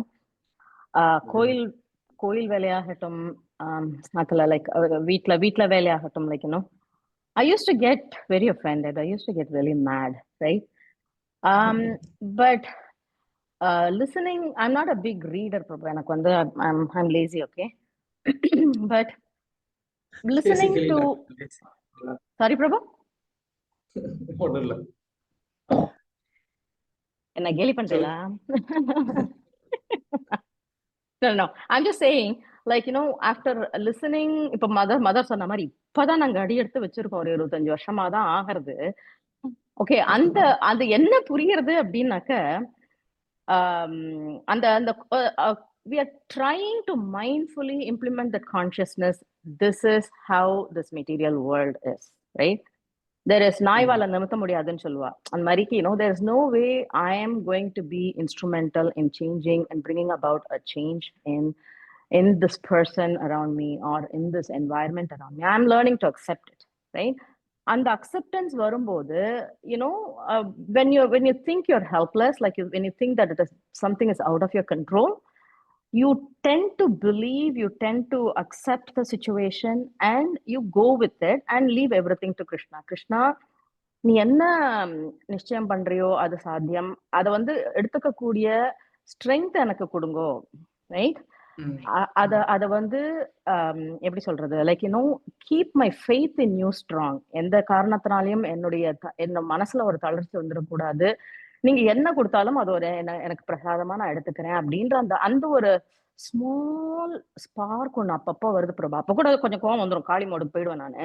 கோயில் வேலையாகட்டும், அதுல லைக் வீட்ல வேலையாகட்டும், like you know I used to get very offended. I used to get really mad, right? But listening, I'm not a big reader, Prabhu. I'm lazy, okay? But listening to... Sorry, Prabhu? என்ன கேலி பண்றீங்களா? No. I'm just saying, like, you know, after listening, இப்ப mother சொன்ன மாதிரி இப்பதான் நாங்க அடி எடுத்து வச்சிருக்கோம், ஒரு 25 வருஷமா தான் ஆகிறது. ஓகே, அந்த என்ன புரியுறது அப்படின்னாக்க, we are trying to mindfully implement that consciousness. This is how this material world is, right? There is நாய்வால நிமித்த முடியாதுன்னு சொல்லுவா அந்த மாதிரிக்கு, you know, there is no way I am going to be instrumental in changing and bringing about a change in this person around me or in this environment around me. I am learning to accept it, right? And the acceptance வரும்போது, you know, when you think you're helpless, like when you think that something is out of your control, you tend to believe, you tend to accept the situation and you go with it and leave everything to Krishna. நீ என்ன நிச்சயம் பண்றியோ அது சாத்தியம், அதை வந்து எடுத்துக்க கூடிய strength எனக்கு கொடுங்கோ, ரைட்? அத வந்து எப்படி சொல்றது, like you know, keep my faith in you strong. எந்த காரணத்தினாலையும் என்ன மனசுல ஒரு தளர்ச்சி வந்துடக்கூடாது. நீங்க என்ன கொடுத்தாலும் அது ஒரு எனக்கு பிரசாதமா நான் எடுத்துக்கிறேன் அப்படின்ற அந்த ஒரு ஸ்மால் ஸ்பார்க் ஒண்ணு அப்பப்போ வருது பிரபா. அப்ப கூட கொஞ்சம் கோவம் வந்துடும், காளி மோடுக்கு போயிடுவேன் நானு,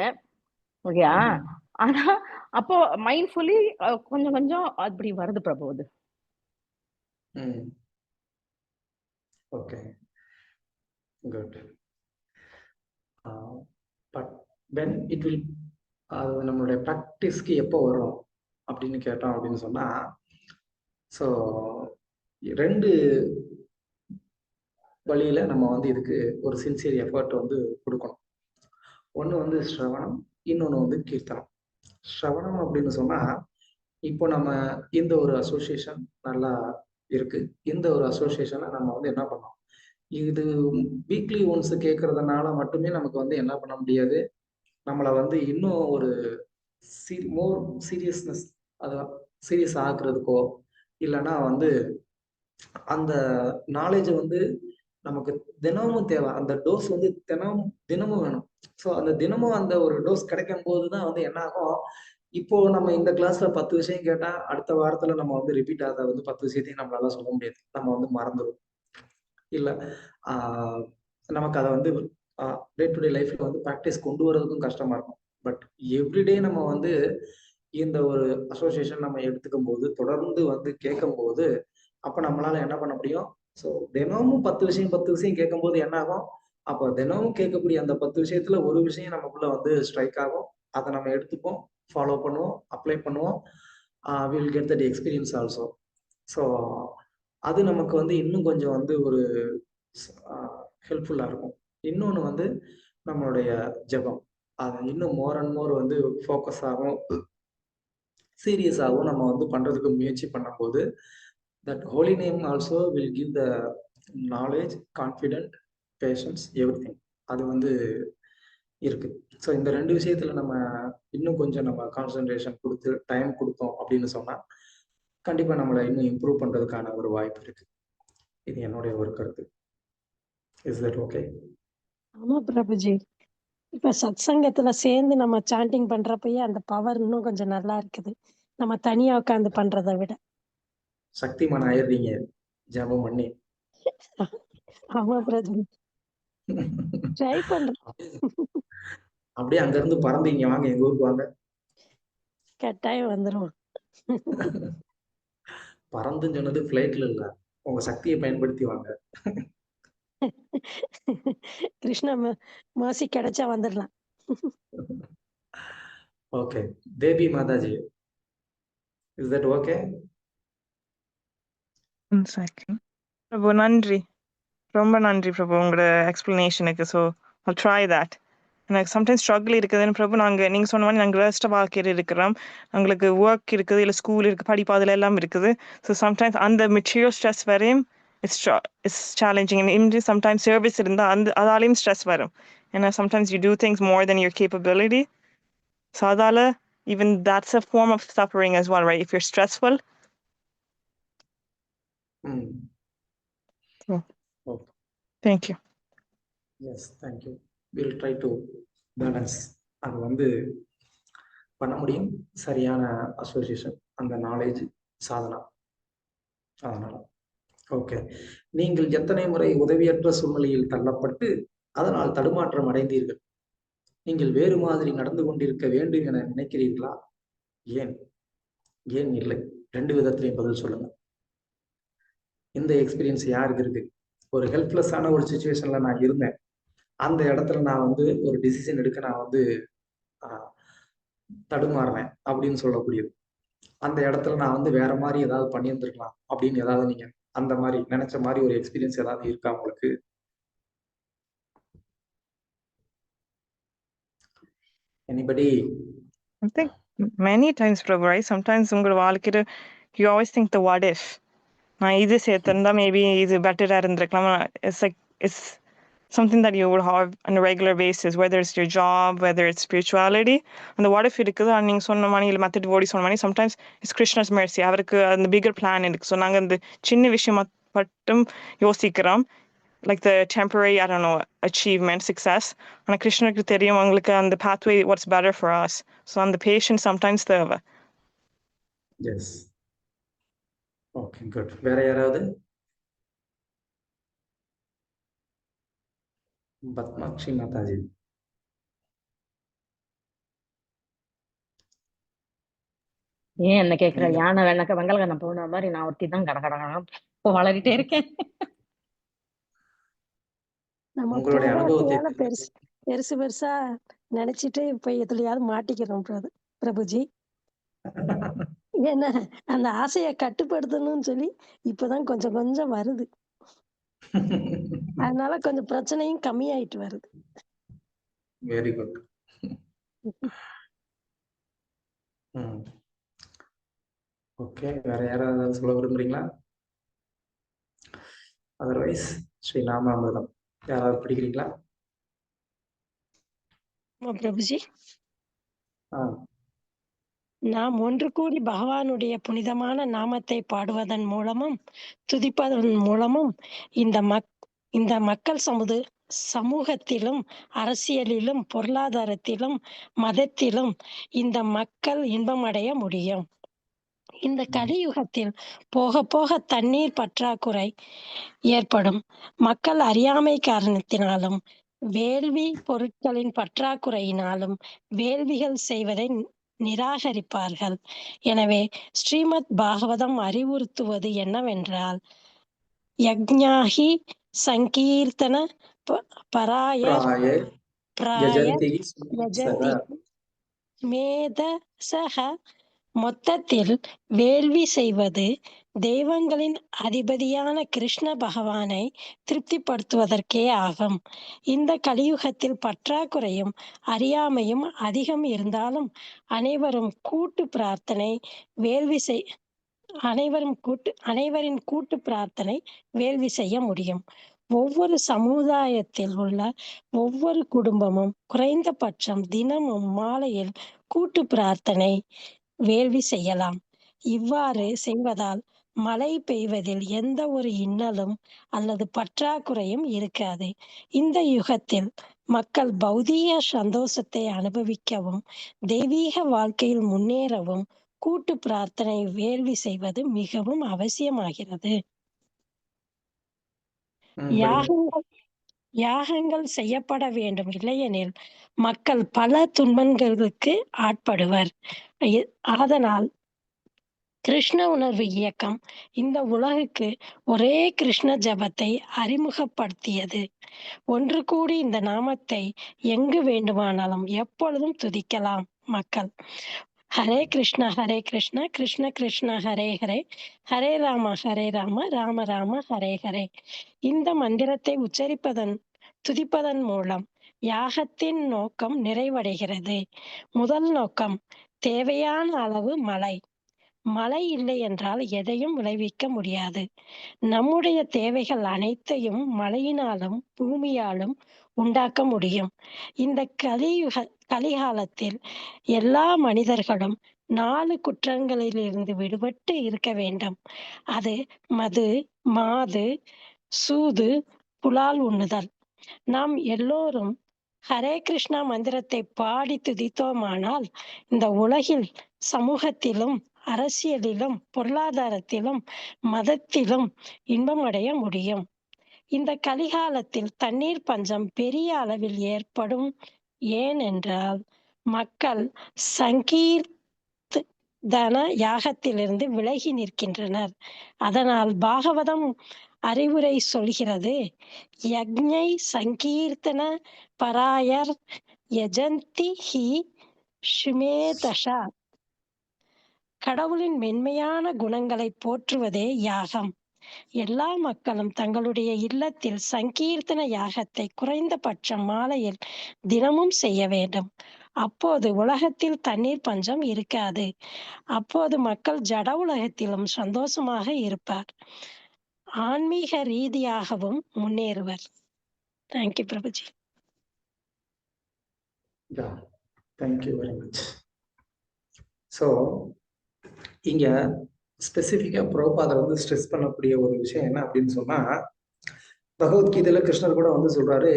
ஓகேயா? ஆனா அப்போ மைண்ட்ஃபுல்லி கொஞ்சம் அப்படி வருது பிரபு அது. Okay, good. But when it will, அது நம்மளுடைய ப்ராக்டிஸ்க்கு எப்போ வரும் அப்படின்னு கேட்டோம் அப்படின்னு சொன்னா, ஸோ 2 வழியில நம்ம வந்து இதுக்கு ஒரு சின்சியர் எஃபர்ட் வந்து கொடுக்கணும். ஒன்று வந்து ஸ்ரவணம், இன்னொன்று வந்து கீர்த்தனம். ஸ்ரவணம் அப்படின்னு சொன்னா, இப்போ நம்ம இந்த ஒரு அசோசியேஷன் நல்லா இருக்கு, இந்த ஒரு அசோசியேஷனை நம்ம வந்து என்ன பண்ணோம், இது வீக்லி ஒன்ஸ் கேட்கறதுனால மட்டுமே நமக்கு வந்து என்ன பண்ண முடியாது, நம்மளை வந்து இன்னும் ஒரு மோர் சீரியஸ்னஸ், அதை சீரியஸ் ஆக்குறதுக்கோ இல்லைன்னா வந்து அந்த நாலேஜை வந்து நமக்கு தினமும் தேவை. அந்த டோஸ் வந்து தினமும் வேணும். ஸோ அந்த தினமும் அந்த ஒரு டோஸ் கிடைக்கும் போதுதான் வந்து என்ன ஆகும், இப்போ நம்ம இந்த கிளாஸ்ல 10 விஷயம் கேட்டா அடுத்த வாரத்துல நம்ம வந்து ரிப்பீட் ஆகாத வந்து 10 விஷயத்தையும் நம்மளால சொல்ல முடியாது, நம்ம வந்து மறந்துடும். இல்ல நமக்கு அதை வந்து டே டு டே லைஃப்ல வந்து ப்ராக்டிஸ் கொண்டு வர்றதுக்கும் கஷ்டமா இருக்கும். பட் எவ்ரிடே நம்ம வந்து இந்த ஒரு அசோசியேஷன் நம்ம எடுத்துக்கும் போது, தொடர்ந்து வந்து கேட்கும்போது, அப்ப நம்மளால என்ன பண்ண முடியும்? ஸோ தினமும் 10 விஷயம் கேட்கும்போது என்ன ஆகும்? அப்ப தினமும் கேட்கக்கூடிய அந்த 10 விஷயத்துல ஒரு விஷயம் நமக்குள்ள வந்து ஸ்ட்ரைக் ஆகும். அத நம்ம எடுத்துப்போம், ஃபாலோ பண்ணுவோம், அப்ளை பண்ணுவோம். We will get that experience also. So அது நமக்கு வந்து இன்னும் கொஞ்சம் வந்து ஒரு ஹெல்ப்ஃபுல்லா இருக்கும். இன்னொன்னு வந்து நம்மளுடைய ஜெபம். அது இன்னும் மோர் அண்ட் மோர் வந்து ஃபோக்கஸ் ஆகும். சீரியஸாவும் நம்ம வந்து பண்றதுக்கு முயற்சி பண்ணும்போது, that holy name also will give the knowledge, confident, patience, everything. அது வந்து இருக்கு. ஸோ இந்த 2 விஷயத்துல நம்ம இன்னும் கொஞ்சம் நம்ம கான்சன்ட்ரேஷன் குடுத்து, டைம் குடுத்தோம் அப்படின்னு சொன்னா, கண்டிப்பா நம்மள இன்னும் இம்ப்ரூவ் பண்றதுக்கான ஒரு வாய்ப்பு இருக்கு. இது என்னுடைய ஒரு கருத்து. Is that okay? ஆமா பிரபுஜி. இப்ப சத்சங்கத்துல சேர்ந்து நம்ம சாண்டிங் பண்றப்பயே அந்த பவர் இன்னும் கொஞ்சம் நல்லா இருக்குது. நம்ம தனியா உட்கார்ந்து பண்றத விட. சக்திமான் ஆயிடுறீங்க ஜெபம் பண்ணி. ஆமா பிரபுஜி. ட்ரை பண்றேன். அப்படியே அங்க இருந்து பறந்து இங்க வாங்க, எங்க ஊருக்கு வாங்க. கட்டாயம் வந்துரும். பறந்துன்னு சொன்னது ஃப்ளைட்ல இல்ல. உங்க சக்தியை பயன்படுத்தி வாங்க. கிருஷ்ண மாசி கிடைச்சா வந்துடலாம். Okay. Devi Mataji, is that okay? One second. Prabhu நன்றி, ரொம்ப நன்றி பிரபு உங்களோட எக்ஸ்பிளனேஷனுக்கு. So I'll try that. எனக்கு சம்டைம்ஸ் ஸ்ட்ரகிள் இருக்குதுன்னு பிரபு. நீங்கள் சொன்ன மாதிரி நாங்கள் ரெஸ்ட் வாழ்க்கையில் இருக்கிறோம், எங்களுக்கு ஒர்க் இருக்குது, இல்லை ஸ்கூல் இருக்குது, படிப்பு அதில் எல்லாம் இருக்குது. ஸோ சம்டைம்ஸ் அந்த மெட்டீரியல் ஸ்ட்ரெஸ் வரையும் இட்ஸ் சேலஞ்சிங். இன்று சம்டைம்ஸ் சர்வீஸ் இருந்தால் அதாலையும் ஸ்ட்ரெஸ் வரும். ஏன்னா sometimes you do things more than your capability. So அதால் even that's a form of suffering as well, right? If you're stressful. So Okay. thank you. Yes, thank you. We'll try to balance. அது வந்து பண்ண முடியும். சரியான association, அந்த knowledge, Sadhana. அதனால okay. நீங்கள் எத்தனை முறை உதவியற்ற சூழ்நிலையில் தள்ளப்பட்டு அதனால் தடுமாற்றம் அடைந்தீர்கள்? நீங்கள் வேறு மாதிரி நடந்து கொண்டிருக்க வேண்டும் என நினைக்கிறீர்களா? ஏன்? ஏன் இல்லை? 2 விதத்திலையும் பதில் சொல்லுங்க. இந்த எக்ஸ்பீரியன்ஸ் யாருக்கு இருக்கு? ஒரு ஹெல்ப்லெஸ்ஸான ஒரு சிச்சுவேஷன்ல நான் இருந்தேன். அந்த இடத்துல நான் வந்து ஒரு டிசிஷன் எடுக்க நான் வந்து தடுமாறுறேன் அப்படின்னு சொல்லக்கூடியது. அந்த இடத்துல நான் வந்து வேற மாதிரி ஏதாவது பண்ணியிருந்திருக்கலாம் அப்படின்னு ஏதாவது நீங்க அந்த மாதிரி நினைச்ச மாதிரி ஒரு எக்ஸ்பீரியன்ஸ் ஏதாவது இருக்கா உங்களுக்கு? Anybody? I think many times, Prabhu, right? Sometimes உங்களோட வாழ்க்கையில you always think the what if. நான் இது சேர்த்திருந்தா மேபி இது பெட்டரா இருந்திருக்கலாம். It's something that you would have on a regular basis, whether it's your job, whether it's spirituality. அந்த what if இருக்குது. நீங்க சொன்ன மாதிரி இல்லை மற்ற ஓடி சொன்ன மாதிரி sometimes it's Krishna's mercy. அவருக்கு அந்த bigger plan இருக்கு. ஸோ நாங்கள் அந்த சின்ன விஷயம் மட்டும் யோசிக்கிறோம், like the temporary, I don't know, achievement, success. ஆனா கிருஷ்ணருக்கு தெரியும் உங்களுக்கு அந்த pathway what's better for us. So அந்த patience sometimes தேவை. Yes. Okay, good. வேற யாராவது? பத்மாட்சி மாதாஜி. ஏன் என்ன கேக்குற? யானை வெங்கலகண்ண போன மாதிரி நான் ஒருத்தி தான் கடகடகா வளரிட்டே இருக்கேன். நம்ம உங்களுடைய அனுபவத்தை பெருசு பெருசு பெருசா நினைச்சிட்டு இப்ப எதுலயாவது மாட்டிக்கிறோம் பிரபுஜி. ஏன்னா அந்த ஆசையை கட்டுப்படுத்தணும்னு சொல்லி இப்பதான் கொஞ்சம் கொஞ்சம் வருது. அதனால கொஞ்சம் பிரச்சனையும் கம்மியாயிட்டு வருது. Very good. ஓகே, வேற யாராவது சொல்ல விரும்புறீங்களா? அதர்வைஸ் ஸ்ரீ நாமாமிர்தம் யாராவது படிக்கிறீங்களா? பிரபுஜி, நாம் ஒன்று கூடி பகவானுடைய புனிதமான நாமத்தை பாடுவதன் மூலமும் துதிப்பதன் மூலமும் இந்த மக்கள் சமூகத்திலும் அரசியலிலும் பொருளாதாரத்திலும் மதத்திலும் இந்த மக்கள் இன்பமடைய முடியும். இந்த கலியுகத்தில் போக போக தண்ணீர் பற்றாக்குறை ஏற்படும். மக்கள் அறியாமை காரணத்தினாலும் வேள்வி பொருட்களின் பற்றாக்குறையினாலும் வேள்விகள் செய்வதை நிராகரிப்பார்கள். எனவே ஸ்ரீமத் பாகவதம் அறிவுறுத்துவது என்னவென்றால், யக்ஞாஹி சங்கீர்த்தன பராயர் பிராய பிராயர் யஜந்தி யஜந்தி மேதசக. மொத்தத்தில் வேள்வி செய்வது தெய்வங்களின் அதிபதியான கிருஷ்ண பகவானை திருப்திப்படுத்துவதற்கே ஆகும். இந்த கலியுகத்தில் பற்றாக்குறையும் அறியாமையும் அதிகம் இருந்தாலும் அனைவரும் கூட்டு பிரார்த்தனை வேள்வி அனைவரின் கூட்டு பிரார்த்தனை வேள்வி செய்ய முடியும். ஒவ்வொரு சமுதாயத்தில் உள்ள ஒவ்வொரு குடும்பமும் குறைந்தபட்சம் தினமும் மாலையில் கூட்டு பிரார்த்தனை வேள்வி செய்யலாம். இவ்வாறு செய்வதால் மழை பெய்வதில் எந்த ஒரு இன்னலும் அல்லது பற்றாக்குறையும் இருக்காது. இந்த யுகத்தில் மக்கள் பௌதீக சந்தோஷத்தை அனுபவிக்கவும் தெய்வீக வாழ்க்கையில் முன்னேறவும் கூட்டு பிரார்த்தனை வேள்வி செய்வது மிகவும் அவசியமாகிறது. யாகங்கள் செய்யப்பட வேண்டும், இல்லையெனில் மக்கள் பல துன்பங்களுக்கு ஆட்படுவர். அதனால் கிருஷ்ண உணர்வு இயக்கம் இந்த உலகுக்கு ஒரே கிருஷ்ண ஜபத்தை அறிமுகப்படுத்தியது. ஒன்று கூடி இந்த நாமத்தை எங்கு வேண்டுமானாலும் எப்பொழுதும் துதிக்கலாம். மக்கள் ஹரே கிருஷ்ணா கிருஷ்ண கிருஷ்ண ஹரே ஹரே, ஹரே ராம ராம ராம ஹரே ஹரே. இந்த மந்திரத்தை துதிப்பதன் மூலம் யாகத்தின் நோக்கம் நிறைவடைகிறது. முதல் நோக்கம் தேவையான அளவு மழை இல்லை என்றால் எதையும் விளைவிக்க முடியாது. நம்முடைய தேவைகள் அனைத்தையும் மழையினாலும் பூமியாலும் உண்டாக்க முடியும். இந்த கலிகாலத்தில் எல்லா மனிதர்களும் 4 குற்றங்களிலிருந்து விடுபட்டு இருக்க வேண்டும். அது மது, மாது, சூது, புலால் உண்ணுதல். நாம் எல்லோரும் ஹரே கிருஷ்ணா மந்திரத்தை பாடி துதித்தோமானால் இந்த உலகில் சமூகத்திலும் அரசியலிலும் பொருளாதாரத்திலும் மதத்திலும் இன்பமடைய முடியும். இந்த கலிகாலத்தில் தண்ணீர் பஞ்சம் பெரிய அளவில் ஏற்படும். ஏனென்றால் மக்கள் சங்கீர்த்தன யாகத்திலிருந்து விலகி நிற்கின்றனர். அதனால் பாகவதம் அறிவுரை சொல்கிறது, யக்ஞை சங்கீர்த்தன பராயர் யஜந்தி ஹி சுமேதஷா. கடவுளின் மென்மையான குணங்களை போற்றுவதே யாகம். எல்லா மக்களும் தங்களுடைய இல்லத்தில் சங்கீர்த்தன யாகத்தை குறைந்தபட்சம் மாலையில் தினமும் செய்ய வேண்டும். அப்போது உலகத்தில் தண்ணீர் பஞ்சம் இருக்காது. அப்போது மக்கள் ஜட உலகத்திலும் சந்தோஷமாக இருப்பார், ஆன்மீக ரீதியாகவும் முன்னேறுவர். Thank you Prabhuji. Thank you very much. So இங்க ஸ்பெசிஃபிக்கா பிரபுபாதர் வந்து ஸ்ட்ரெஸ் பண்ணக்கூடிய ஒரு விஷயம் என்ன அப்படின்னு சொன்னா, பகவத்கீதையில கிருஷ்ணர் கூட வந்து சொல்றாரு,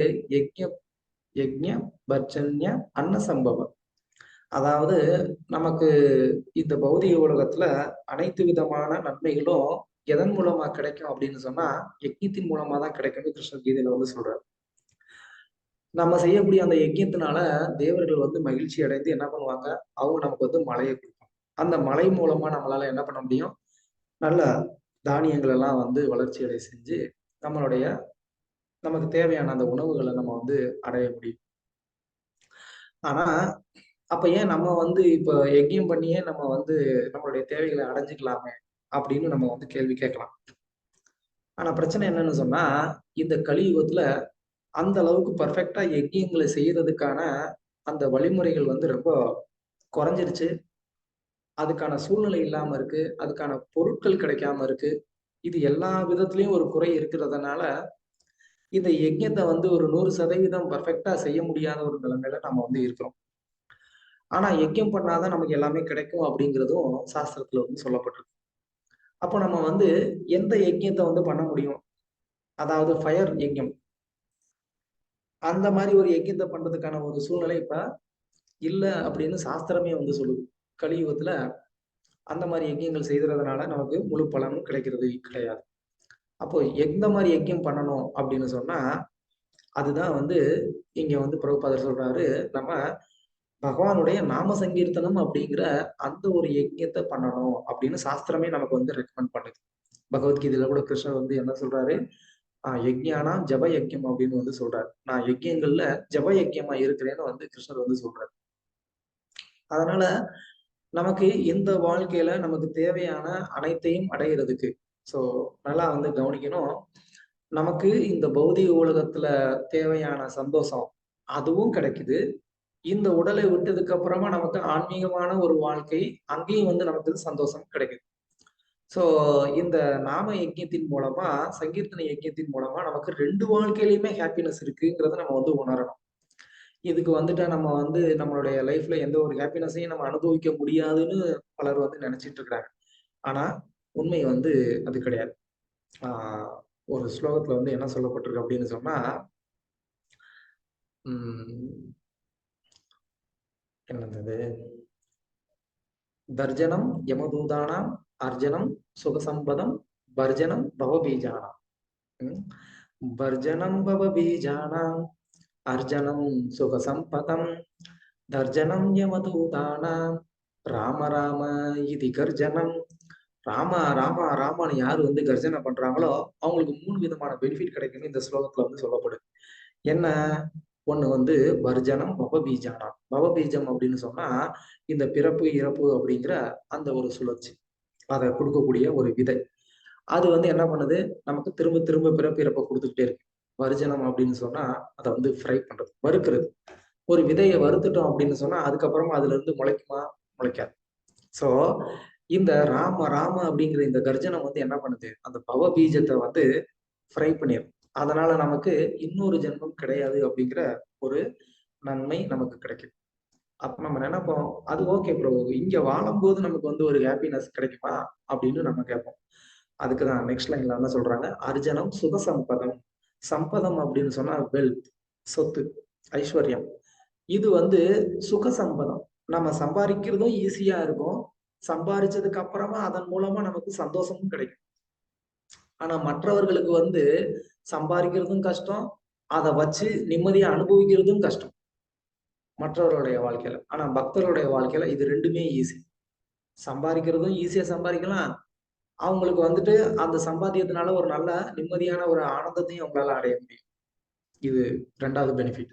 யக்ஞ பர்ஜன்ய அன்ன சம்பவம். அதாவது நமக்கு இந்த பௌதிக உலகத்துல அனைத்து விதமான நன்மைகளும் எதன் மூலமா கிடைக்கும் அப்படின்னு சொன்னா யக்ஞத்தின் மூலமா தான் கிடைக்கும்னு கிருஷ்ணர் கீதையில வந்து சொல்றாரு. நம்ம செய்யக்கூடிய அந்த யக்ஞத்தினால தேவர்கள் வந்து மகிழ்ச்சி அடைந்து என்ன பண்ணுவாங்க, அவங்க நமக்கு வந்து மழையை கொடுப்பாங்க. அந்த மழை மூலமா நம்மளால என்ன பண்ண முடியும், நல்ல தானியங்கள் எல்லாம் வந்து வளர்ச்சி அடைய செஞ்சு நமக்கு தேவையான அந்த உணவுகளை நம்ம வந்து அடைய முடியும். ஆனா அப்ப ஏன் நம்ம வந்து இப்ப யஜ்யம் பண்ணியே நம்ம வந்து நம்மளுடைய தேவைகளை அடைஞ்சுக்கலாமே அப்படின்னு நம்ம வந்து கேள்வி கேட்கலாம். ஆனா பிரச்சனை என்னன்னு சொன்னா, இந்த கலியுகத்துல அந்த அளவுக்கு பர்ஃபெக்டா யஜ்யங்களை செய்யறதுக்கான அந்த வழிமுறைகள் வந்து ரொம்ப குறைஞ்சிருச்சு. அதுக்கான சூழ்நிலை இல்லாம இருக்கு, அதுக்கான பொருட்கள் கிடைக்காம இருக்கு. இது எல்லா விதத்திலயும் ஒரு குறை இருக்கிறதுனால இந்த யஜ்யத்தை வந்து ஒரு 100% பர்ஃபெக்டா செய்ய முடியாத ஒரு நிலைமையில நம்ம வந்து இருக்கிறோம். ஆனா யஜ்யம் பண்ணாதான் நமக்கு எல்லாமே கிடைக்கும் அப்படிங்கிறதும் சாஸ்திரத்துல வந்து சொல்லப்பட்டிருக்கு. அப்போ நம்ம வந்து எந்த யஜ்யத்தை வந்து பண்ண முடியும், அதாவது ஃபயர் யஜ்யம், அந்த மாதிரி ஒரு யஜ்யத்தை பண்றதுக்கான ஒரு சூழ்நிலை இப்ப இல்ல அப்படின்னு சாஸ்திரமே வந்து சொல்லுது. கலியுகத்துல அந்த மாதிரி யஜ்யங்கள் செய்யறதுனால நமக்கு முழு பலனும் கிடைக்கிறது கிடையாது. அப்போ எந்த மாதிரி யஜ்யம் பண்ணணும் அப்படின்னு சொன்னா, அதுதான் வந்து இங்க வந்து பிரபுபாதர் சொல்றாரு, நம்ம பகவானுடைய நாம சங்கீர்த்தனம் அப்படிங்கிற அந்த ஒரு யஜ்யத்தை பண்ணணும் அப்படின்னு சாஸ்திரமே நமக்கு வந்து ரெக்கமெண்ட் பண்ணுது. பகவத்கீதையில கூட கிருஷ்ணர் வந்து என்ன சொல்றாரு, யஜ்யானா ஜப யஜ்யம் அப்படின்னு வந்து சொல்றாரு. நான் யஜ்யங்கள்ல ஜப யஜ்யமா இருக்கிறேன்னு வந்து கிருஷ்ணர் வந்து சொல்றாரு. அதனால நமக்கு இந்த வாழ்க்கையில நமக்கு தேவையான அனைத்தையும் அடையிறதுக்கு சோ நல்லா வந்து கவனிக்கணும். நமக்கு இந்த பௌதிக உலகத்துல தேவையான சந்தோஷம் அதுவும் கிடைக்குது. இந்த உடலை விட்டதுக்கு அப்புறமா நமக்கு ஆன்மீகமான ஒரு வாழ்க்கை, அங்கேயும் வந்து நமக்கு சந்தோஷம் கிடைக்குது. சோ இந்த நாம யஜ்யத்தின் மூலமா, சங்கீர்த்தன யஜ்யத்தின் மூலமா நமக்கு 2 வாழ்க்கையிலுமே ஹாப்பினஸ் இருக்குங்கிறத நம்ம வந்து உணரணும். இதுக்கு வந்துட்டு நம்ம வந்து நம்மளுடைய லைஃப்ல எந்த ஒரு ஹாப்பினஸையும் நம்ம அனுபவிக்க முடியாதுன்னு பலர் வந்து நினைச்சிட்டு இருக்கிறாங்க. ஆனா உண்மை வந்து அது கிடையாது. ஒரு ஸ்லோகத்துல வந்து என்ன சொல்லப்பட்டிருக்கு அப்படின்னு சொன்னா, என்னது, தர்ஜனம் யமதூதானாம் அர்ஜனம் சுகசம்பதம் வர்ஜனம் பவபீஜானாம். வர்ஜனம் பவபீஜானாம் அர்ஜனம் சுகசம்பதம் தர்ஜனம் யமதூதானாம் ராம ராம இது கர்ஜனம். ராம ராம ராமான்னு யாரு வந்து கர்ஜனை பண்றாங்களோ அவங்களுக்கு 3 விதமான பெனிஃபிட் கிடைக்குன்னு இந்த ஸ்லோகத்துல வந்து சொல்லப்படுது. என்ன? ஒண்ணு வந்து வர்ஜனம் பவபீஜானம். பவபீஜம் அப்படின்னு சொன்னா இந்த பிறப்பு இறப்பு அப்படிங்கிற அந்த ஒரு சுழற்சி, அதை கொடுக்கக்கூடிய ஒரு விதை. அது வந்து என்ன பண்ணுது, நமக்கு திரும்ப திரும்ப பிறப்பு இறப்பை கொடுத்துக்கிட்டே இருக்கு. வர்ஜனம் அப்படின்னு சொன்னா அதை வந்து ஃப்ரை பண்றது, வறுக்கிறது. ஒரு விதையை வறுத்துட்டோம் அப்படின்னு சொன்னா அதுக்கப்புறமா அதுல இருந்து முளைக்குமா? முளைக்காது. சோ இந்த ராம ராம அப்படிங்கிற இந்த கர்ஜனம் வந்து என்ன பண்ணுது, அந்த பவ பீஜத்தை வந்து ஃப்ரை பண்ணிடும். அதனால நமக்கு இன்னொரு ஜென்மம் கிடையாது அப்படிங்கிற ஒரு நன்மை நமக்கு கிடைக்கும். அப்ப நம்ம நினைப்போம், அது ஓகே ப்ரோ, இங்க வாழும்போது நமக்கு வந்து ஒரு ஹாப்பினஸ் கிடைக்குமா அப்படின்னு நம்ம கேட்போம். அதுக்குதான் நெக்ஸ்ட் லைன்ல என்ன சொல்றாங்க, அர்ஜனம் சுக சம்பதம். சம்பதம் அப்படின்னு சொன்னா வெல்த், சொத்து, ஐஸ்வர்யம். இது வந்து சுக சம்பதம். நம்ம சம்பாதிக்கிறதும் ஈஸியா இருக்கும், சம்பாதிச்சதுக்கு அப்புறமா அதன் மூலமா நமக்கு சந்தோஷமும் கிடைக்கும். ஆனா மற்றவர்களுக்கு வந்து சம்பாதிக்கிறதும் கஷ்டம், அதை வச்சு நிம்மதியா அனுபவிக்கிறதும் கஷ்டம் மற்றவர்களுடைய வாழ்க்கையில. ஆனா பக்தர்களுடைய வாழ்க்கையில இது 2மே ஈஸி. சம்பாதிக்கிறதும் ஈஸியா சம்பாதிக்கலாம், அவங்களுக்கு வந்துட்டு அந்த சம்பாத்தியத்தினால ஒரு நல்ல நிம்மதியான ஒரு ஆனந்தத்தையும் அவங்களால அடைய முடியும். இது 2வது பெனிஃபிட்.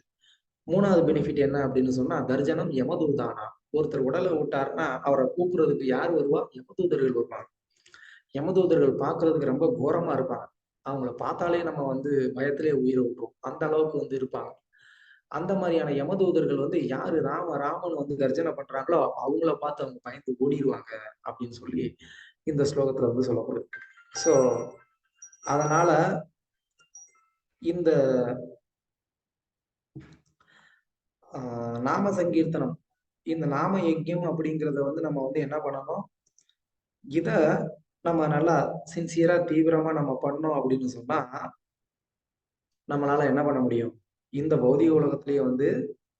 3வது பெனிஃபிட் என்ன அப்படின்னு சொன்னா, தர்ஜனம் யமதூதானா. ஒருத்தர் உடலை விட்டாருன்னா அவரை கூப்பிடுறதுக்கு யார் வருவா? யமதூதர்கள் வருவாங்க. யமதூதர்கள் பார்க்கறதுக்கு ரொம்ப கோரமா இருப்பாங்க. அவங்கள பார்த்தாலே நம்ம வந்து பயத்திலே உயிரை விட்டுரும், அந்த அளவுக்கு வந்து இருப்பாங்க. அந்த மாதிரியான யமதூதர்கள் வந்து யாரு ராமன் வந்து கர்ஜனை பண்றாங்களோ அவங்கள பார்த்து அவங்க பயந்து ஓடிடுவாங்க அப்படின்னு சொல்லி இந்த ஸ்லோகத்துல வந்து சொல்லப்படுது. சோ அதனால இந்த நாம சங்கீர்த்தனம், இந்த நாம யஜ்யம் அப்படிங்கிறத வந்து நம்ம வந்து என்ன பண்ணணும், இத நம்ம நல்லா சின்சியரா தீவிரமா நம்ம பண்ணோம் அப்படின்னு சொன்னா நம்மளால என்ன பண்ண முடியும், இந்த பௌதிக உலகத்திலேயே வந்து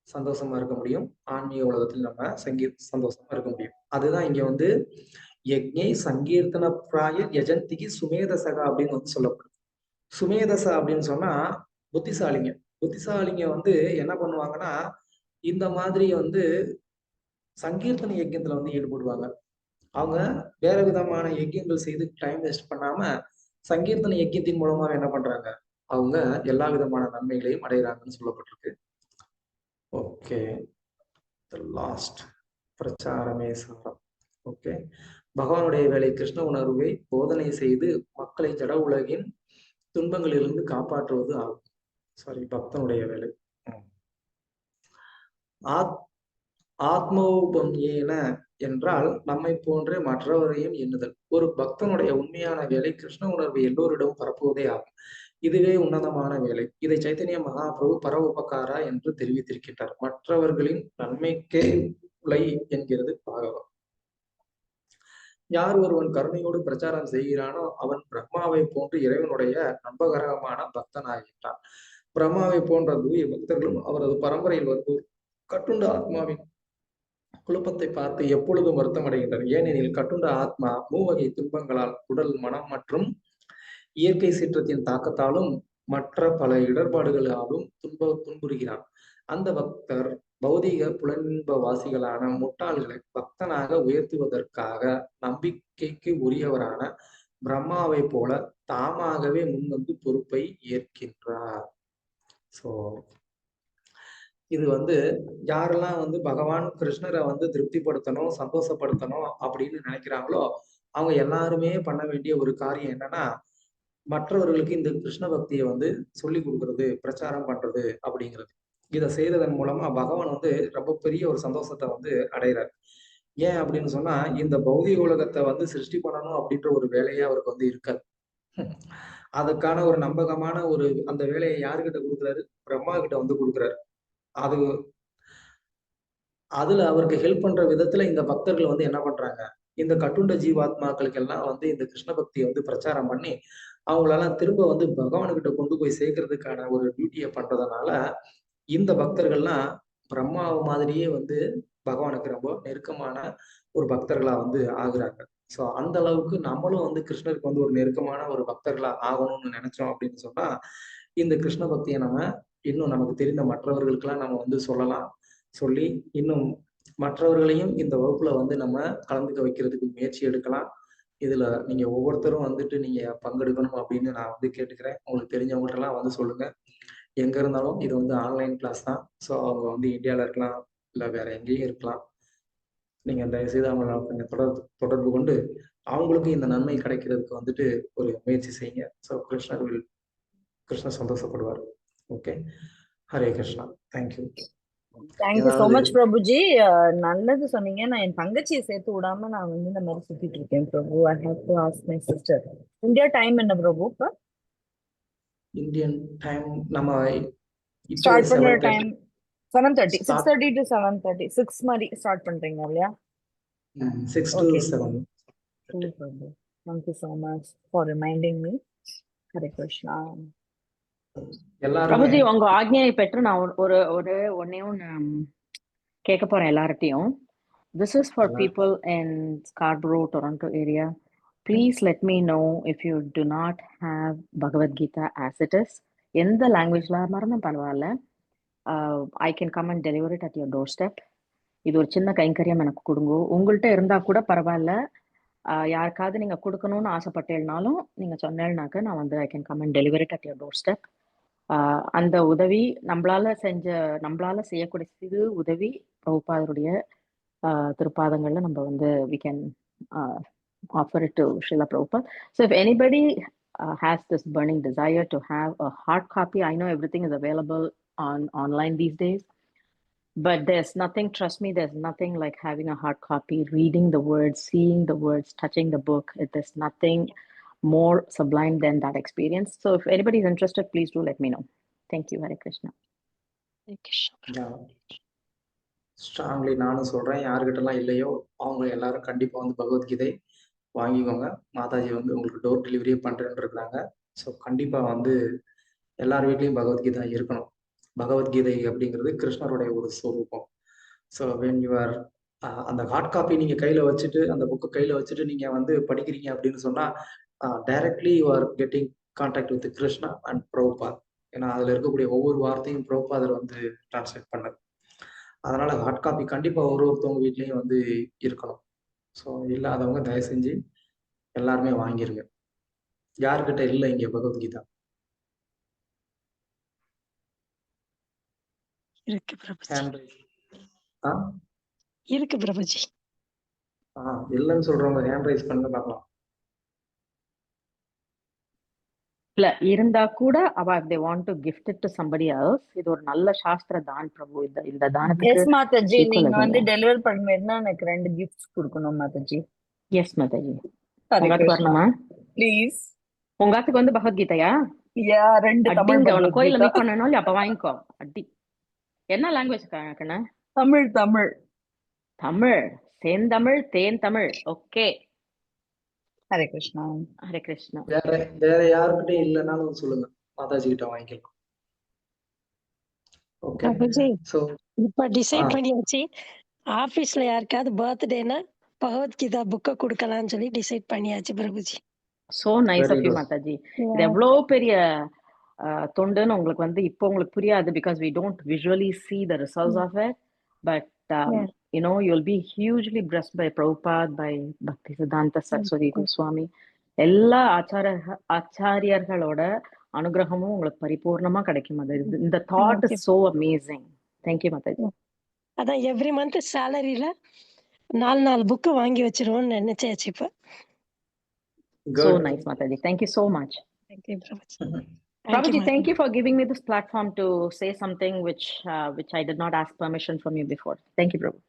சந்தோஷமா இருக்க முடியும், ஆன்மீக உலகத்தில் நம்ம சந்தோஷமா இருக்க முடியும். அதுதான் இங்க வந்து யஜ்ஞை சங்கீர்த்தன பிராய யஜந்திக்கு சுமேதசகா அப்படின்னு வந்து சொல்லப்படுது. சுமேதசா அப்படின்னு சொன்னா புத்திசாலிங்க. புத்திசாலிங்க வந்து என்ன பண்ணுவாங்கன்னா, இந்த மாதிரி வந்து சங்கீர்த்தன யஜ்யத்துல வந்து ஈடுபடுவாங்க. அவங்க வேற விதமான யஜ்யங்கள் செய்து டைம் வேஸ்ட் பண்ணாம சங்கீர்த்தன யஜ்யத்தின் மூலமா என்ன பண்றாங்க, அவங்க எல்லா விதமான நன்மைகளையும் அடைகிறாங்கன்னு சொல்லப்பட்டிருக்கு. ஓகே, லாஸ்ட் பிரச்சாரமே சாரம். ஓகே, பகவானுடைய வேலை கிருஷ்ண உணர்வை போதனை செய்து மக்களை ஜட உலகின் துன்பங்களிலிருந்து காப்பாற்றுவது ஆகும். சாரி, பக்தனுடைய வேலை. ஆத்மோபம்யேன என்றால் நம்மை போன்றே மற்றவரையும் எண்ணுதல். ஒரு பக்தனுடைய உண்மையான வேலை கிருஷ்ண உணர்வை எல்லோரிடம் பரப்புவதே ஆகும். இதுவே உன்னதமான வேலை. இதை சைத்தன்ய மகாபிரபு பரவுபகாரா என்று தெரிவித்திருக்கின்றார். மற்றவர்களின் நன்மைக்கே உலை என்கிறது பாகவம். யார் ஒருவன் கருணையோடு பிரச்சாரம் செய்கிறானோ அவன் பிரம்மாவை போன்று இறைவனுடைய நம்பகரமான பக்தனாகின்றான். பிரம்மாவை போன்ற தூய பக்தர்களும் அவரது பரம்பரையில் வருவோர் கட்டுண்ட ஆத்மாவின் குழப்பத்தை பார்த்து எப்பொழுதும் வருத்தம் அடைகின்றனர். ஏனெனில் கட்டுண்ட ஆத்மா மூவகை துன்பங்களால் உடல், மனம் மற்றும் இயற்கை சீற்றத்தின் தாக்கத்தாலும் மற்ற பல இடர்பாடுகளாலும் துன்புறுகிறான். அந்த பக்தர் பௌதீக புலன்ப வாசிகளான முட்டாள்களை பக்தனாக உயர்த்துவதற்காக நம்பிக்கைக்கு உரியவரான பிரம்மாவை போல தாமாகவே முன்வந்து பொறுப்பை ஏற்கின்றார். ஸோ இது வந்து யாரெல்லாம் வந்து பகவான் கிருஷ்ணரை வந்து திருப்திப்படுத்தணும், சந்தோஷப்படுத்தணும் அப்படின்னு நினைக்கிறாங்களோ அவங்க எல்லாருமே பண்ண வேண்டிய ஒரு காரியம் என்னன்னா, மற்றவர்களுக்கு இந்த கிருஷ்ண பக்தியை வந்து சொல்லி கொடுக்கறது, பிரச்சாரம் பண்றது அப்படிங்கிறது. இதை செய்யறதன் மூலமா பகவான் வந்து ரொம்ப பெரிய ஒரு சந்தோஷத்தை வந்து அடைகிறார். ஏன் அப்படின்னு சொன்னா, இந்த பௌதிக உலகத்தை வந்து சிருஷ்டி பண்ணணும் அப்படின்ற ஒரு வேலையே அவருக்கு வந்து இருக்காது. அதுக்கான ஒரு நம்பகமான ஒரு அந்த வேலையை யாருக்கிட்ட கொடுக்குறாரு? பிரம்மா கிட்ட வந்து கொடுக்குறாரு. அதுல அவருக்கு ஹெல்ப் பண்ற விதத்துல இந்த பக்தர்கள் வந்து என்ன பண்றாங்க, இந்த கட்டுண்ட ஜீவாத்மாக்களுக்கு எல்லாம் வந்து இந்த கிருஷ்ண பக்தியை வந்து பிரச்சாரம் பண்ணி அவங்களெல்லாம் திரும்ப வந்து பகவானுக்கிட்ட கொண்டு போய் சேர்க்கறதுக்கான ஒரு டியூட்டியை பண்றதுனால இந்த பக்தர்கள்லாம் பிரம்மா மாதிரியே வந்து பகவானுக்கு ரொம்ப நெருக்கமான ஒரு பக்தர்களா வந்து ஆகுறாங்க. ஸோ அந்த அளவுக்கு நம்மளும் வந்து கிருஷ்ணருக்கு வந்து ஒரு நெருக்கமான ஒரு பக்தர்களா ஆகணும்னு நினைச்சோம் அப்படின்னு சொன்னா, இந்த கிருஷ்ண பக்தியை நம்ம இன்னும் நமக்கு தெரிந்த மற்றவர்களுக்கெல்லாம் நம்ம வந்து சொல்லலாம். சொல்லி இன்னும் மற்றவர்களையும் இந்த வகுப்புல வந்து நம்ம கலந்துக்க வைக்கிறதுக்கு முயற்சி எடுக்கலாம். இதுல நீங்க ஒவ்வொருத்தரும் வந்துட்டு நீங்க பங்கெடுக்கணும் அப்படின்னு நான் வந்து கேட்டுக்கிறேன். உங்களுக்கு தெரிஞ்சவங்கள்ட்ட எல்லாம் வந்து சொல்லுங்க. எங்க இருந்தாலும் இது வந்து ஆன்லைன் கிளாஸ் தான். ஸோ அவங்க வந்து இந்தியாவில் இருக்கலாம், இல்லை வேற எங்கேயும் இருக்கலாம். நீங்க தயவுசெய்து அவங்கள கொஞ்சம் தொடர்பு கொண்டு அவங்களுக்கு இந்த நன்மை கிடைக்கிறதுக்கு வந்துட்டு ஒரு முயற்சி செய்யுங்க. ஸோ கிருஷ்ணர் சந்தோஷப்படுவார். Okay, Hare Krishna. Thank you. Thank you so much Prabhuji. நல்லது சொன்னீங்க. நான் என் தங்கச்சியை சேர்த்து விடாம நான் வந்து இந்த மாதிரி சுத்திட்டு இருக்கேன் Prabhu. I have to ask my sister. India time என்ன பிரபு? இப்போ இந்தியன் டைம் நம்ம ஸ்டார்ட் பண்ற டைம் 7:30, 6:30 to 7:30, 6 மாதிரி ஸ்டார்ட் பண்றீங்க இல்லையா? 6 to 7. Thank you so much for reminding me. Hare Krishna. Prabhuji, உங்க ஆக்ஞையை பெற்று நான் ஒன்னே ஒன்று கேட்க போறேன் எல்லார்ட்டையும். This is for people in Scarborough, Toronto area. Please let me know if you do not have Bhagavad Gita as it is. எந்த லாங்குவேஜ்ல இருந்தாலும் பரவாயில்ல. I can come and deliver it at your doorstep. இது ஒரு சின்ன கைங்கரியம் எனக்கு கொடுங்க. உங்கள்கிட்ட இருந்தா கூட பரவாயில்ல. யாருக்காவது நீங்க கொடுக்கணும்னு ஆசைப்பட்டேன்னாலும் நீங்க சொன்னேன்னாக்க நான் வந்து I can come and deliver it at your doorstep. அந்த உதவி நம்மளால செய்யக்கூடிய சிறு உதவி பிரபுபாதருடைய திருப்பாதங்கள்ல நம்ம வந்து we can offer it to Srila Prabhupada. So if anybody has this burning desire to have a hard copy, I know everything is available online these days, but there's nothing, trust me, there's nothing like having a hard copy, reading the words, seeing the words, touching the book. There's nothing more sublime than that experience. So if anybody is interested, please do let me know. Thank you. Hare Krishna. Hare Krishna. Strongly நானும் சொல்றேன், யாருக்கிட்டலாம் இல்லையோ அவங்க எல்லாரும் கண்டிப்பா வந்து பகவத்கீதை வாங்கிக்கோங்க. மாதாஜி வந்து உங்களுக்கு டோர் டெலிவரியே பண்றேன்னு இருக்கிறாங்க. ஸோ கண்டிப்பா வந்து எல்லார் வீட்லயும் பகவத்கீதை இருக்கணும். பகவத்கீதை அப்படிங்கிறது கிருஷ்ணருடைய ஒரு ஸ்வரூபம். ஸோ வென் யூஆர் அந்த ஹார்ட் காப்பி நீங்க கையில வச்சுட்டு அந்த புக்கை கையில வச்சுட்டு நீங்க வந்து படிக்கிறீங்க அப்படின்னு சொன்னா directly you are getting contact with Krishna and Prabhupad. ஏன்னா அதுல இருக்கக்கூடிய ஒவ்வொரு வார்த்தையும் பிரபுபாதர் வந்து டிரான்ஸ்லேட் பண்ணது. அதனால ஹார்ட் காப்பி கண்டிப்பா ஒருத்தவங்க வீட்லயும் வந்து இருக்கணும். ஸோ இல்லாதவங்க தயவு செஞ்சு எல்லாருமே வாங்கிருங்க. யாருக்கிட்ட இல்லை இங்க பகவத்கீதா? இருக்கு பிரபுஜி. இல்லைன்னு சொல்றவங்க ஹேண்ட் ரைஸ் பண்ண பார்க்கலாம். இல்ல இருந்தா கூட அவ they want to gift it to somebody else. இது ஒரு நல்ல சாஸ்திர தான் பிரபு. இந்த தானத்துக்கு எஸ் மாதாஜி, நீங்க வந்து டெலிவர் பண்ணுவீங்கன்னா எனக்கு 2 கிஃப்ட்ஸ் கொடுக்கணும் மாதாஜி. எஸ் மாதாஜி. உங்களுக்கு வரணுமா? ப்ளீஸ். உங்களுக்கு வந்து பகவத்கீதையா? யா, 2 தமிழ் பகவத்கீதை. கோயில்ல மீட் பண்ணனும் அப்ப வாங்கிக்கோ. அடி. என்ன லாங்குவேஜ் கண்ணா? தமிழ். தமிழ். செந்தமிழ், தேன் தமிழ். ஓகே. ஹரே கிருஷ்ணா. ஹரே கிருஷ்ணா. வேற யாருக்கிட்டே இல்லைன்னாலும் சொல்லுங்க, மாதாஜி கிட்ட வாங்கிக்கலாம். ஓகே. சோ இப்ப டிசைட் பண்ணியாச்சு. ஆபீஸ்ல யாருக்காவது பர்த்டேனா பகவத்கீதா புக்க கொடுக்கலாம்னு சொல்லி டிசைட் பண்ணியாச்சு Prabhuji. So nice of you Mataji. இது எவ்வளவு பெரிய தொண்டுன்னு உங்களுக்கு வந்து இப்போ உங்களுக்கு புரியாது. Because we don't visually see the results of it. but Yeah. you know, you'll be hugely blessed by Prabhupada, by Bhaktisiddhanta Saraswati Goswami. எல்லா ஆச்சாரியர்களோட அனுகிரகமும் உங்களுக்கு பரிபூர்ணமா கிடைக்கும். அது இந்த thought is so amazing. Thank you, Mataji. அதான் எவ்ரி மந்த் சேலரியில 4 புக்கு வாங்கி வச்சிருவோம்னு நினைச்சாச்சு இப்ப. So Good. nice, Mataji. Thank you so much. Thank you, Prabhuji. Prabhuji, thank you for giving me this platform to say something which I did not ask permission from you before. Thank you, Prabhu.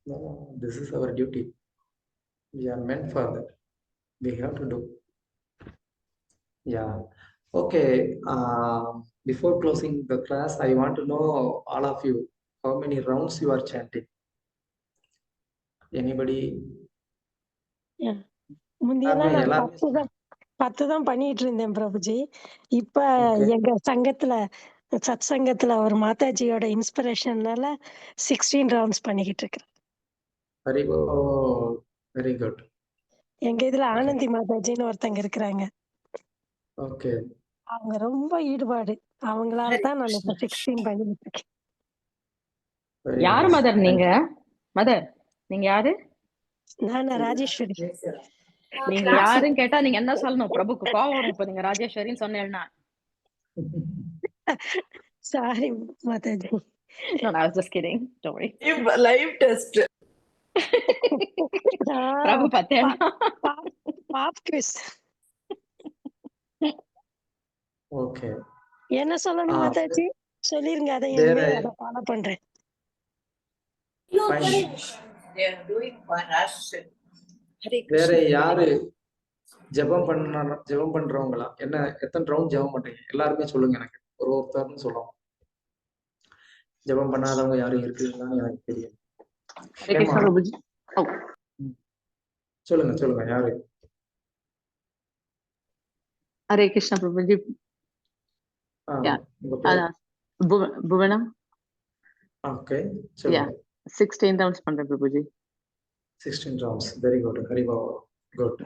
No, this is our duty. We are meant for that. We have to do. Yeah. Okay. Before closing the class, I want to know all of you how many rounds you are chanting. Anybody? Yeah. முந்தியெல்லாம் நான் எல்லாருமே 10 தான் பண்ணிட்டு இருந்தேன் பிரபுஜி. இப்ப Okay. எங்க சங்கத்துல சத் சங்கத்துல ஒரு மாதாஜியோட இன்ஸ்பிரேஷன்னால 16 ரவுண்ட்ஸ் பண்ணிக்கிட்டு இருக்கிறேன். Very good. எங்க இதுல ஆனந்தி மாதாஜின்னு ஒருத்தங்க இருக்கிறாங்க. Okay. அவங்க ரொம்ப ஈடுபாடு. அவங்களால தான் நான் இப்ப 16 பண்ணிட்டு இருக்கேன். Very யாரு nice. மதர் நீங்க? மதர் நீங்க யாரு? நான் ராஜேஸ்வரி. நீங்க யாருன்னு கேட்டா நீங்க என்ன சொல்லணும்? பிரபுக்கு கோவம் வரும் இப்ப நீங்க ராஜேஸ்வரின்னு சொன்னேன்னா. Sorry Mataji. No, I was just kidding. Don't worry. live test. பிரபு பார்த்தேன்னா பாப் குவிஸ். Okay. என்ன சொல்லணும் மாதாஜி? சொல்லிருங்க, அதை இனிமே அதை ஃபாலோ பண்றேன். Fine. They are doing Maharashtra. வேற யாரு ஜெபம் பண்றவங்களா? என்ன எத்தனை ரவுண்ட் ஜெபம் பண்றீங்க? எல்லாருமே சொல்லுங்க, எனக்கு ஒருத்தர்னு சொல்லுவோம். ஜெபம் பண்ணாதவங்க யாரும் இருக்குன்னு எனக்கு தெரியும். Hare Krishna Prabhuji. Oh, சொல்லுங்க யாரு? Hare Krishna Prabhuji. Yeah. உங்க பேர்? Bhuvana. Okay. Yeah. 16 rounds பண்றேன் Prabhuji. 16 rounds. Very good. Haribo. Good.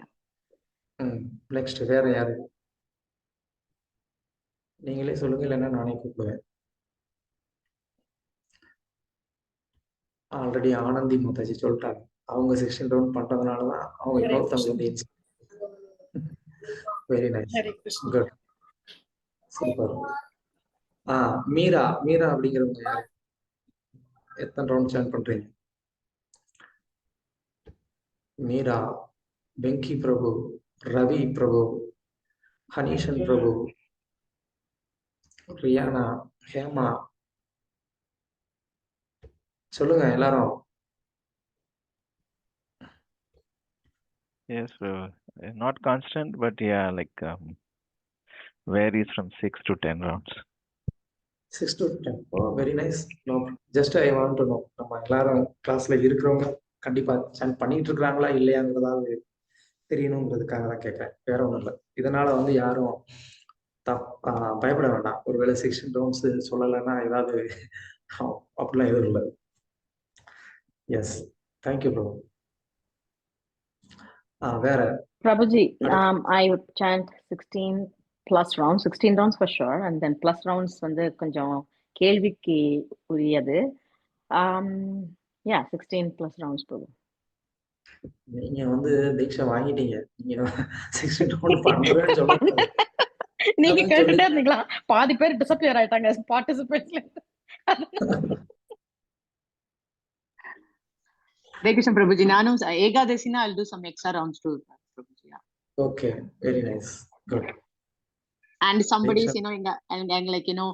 Next வேற யாரு? நீங்களே சொல்லுங்க, இல்லைன்னா நானே கூப்பிடுவேன். ஆல்ரெடி ஆனந்தி மாதாஜி சொல்லிட்டாங்க. அவங்க 16 ரவுண்ட் பண்றதுனாலதான் அவங்க இன்னொருத்தவங்க வந்து very nice. Good. Super. Meera அப்படிங்கிறவங்க யாரு? எத்தனை ரவுண்ட் சேன் பண்றீங்க? மீரா, வெங்கி பிரபு, ரவி பிரபு, ஹனீஷன் பிரபு, ரியானா, ஹேமா, சொல்லுங்க எல்லாரும். Yes, not constant, but yeah, like varies from 6 to 10 rounds. 6 to 10. Oh, very nice. No, just I want to know. நம்ம எல்லாரும் கிளாஸ்ல இருக்கிறவங்க கண்டிப்பா சேன் பண்ணிட்டு இருக்காங்களா இல்லையாங்கிறதாவது தெரியணுங்கிறதுக்காக தான் கேட்கறேன். வேற ஒன்றும் இல்லை. இதனால வந்து யாரும் பயப்பட வேண்டாம். ஒருவேளை 16 ரவுண்ட்ஸ் சொல்லலைன்னா ஏதாவது அப்படிலாம் எதுவும் இல்லை. Yes, thank you bro. வேற Prabhuji, I would chant 16 plus rounds, 16 rounds for sure, and then plus rounds வந்து கொஞ்சம் கேள்விக்கு உரியது. Yeah, 16 plus rounds Prabhu. நீங்க வந்து தீட்சை வாங்கிட்டீங்க, நீங்க 16 ரவுண்ட் பண்றேன்னு சொல்லுங்க. நீங்க கேட்டுட்டே இருந்தீங்களா? பாதி பேர் டிசப்பியர் ஆயிட்டாங்க பார்ட்டிசிபேட்ஸ்ல. Hare Krishna Prabhuji. Nanu Ekadashina, I'll do some extra rounds too Prabhuji. Yeah. Okay, very nice. Good. And somebody's, you know, and like, you know,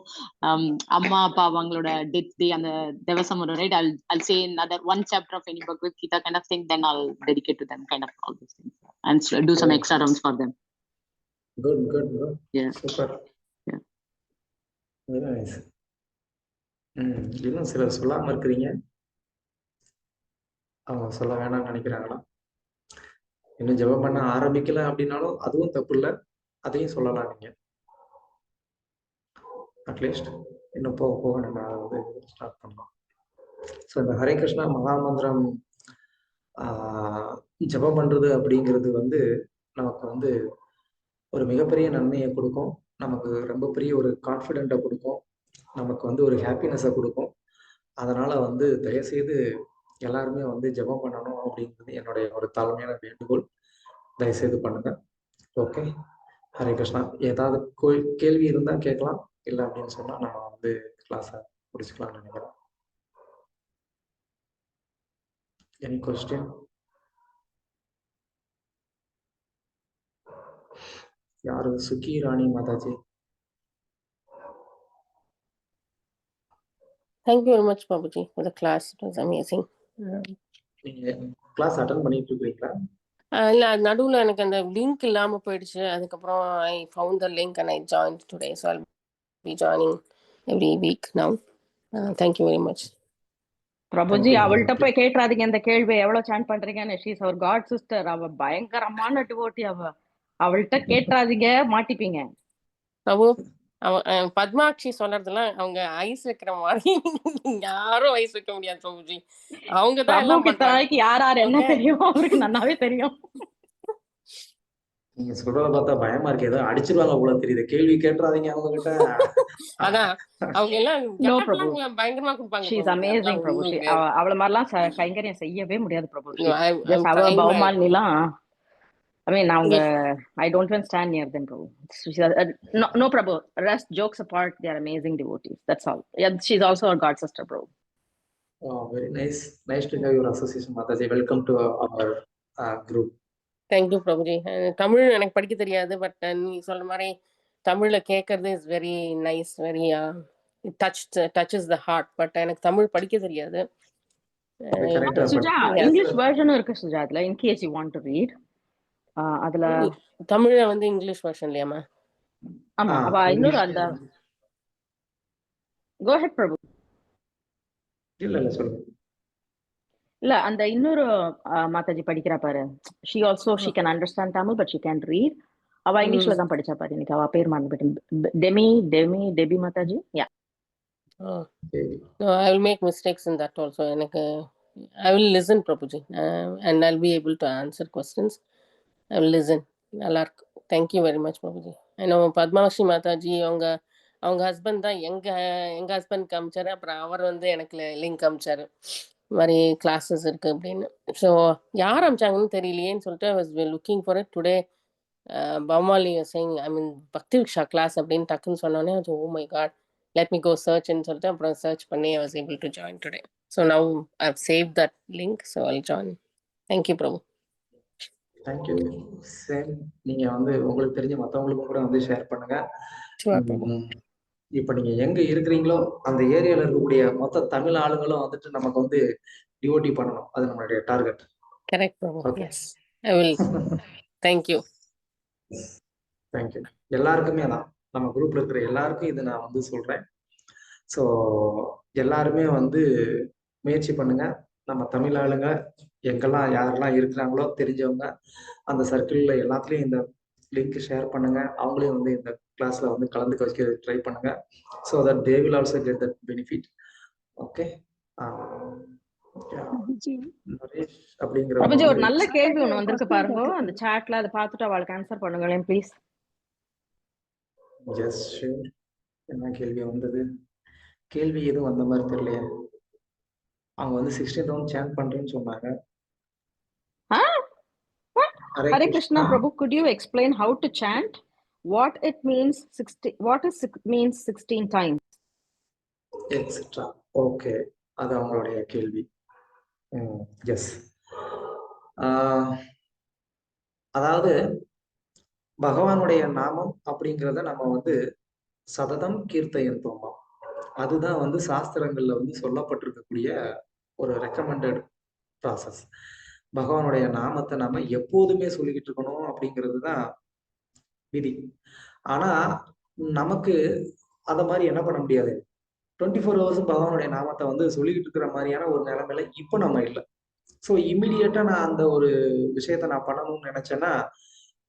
Amma Appa avangaloda death day and the Devasamura, right? I'll say another one chapter of any Bhagavad Gita kind of thing, then I'll dedicate to them, kind of all those things, and do some extra rounds for them. Good. Yeah. Super. Yeah. Very nice. இன்னும் சிலர் சொல்லாம இருக்கிறீங்க. அவங்க சொல்ல வேணாம்னு நினைக்கிறாங்களா? இன்னும் ஜெபம் பண்ண ஆரம்பிக்கல அப்படின்னாலும் அதுவும் தப்பு இல்லை, அதையும் சொல்லலாம். நீங்க அட்லீஸ்ட் இன்னும் போக நம்ம வந்து ஸ்டார்ட் பண்ணலாம். ஸோ இந்த ஹரே கிருஷ்ணா மகாமந்திரம் ஜெபம் பண்றது அப்படிங்கிறது வந்து நமக்கு வந்து ஒரு மிகப்பெரிய நன்மையை கொடுக்கும். நமக்கு ரொம்ப பெரிய ஒரு கான்ஃபிடென்ட்டை கொடுக்கும். நமக்கு வந்து ஒரு ஹாப்பினஸை கொடுக்கும். அதனால வந்து தயவுசெய்து எல்லாருமே வந்து ஜெபம் பண்ணணும் அப்படிங்கிறது என்னுடைய ஒரு தாழ்மையான வேண்டுகோள். தயவுசெய்து பண்ணுங்க. ஓகே, ஹரே கிருஷ்ணா. ஏதாவது கேள்வி இருந்தா கேட்கலாம், இல்லை அப்படின்னு சொன்னா நம்ம வந்து கிளாஸை முடிச்சுக்கலாம்னு நினைக்கிறேன். Any question? யாரு? சுகி ராணி Mataji. Thank you very much, Babuji, for the class. It was amazing. நீங்க கிளாஸ் அட்டன் பண்ணிட்டு இருக்கீங்களா? இல்ல நடுவுல எனக்கு அந்த லிங்க் இல்லாம போயிடுச்சு. அதுக்கப்புறம் I found the link and I joined today, so I'll be joining every week now. Thank you very much. Prabhuji, அவள்கிட்ட போய் கேட்றாதீங்க இந்த கேள்வி எவ்வளவு சாண்ட் பண்றீங்கன்னு. She is our god sister. அவ பயங்கரமான டிவோட்டி. அவள்கிட்ட கேட்றாதீங்க, மாட்டிப்பீங்க. பிரபு, பத்மாட்சி சொல்றதெல்லாம் அவங்க ஐஸ் வைக்கிற மாதிரி யாரும் ஐஸ் வைக்க முடியாது பிரபுஜி. அவங்க தான் எல்லாம் பண்றாங்க. யார் என்ன தெரியும் அவருக்கு நல்லாவே தெரியும். நீங்க சொல்றத பார்த்தா பயமா இருக்கு. ஏதோ அடிச்சிருவாங்க போல தெரியுது. கேள்வி கேட்றாதீங்க அவங்க கிட்ட. அதான் அவங்க எல்லாம் பயங்கரமா கொடுப்பாங்க. She is amazing, Prabhuji. அவள மாதிரிலாம் கைங்கரியம் செய்யவே முடியாது பிரபுஜி. அவ பௌமாலிலாம் I mean, I don't even stand near them, Prabhu. No, Prabhu. Rest jokes apart, they are amazing devotees. That's all. Yeah, she's also our God sister, Prabhu. Oh, very nice. Nice to have your association, Mataji. Welcome to our group. Thank you, Prabhuji. Tamil எனக்கு படிக்க தெரியாது, but நீ சொல்ற மாதிரி தமிழ்ல கேட்கறது is very nice, very touches the heart. But எனக்கு தமிழ் படிக்க தெரியாது. சுஜா, இங்கிலீஷ் வெர்ஷனும் இருக்கு சுஜா அதுல, in case you want to read. அதுல தமிழ்ல வந்து இங்கிலீஷ் வெர்ஷன்லயாமா? ஆமா, அவ இன்னொரு அந்த go ahead பிரபு. இல்ல சொல்லுங்க. இல்ல அந்த இன்னொரு மாதாஜி படிக்கிறா பாரு. she can understand Tamil but she can't read. அவ இங்கிலீஷ்ல தான் படிச்சா பாரு. எனக்கு அவ பேர் மறந்துட்டேன். Debbie Mataji. yeah. No, I will make mistakes in that also. எனக்கு I will listen, Prabhuji, and I'll be able to answer questions. I will listen. நல்லா இருக்கு. Thank you very much, Prabhuji. I know பத்மாவசி Mataji அவங்க husband தான் எங்க husband காமிச்சாரு. அப்புறம் அவர் வந்து எனக்கு link காமிச்சாரு, மாதிரி கிளாஸஸ் இருக்கு அப்படின்னு. ஸோ யார் அமிச்சாங்கன்னு தெரியலையேன்னு சொல்லிட்டு I was looking for it today. பௌமாலி saying I mean பக்தி விக்ஷா கிளாஸ் அப்படின்னு டக்குன்னு சொன்னோன்னே oh my god, let me go search ன்னு சொல்லிட்டு அப்புறம் சர்ச் பண்ணி I was able to join today. So now I've saved that link, so I'll join. Thank you, Prabhu. Thank you. Same. நீங்க வந்து உங்களுக்கு தெரிஞ்ச மற்றவங்களுக்கும் கூட வந்து ஷேர் பண்ணுங்க. இப்ப நீங்க எங்க இருக்கிறீங்களோ அந்த ஏரியால இருக்கக்கூடிய மொத்த தமிழ் ஆளுங்களும் வந்துட்டு நமக்கு வந்து டிவோட்டி பண்ணணும். அது நம்மளுடைய target. Correct, Prabhu. Yes, I will. Thank you. Thank you. எல்லாருக்குமே தான், நம்ம குரூப்ல இருக்கிற எல்லாருக்கும் இது நான் வந்து சொல்றேன். ஸோ எல்லாருமே வந்து முயற்சி பண்ணுங்க. நம்ம தமிழ் ஆளுங்க எங்கெல்லாம் யாரெல்லாம் இருக்கிறாங்களோ தெரிஞ்சவங்க அந்த சர்க்கிளில் எல்லாத்துலேயும் இந்த லிங்க் ஷேர் பண்ணுங்க. அவங்களையும் வந்து இந்த கிளாஸ்ல வந்து கலந்துக்க வைக்க ட்ரை பண்ணுங்க. So that they will also get that benefit. Okay. அப்படிங்கிற ஒரு நல்ல கேள்வி ஒன்று வந்திருக்கு பாருங்க அந்த சாட்ல, அதை பார்த்துட்டு அவளுக்கு ஆன்சர் பண்ணுங்களேன் ப்ளீஸ். Yes sure. என்ன கேள்வி வந்தது? கேள்வி எதுவும் வந்த மாதிரி தெரியலையே. அவங்க வந்து 16 ரவுண்ட் சாண்ட் பண்றேன்னு சொன்னாங்க. Hare Krishna, Prabhu, could you explain how to chant? What it means 16 times? Etc. Okay, அது அவங்களுடைய கேள்வி. எஸ். அதாவது பகவானுடைய நாமம் அப்படிங்கிறத நம்ம வந்து சததம் கீர்த்தயந்தோமா, அதுதான் வந்து சாஸ்திரங்கள்ல வந்து சொல்லப்பட்டிருக்கக்கூடிய ஒரு ரெக்கமெண்டட் ப்ராசஸ். பகவானுடைய நாமத்தை நாம எப்போதுமே சொல்லிக்கிட்டு இருக்கணும் அப்படிங்கிறது தான் விதி. ஆனா நமக்கு அந்த மாதிரி என்ன பண்ண முடியாது. 24 hours பகவானுடைய நாமத்தை வந்து சொல்லிக்கிட்டு இருக்கிற மாதிரியான ஒரு நிலைமையில இப்போ நம்ம இல்லை. ஸோ இம்மிடியட்டா நான் அந்த ஒரு விஷயத்த நான் பண்ணணும்னு நினைச்சேன்னா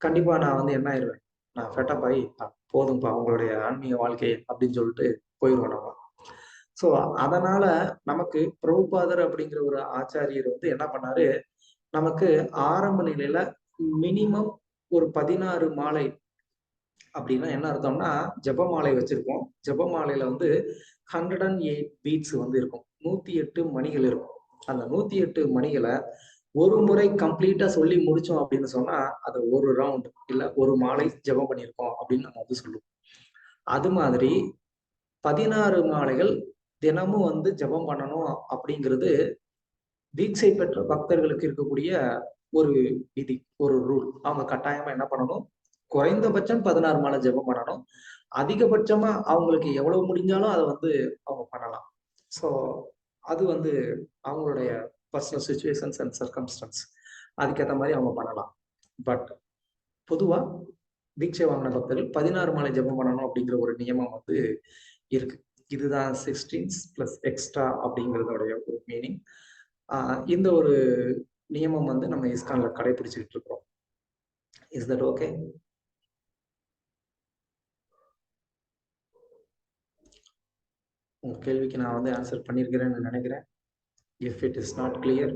கண்டிப்பா நான் வந்து என்ன ஆயிடுவேன், நான் ஃபெட்டப் ஆகி போதும்பா அவங்களுடைய ஆன்மீக வாழ்க்கை அப்படின்னு சொல்லிட்டு போயிடுவோம் நம்ம. ஸோ அதனால நமக்கு பிரபுபாதர் அப்படிங்கிற ஒரு ஆச்சாரியர் வந்து என்ன பண்ணாரு, நமக்கு ஆரம்ப நிலையில மினிமம் ஒரு 16 மாலை அப்படின்னா என்ன அர்த்தம்னா ஜபமாலை வச்சிருக்கோம். ஜபமாலையில வந்து 108 பீட்ஸ் வந்து இருக்கும். 108 மணிகள் இருக்கும். அந்த 108 மணிகளை ஒரு முறை கம்ப்ளீட்டா சொல்லி முடிச்சோம் அப்படின்னு சொன்னா அதை ஒரு ரவுண்ட் இல்ல ஒரு மாலை ஜெபம் பண்ணியிருக்கோம் அப்படின்னு நம்ம வந்து சொல்லுவோம். அது மாதிரி 16 மாலைகள் தினமும் வந்து ஜெபம் பண்ணணும் அப்படிங்கிறது தீட்சை பெற்ற பக்தர்களுக்கு இருக்கக்கூடிய ஒரு விதி, ஒரு ரூல். அவங்க கட்டாயமா என்ன பண்ணணும், குறைந்தபட்சம் 16 மாலை ஜெபம் பண்ணணும். அதிகபட்சமா அவங்களுக்கு எவ்வளவு முடிஞ்சாலும் அதை வந்து அவங்க பண்ணலாம். ஸோ அது வந்து அவங்களுடைய பர்சனல் சுச்சுவேஷன்ஸ் அண்ட் சர்க்கம்ஸ்டன்ஸ், அதுக்கேற்ற மாதிரி அவங்க பண்ணலாம். பட் பொதுவா தீட்சை வாங்கின பக்தர்கள் 16 மாலை ஜெபம் பண்ணணும் அப்படிங்கிற ஒரு நியமம் வந்து இருக்கு. இதுதான் 16 பிளஸ் எக்ஸ்ட்ரா அப்படிங்கிறதோடைய ஒரு மீனிங். இந்த ஒரு நியமம் வந்து நம்ம இஸ்கான்ல கடைபிடிச்சுட்டு இருக்கிறோம். Is that okay? உங்க கேள்விக்கு நான் வந்து ஆன்சர் பண்ணியிருக்கிறேன்னு நினைக்கிறேன். If it is not clear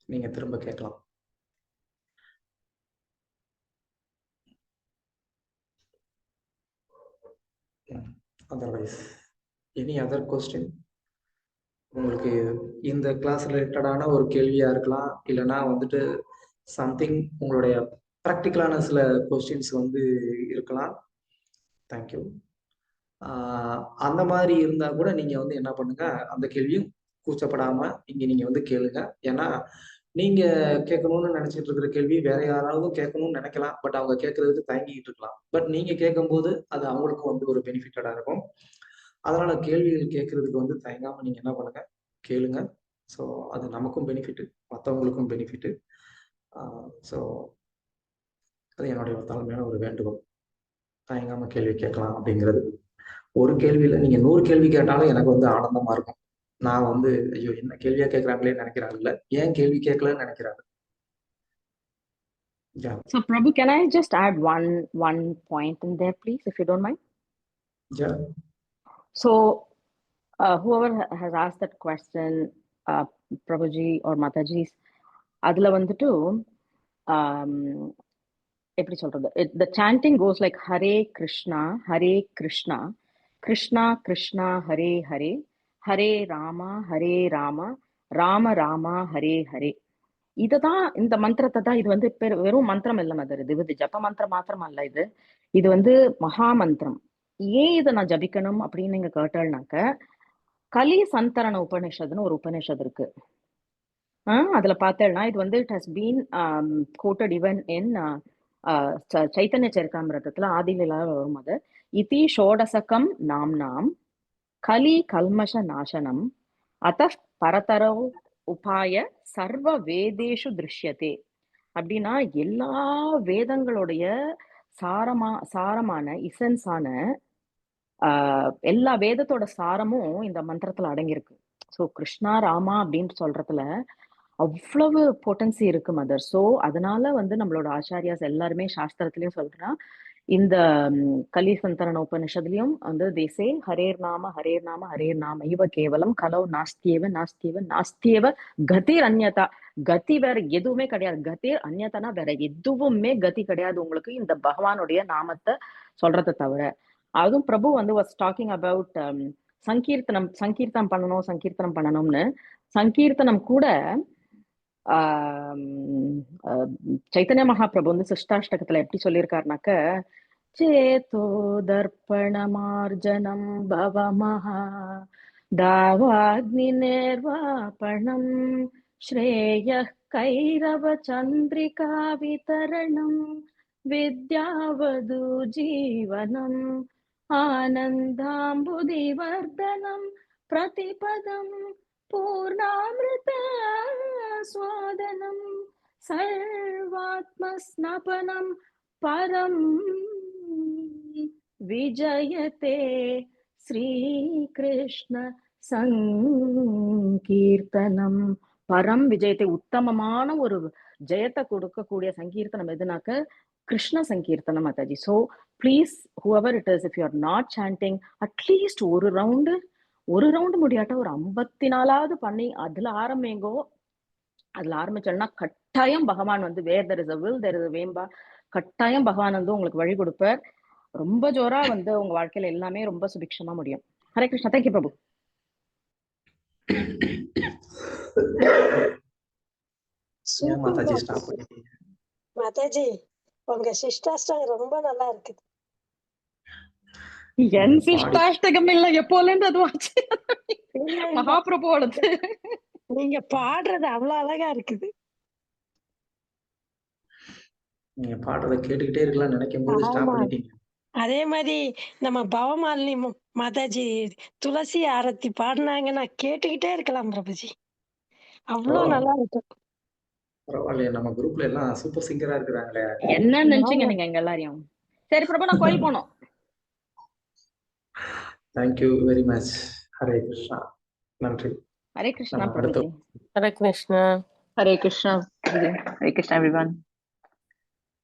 நீங்க திரும்ப கேட்கலாம். Otherwise any other question? உங்களுக்கு இந்த கிளாஸ் ரிலேட்டடான ஒரு கேள்வியா இருக்கலாம், இல்லைன்னா வந்துட்டு சம்திங் உங்களுடைய ப்ராக்டிக்கலான சில கொஸ்டின்ஸ் வந்து இருக்கலாம். தேங்க்யூ. அந்த மாதிரி இருந்தா கூட நீங்க வந்து என்ன பண்ணுங்க, அந்த கேள்வியும் கூச்சப்படாம இங்க நீங்க வந்து கேளுங்க. ஏன்னா நீங்க கேட்கணும்னு நினைச்சிட்டு இருக்கிற கேள்வி வேற யாராவது கேட்கணும்னு நினைக்கலாம், பட் அவங்க கேட்கறதுக்கு தயங்கிட்டு இருக்கலாம். பட் நீங்க கேட்கும்போது அது அவங்களுக்கும் வந்து ஒரு பெனிஃபிட்டடா இருக்கும். அதனால கேள்விகள் கேட்கறதுக்கு வந்து தயங்காம நீங்க என்ன பண்ணுங்க, கேளுங்க. ஸோ அது நமக்கும் பெனிஃபிட்டு, மற்றவங்களுக்கும் பெனிஃபிட்டு. ஸோ அது என்னுடைய தாழ்மையான ஒரு வேண்டுகோள். தயங்காம கேள்வி கேட்கலாம் அப்படிங்கிறது. ஒரு கேள்வியில நீங்க 100 கேள்வி கேட்டாலும் எனக்கு வந்து ஆனந்தமா இருக்கும். நான் வந்து ஐயோ என்ன கேள்வியா கேட்கறாங்களே நினைக்கிறாங்கல்ல, ஏன் கேள்வி கேட்கலன்னு நினைக்கிறாங்க. Yeah. So Prabhu, can I just add one point in there, please, if you don't mind? Yeah. So whoever has asked that question, Prabhuji or Mataji, adla vandu எப்படி சொல்றது, the chanting goes like Hare Krishna Krishna Krishna Hare Hare Hare Rama Rama Rama Hare Hare. இதுதான் இந்த மந்திரத்தை தான், இது வந்து வெறும் மந்திரம் இல்லை மதர், இது ஜப மந்திரம் மாத்திரம் அல்ல, இது வந்து மகா மந்திரம். ஏன் இதை நான் ஜபிக்கணும் அப்படின்னு நீங்க கேட்டாள்னாக்க, கலி சந்தரண உபநிஷத்துன்னு ஒரு உபநிஷத்து இருக்கு. அதுல பார்த்தேன்னா இது வந்து it has been quoted even in Chaitanya சரிதாமிரதத்துல ஆதிலீலா வரும். அது இதி ஷோடசகம் நாம்னாம் கலி கல்மஷ நாசனம் அத பரதரோ உபாய சர்வ வேதேஷு திருஷ்யதே. அப்படின்னா எல்லா வேதங்களுடைய சாரமான இசன்ஸான எல்லா வேதத்தோட சாரமும் இந்த மந்திரத்துல அடங்கியிருக்கு. ஸோ கிருஷ்ணா ராமா அப்படின்னு சொல்றதுல அவ்வளவு பொட்டன்சி இருக்கு மதர். ஸோ அதனால வந்து நம்மளோட ஆச்சாரியாஸ் எல்லாருமே சாஸ்திரத்திலயும் சொல்றா, இந்த கலி சந்தரண உபனிஷத்துலயும் வந்து தேசே ஹரேர் நாம இவ கேவலம் கலவு நாஸ்தியேவ கதிர் அந்யதா. கதி வேற எதுவுமே கிடையாது. கதிர் அந்யதனா வேற எதுவுமே கதி கிடையாது உங்களுக்கு இந்த பகவானுடைய நாமத்தை சொல்றதை தவிர. அதுவும் பிரபு வந்து வாஸ் டாக்கிங் அபவுட் சங்கீர்த்தனம் பண்ணணும்னு. சங்கீர்த்தனம் கூட சைத்தன்ய மகாபிரபு வந்து சிஷ்டாஷ்டகத்துல எப்படி சொல்லியிருக்காருனாக்க, சேதோ தர்ப்பணமார்ஜனம் பவமஹா தாவாக்னி நிர்வாபணம் ஸ்ரேய கைரவ சந்திரிகா விதரணம் வித்யாவது ஜீவனம் ஆனந்தாம்புதிவர்தனம் பிரதிபதம் பூர்ணாமிருத ஸ்வாதனம் சர்வாத்மஸ்நபனம் பரம் விஜயதே ஸ்ரீகிருஷ்ண சங்கீர்த்தனம். பரம் விஜயத்தை, உத்தமமான ஒரு ஜெயத்தை கொடுக்கக்கூடிய சங்கீர்த்தனம் எதுனாக்க கிருஷ்ண சங்கீர்த்தனம் Mataji. So please whoever it is, if you are not chanting, at least ஒரு ரவுண்டு முடியாட்டா ஒரு 54வது பண்ணி அதுல ஆரம்பிங்கோ. அதுல ஆரம்பிச்சோம்னா கட்டாயம் பகவான் வந்து வேர் there is a will there is a way, கட்டாயம் பகவான் வந்து உங்களுக்கு வழி கொடுப்பார். ரொம்ப ஜோரா வந்து உங்க வாழ்க்கையில எல்லாமே ரொம்ப சுபிக்ஷமா முடியும். ஹரே கிருஷ்ணா. தேங்க்யூ பிரபு. ஏன் மாதாஜி ஸ்டாப் பண்ணிட்டீங்க? மாதாஜி உங்க சிஷ்டாஷ்டம் ரொம்ப நல்லா இருக்குது. என் நீங்க பாடி சிஷ்டாஷ்டகம் இல்ல, எப்போல இருந்து அது வாச்சு இல்ல, இல்ல. மகாபிரபுவோடது. நீங்க பாடுறது அவ்வளவு அழகா இருக்குது. நீங்க பாடுறத கேட்டுக்கிட்டே இருக்கலாம்னு நினைக்கும் போது ஸ்டாப் ஆமா. பண்ணிட்டீங்க. அதே மாதிரி நம்ம பவமாலினி மாதாஜி துளசி ஆரத்தி பாடினாங்கன்னா கேட்டுக்கிட்டே இருக்கலாம் பிரபுஜி. ஓ அவ்வளவு நல்லா இருக்கு. பரவாயில்லையே, நம்ம குரூப்ல எல்லாம் சூப்பர் சிங்கரா இருக்கிறாங்களே. என்ன நினைச்சீங்க ஆமா. நீங்க எங்க எல்லாரையும்? சரி பிரபு, நான் கோயில் போனோம். Thank you very much. Hare Krishna. நன்றி. ஹரே கிருஷ்ணா நம்ம அடுத்த Prabhuji. Hare Krishna. Hare Krishna. Hare Krishna, everyone.